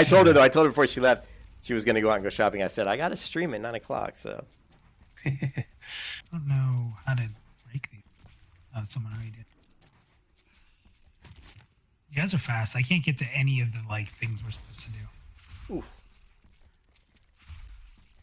told her before she left, she was going to go out and go shopping. I said, I got to stream at 9 o'clock, so. I don't know how to break these. Oh, someone already did. You guys are fast. I can't get to any of the things we're supposed to do. Oof.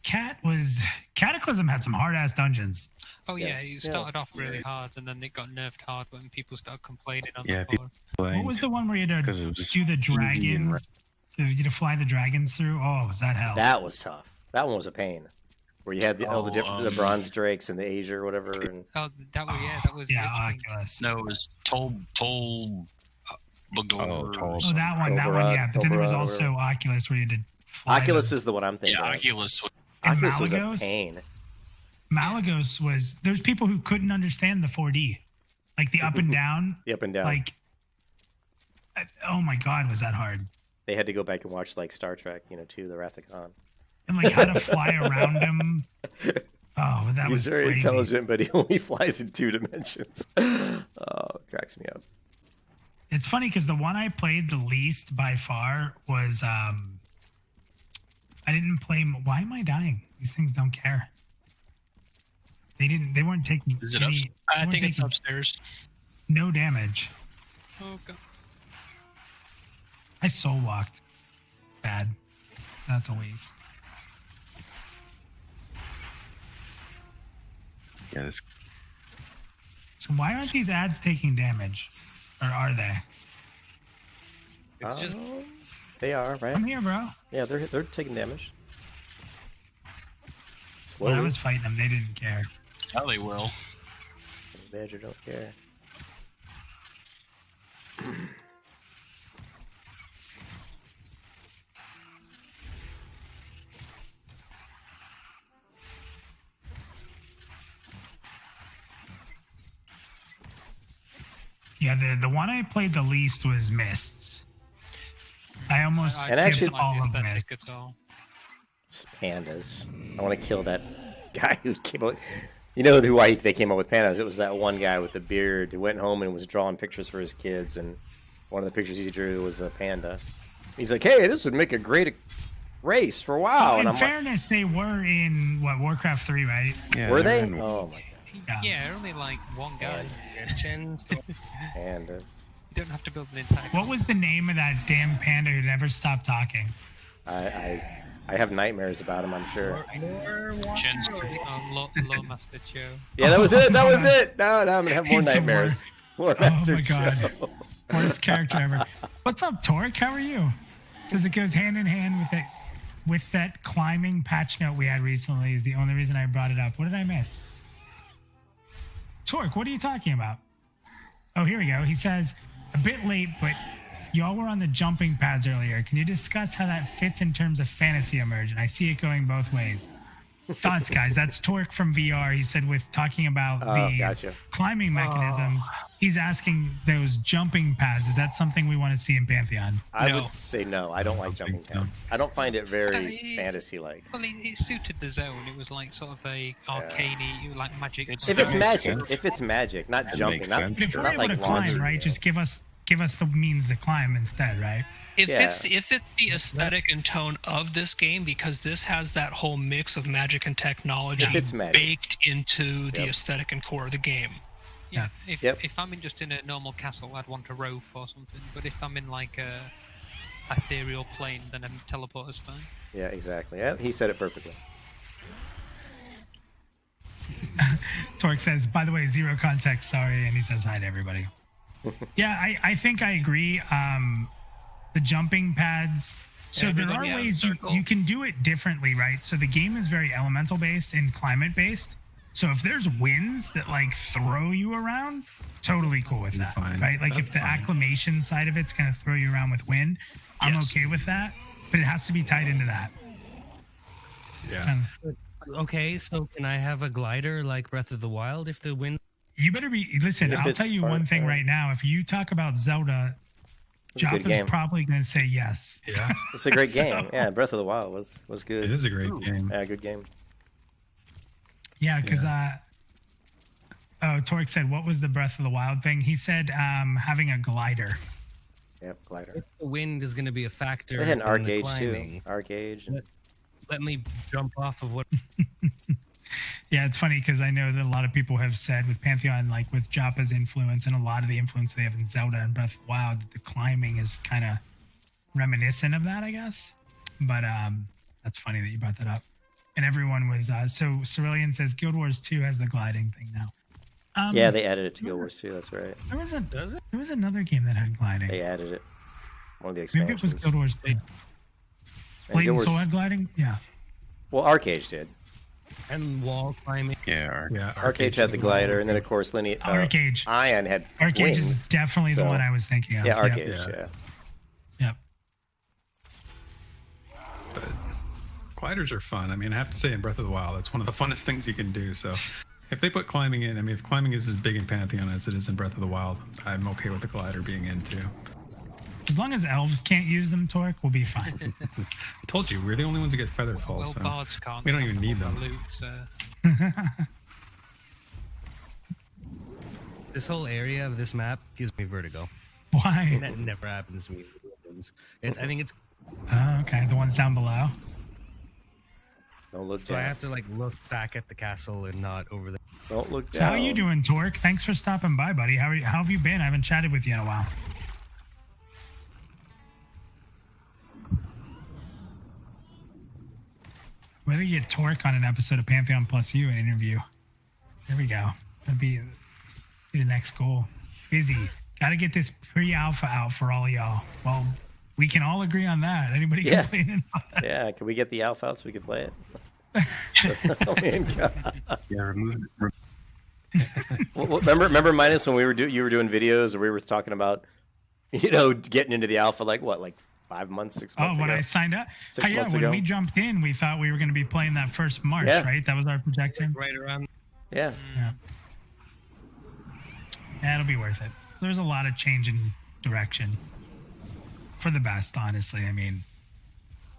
Cataclysm had some hard ass dungeons. Oh yeah, you started off really hard, and then it got nerfed hard when people started complaining on the people forum. What was the one where you had to do the dragons? You had to fly the dragons through? Oh, was that hell? That was tough. That one was a pain. Where you had the bronze drakes and the Asia or whatever. And... Oh, that was Oculus. No, it was Toll. That one, yeah. But then there was also Oculus where you did. Oculus is the one I'm thinking. Yeah, Oculus. Oculus was a pain. Malagos was. There's people who couldn't understand the 4D, like the up and down. The up and down. Like, oh my God, was that hard? They had to go back and watch Star Trek, too, the Wrath of Khan. And how to fly around him. Oh, that was He's very crazy. intelligent, but he only flies in 2 dimensions. Oh, it cracks me up. It's funny because the one I played the least by far was I didn't play. Why am I dying? These things don't care. They weren't taking. Is it upstairs? I think it's upstairs. No damage. Oh God. I soul walked. Bad. So that's a waste. Yeah. So why aren't these ads taking damage? Or are they? It's just They are, right? I'm here, bro. Yeah, they're taking damage. Slowly. When I was fighting them, they didn't care. Now they will. Badger don't care. Yeah, the one I played the least was Mists. I almost And actually- skipped all of aesthetic Mists. at all. It's pandas. I want to kill that guy who came up. You know why they came up with pandas? It was that one guy with the beard who went home and was drawing pictures for his kids, and one of the pictures he drew was a panda. He's like, "Hey, this would make a great race for WoW." Well, And in I'm fairness, they were in Warcraft 3, right? Yeah, like, "Were they? in- Oh my Yeah, only like one guy. Gens. pandas!" You don't have to build an entire. What was the name of that damn panda who never stopped talking? I have nightmares about him. I'm sure. Chen's Law Master Joe. Yeah, that was it. That was it. No, I'm gonna have more He's the nightmares. More Oh Master my god. Joe. Worst character ever. What's up, Torque? How are you? Says it goes hand in hand with that climbing patch note we had recently is the only reason I brought it up. What did I miss? Torque, what are you talking about? Oh, here we go. He says, a bit late, but y'all were on the jumping pads earlier. Can you discuss how that fits in terms of fantasy immersion? I see it going both ways. Thoughts, guys? That's Torque from VR. He said with talking about the gotcha. climbing mechanisms, he's asking those jumping pads. Is that something we want to see in Pantheon? I No. would say no. I don't like jumping pads. I don't find it very fantasy-like. Well, it suited the zone. It was like sort of a arcane, like magic. It's If it's very magic, sense. if it's magic, not That jumping, makes not, sense. If we're not able like to climb, launching, right? you Just know. give us the means to climb instead, right? If Yeah. it's the aesthetic and tone of this game, because this has that whole mix of magic and technology If it's magic. baked into the Yep. aesthetic and core of the game. Yeah. If Yep. if I'm just in a normal castle, I'd want a rope or something. But if I'm in like a ethereal plane, then a teleporter's fine. Yeah, exactly. Yeah, he said it perfectly. Torque says, by the way, zero context, sorry, and he says hi to everybody. Yeah, I think I agree. The jumping pads. So there are Everybody out of ways circle. you can do it differently, right? So the game is very elemental based and climate based. So if there's winds that like throw you around, totally cool with that, Fine. right? Like That's if the fine. acclimation side of it's gonna throw you around with wind, I'm Yes. okay with that. But it has to be tied into that. Yeah. Okay, so can I have a glider like Breath of the Wild if the wind? You better be listen. If I'll it's tell you part- one thing right now. If you talk about Zelda, It's a good Joppa's game. probably gonna say yes. Yeah. It's a great game. Yeah, Breath of the Wild was It good. is a great game. Yeah, good game. Yeah, because oh, Torque said, what was the Breath of the Wild thing? He said having a glider. Yep, glider. If the wind is going to be a factor. They had an in arc the gauge too. climbing, Arc gauge. Let me jump off of what. Yeah, it's funny because I know that a lot of people have said with Pantheon, like with Joppa's influence and a lot of the influence they have in Zelda and Breath of the Wild, the climbing is kind of reminiscent of that, I guess. But that's funny that you brought that up. And everyone was so Cerulean says Guild Wars 2 has the gliding thing now. Yeah, they added it to Guild Wars 2. That's right. There was another game that had gliding. They added it. One of the Maybe it was expansions. Guild Wars 2. And Blade Guild and Soul Wars- had gliding? Yeah. Well, Arcade did. And wall climbing. Yeah, Yeah. Arcade had the glider, and then of course Arcade. Ion had Arcade wings. is definitely so- the one I was thinking of. Yeah, Yep. Arcade. Yeah. Yeah. Yep. But gliders are fun. I mean, I have to say, in Breath of the Wild, it's one of the funnest things you can do. So, if they put climbing in, I mean, if climbing is as big in Pantheon as it is in Breath of the Wild, I'm okay with the glider being in too. As long as elves can't use them, Torque, we'll be fine. I told you, we're the only ones that get feather fall. Well, so bards can't. we don't They even have need all them. the loot, so- This whole area of this map gives me vertigo. Why? That never happens to me. I think it's Oh, okay. The ones down below. Don't look so I down. have to like look back at the castle and not over there. Don't look So down. how you doing, Torque? Thanks for stopping by, buddy. How have you been? I haven't chatted with you in a while. Whether you get Torque on an episode of Pantheon Plus You, an interview. There we go. That'd be the next goal. Busy. Got to get this pre-alpha out for all y'all. Well, We can all agree on that. Anybody Yeah. complaining about that? Yeah, can we get the alpha out so we can play it? Oh, man, God. Yeah, remove. Well, remember, Minus, when you were doing videos, or we were talking about, getting into the alpha, like 5 months, 6 months when ago? I signed up? 6 Yeah, months when ago. we jumped in, we thought we were going to be playing that first March, Yeah. right? That was our projection. Right around. Yeah. Yeah, it'll be worth it. There's a lot of change in direction. For the best, honestly. I mean,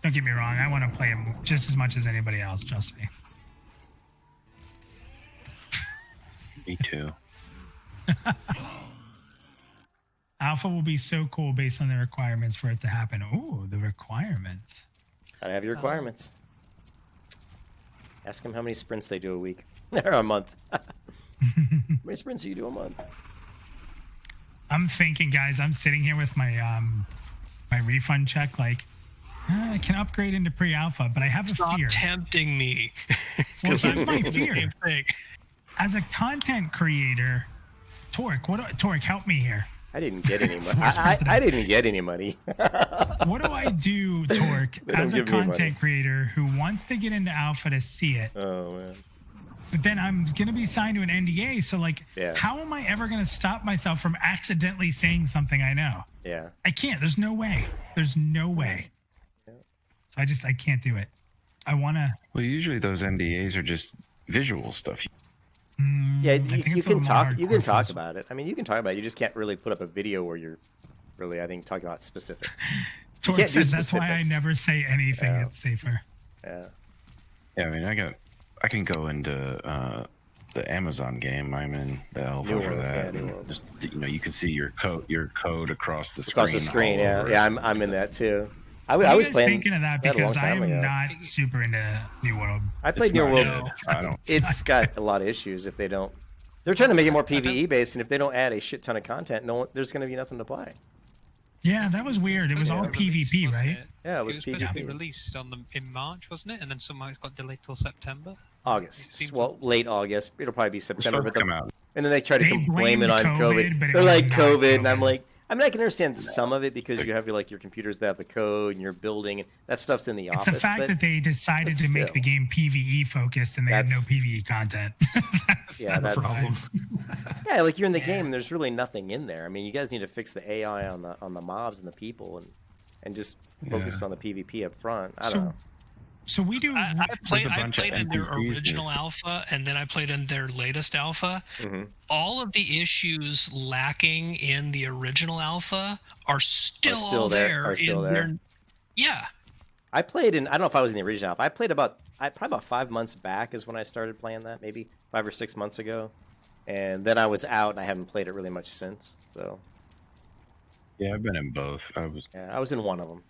don't get me wrong. I want to play him just as much as anybody else, trust me. Me too. Alpha will be so cool based on the requirements for it to happen. Ooh, the requirements. Gotta have your requirements. Ask them how many sprints they do a week. Or a month. How many sprints do you do a month? I'm thinking, guys, I'm sitting here with my my refund check, like, I can upgrade into pre-alpha, but I have a Stop fear. tempting me. Well, I'm here's my thinking the fear. same thing. As a content creator, Torque, help me here. I didn't get any money. It's the worst person. I didn't get any money. What do I do, Torque, They don't as a give me money. content creator who wants to get into alpha to see it? Oh, man. But then I'm going to be signed to an NDA. So, like, Yeah. how am I ever going to stop myself from accidentally saying something I know? Yeah. I can't. There's no way. There's no way. So I can't do it. I want to. Well, usually those NDAs are just visual stuff. Yeah, I think you it's a can little more talk. You can hardcore talk for us. about it. I mean, you can talk about it. You just can't really put up a video where you're really, I think, talking about specifics. Torque can't do says that's why I specifics. never say anything. Yeah. It's safer. Yeah. Yeah, I mean, I can go into the Amazon game. I'm in the alpha New for World, that. yeah, New and World. just you can see your code across the screen. Across the screen, all yeah. over Yeah, it. I'm in that too. I What are you was guys playing thinking of that? a long Because I time am ago. not super into New World. I played It's New not World. good. I don't. It's got a lot of issues if they don't. They're trying to make it more PVE based, and if they don't add a shit ton of content, there's going to be nothing to play. Yeah, that was weird. It was all PvP, Wasn't right? it? Yeah, it It was was supposed to be PvP. released in March, wasn't it? And then somehow it's got delayed till September. August. seems- Well, late August. It'll probably be It's September. supposed to But come out. and then they try to They blame it on blamed COVID. COVID, but it They're was like not COVID, and I'm COVID. like, I mean, I can understand some of it because you have your computers that have the code and you're building, and that stuff's in the It's office. the fact but that they decided but to make still. the game PvE focused and they had no That's- PvE content. Yeah, the that's- problem. yeah, like you're in the game, and there's really nothing in there. I mean, you guys need to fix the AI on the mobs and the people, and just focus on the PvP up front. I don't know. So we do. I played a bunch of in their NPCs original just- alpha, and then I played in their latest alpha. Mhm. All of the issues lacking in the original alpha are still, still all there- there. are still in there. their- yeah. I played in. I don't know if I was in the original alpha. I played probably about 5 months back is when I started playing that, maybe 5 or 6 months ago, and then I was out and I haven't played it really much since. So Yeah, I've been in both. I was in one of them,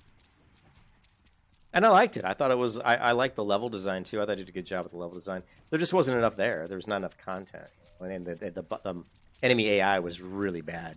and I liked it. I thought it was. I liked the level design too. I thought I did a good job with the level design. There just wasn't enough there. There was not enough content, and the enemy AI was really bad.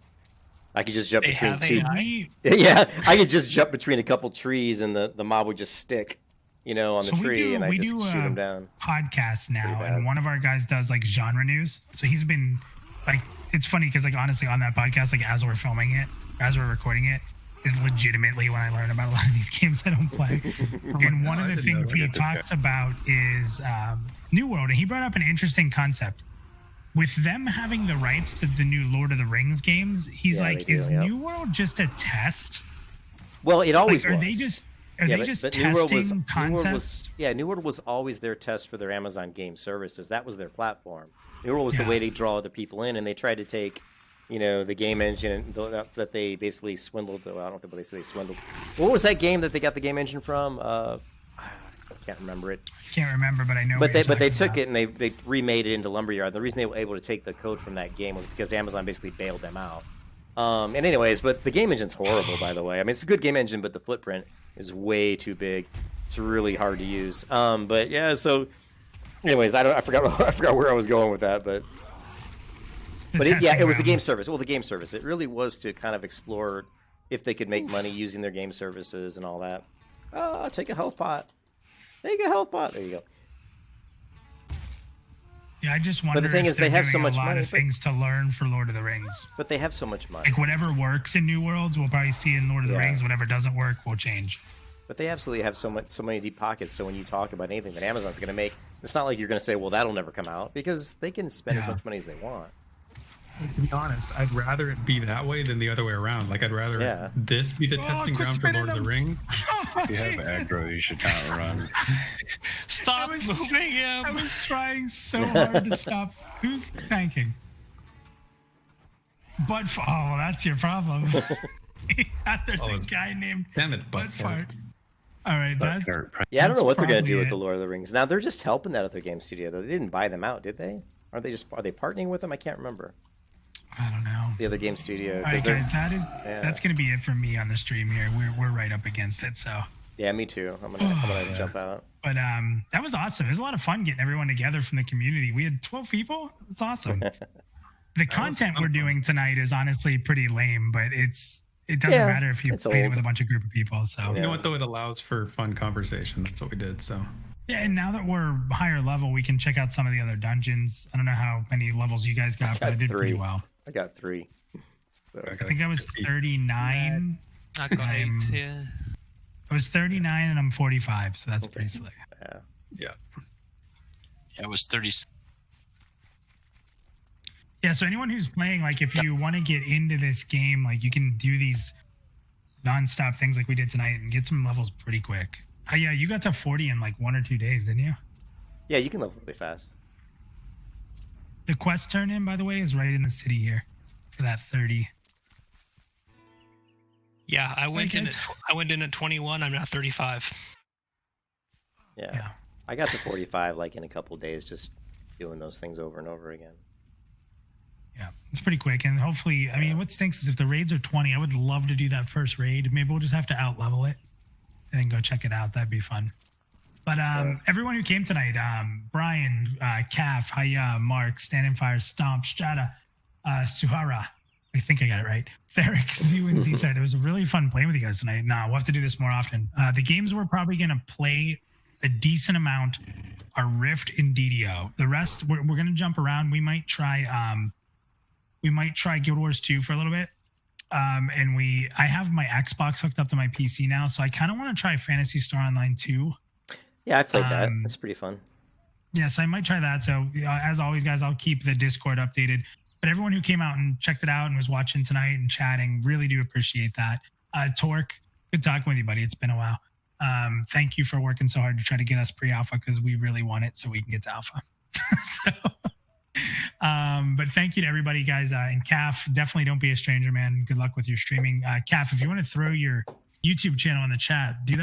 I could just jump They between have two. AI? Yeah, I could just jump between a couple trees, and the mob would just stick, on the So we tree, do- and I we just do, shoot him down. Podcast now, Pretty bad. and one of our guys does like genre news. So he's been like, it's funny because like honestly on that podcast, like as we're filming it, as we're recording it, is legitimately when I learn about a lot of these games I don't play. And one of the things he talks about is New World, and he brought up an interesting concept. With them having the rights to the new Lord of the Rings games, he's Yeah, like, they do, is yep. New World just a test? Well, it always Like, are was. they just Are Yeah, they just New testing World was, concepts? New World was always their test for their Amazon Game Services. That was their platform. New World was Yeah. the way to draw other people in, and they tried to take, the game engine that they basically swindled. Well, I don't know what they say they swindled. What was that game that they got the game engine from? I can't remember it. Can't remember, but I know. But they took it and they remade it into Lumberyard. The reason they were able to take the code from that game was because Amazon basically bailed them out. And anyways, but the game engine's horrible, by the way. I mean, it's a good game engine, but the footprint is way too big. It's really hard to use. But yeah, so anyways, I forgot where I was going with that, but it was the game service. Well, the game service. It really was to kind of explore if they could make money using their game services and all that. Oh, take a health pot. Take a health pot. There you go. Yeah, I just wonder. But the thing if is, they they're have so doing much a lot money. of things to learn for Lord of the Rings. But they have so much money. Like whatever works in New Worlds, we'll probably see in Lord of the Rings. Whatever doesn't work, will change. But they absolutely have so many deep pockets. So when you talk about anything that Amazon's going to make, it's not like you're going to say, "Well, that'll never come out," because they can spend as much money as they want. To be honest, I'd rather it be that way than the other way around. Like, I'd rather this be the testing ground for Lord of the Rings. If you have aggro, you should not run. Stop moving him! I was trying so hard to stop. Who's tanking? Oh, that's your problem. There's a guy named Buttfart. All right, that's... Yeah, I don't know what they're going to do with the Lord of the Rings. Now, they're just helping that other game studio, though. They didn't buy them out, did they? Are they partnering with them? I can't remember. I don't know. The other game studio. All right, guys, that's going to be it for me on the stream here. We're right up against it, so. Yeah, me too. I'm gonna jump out. But that was awesome. It was a lot of fun getting everyone together from the community. We had 12 people. It's awesome. The content we're doing tonight is honestly pretty lame, but it doesn't matter if you play it with a bunch of group of people. So you know what though, it allows for fun conversation. That's what we did. So yeah, and now that we're higher level, we can check out some of the other dungeons. I don't know how many levels you guys got, but I did pretty well. I got 3. So I think I was 39. I got 8. Yeah. I was 39 and I'm 45, so that's pretty slick. Yeah. I was 30. Yeah, so anyone who's playing, like, if you want to get into this game, like, you can do these nonstop things like we did tonight and get some levels pretty quick. Yeah, you got to 40 in like 1 or 2 days, didn't you? Yeah, you can level really fast. The quest turn in, by the way, is right in the city here for that 30. Yeah, I went in at 21. I'm now 35. Yeah. I got to 45 like in a couple of days, just doing those things over and over again. Yeah, it's pretty quick, and hopefully, I mean, what stinks is if the raids are 20, I would love to do that first raid. Maybe we'll just have to out-level it and then go check it out. That'd be fun. But everyone who came tonight, Brian, Calf, Haya, Mark, Stand and Fire, Stomp, Strata, Suhara, I think I got it right. Theric, Zoo, and Z-Side. It was really fun playing with you guys tonight. We'll have to do this more often. The games we're probably going to play a decent amount are Rift and DDO. The rest, we're going to jump around. We might try Guild Wars 2 for a little bit. I have my Xbox hooked up to my PC now, so I kind of want to try Phantasy Star Online 2. Yeah, I played that. That's pretty fun. Yeah, so I might try that. So as always, guys, I'll keep the Discord updated. But everyone who came out and checked it out and was watching tonight and chatting, really do appreciate that. Torque, good talking with you, buddy. It's been a while. Thank you for working so hard to try to get us pre-alpha because we really want it so we can get to alpha. But thank you to everybody, guys. And Calf, definitely don't be a stranger, man. Good luck with your streaming. Calf, if you want to throw your YouTube channel in the chat, do that.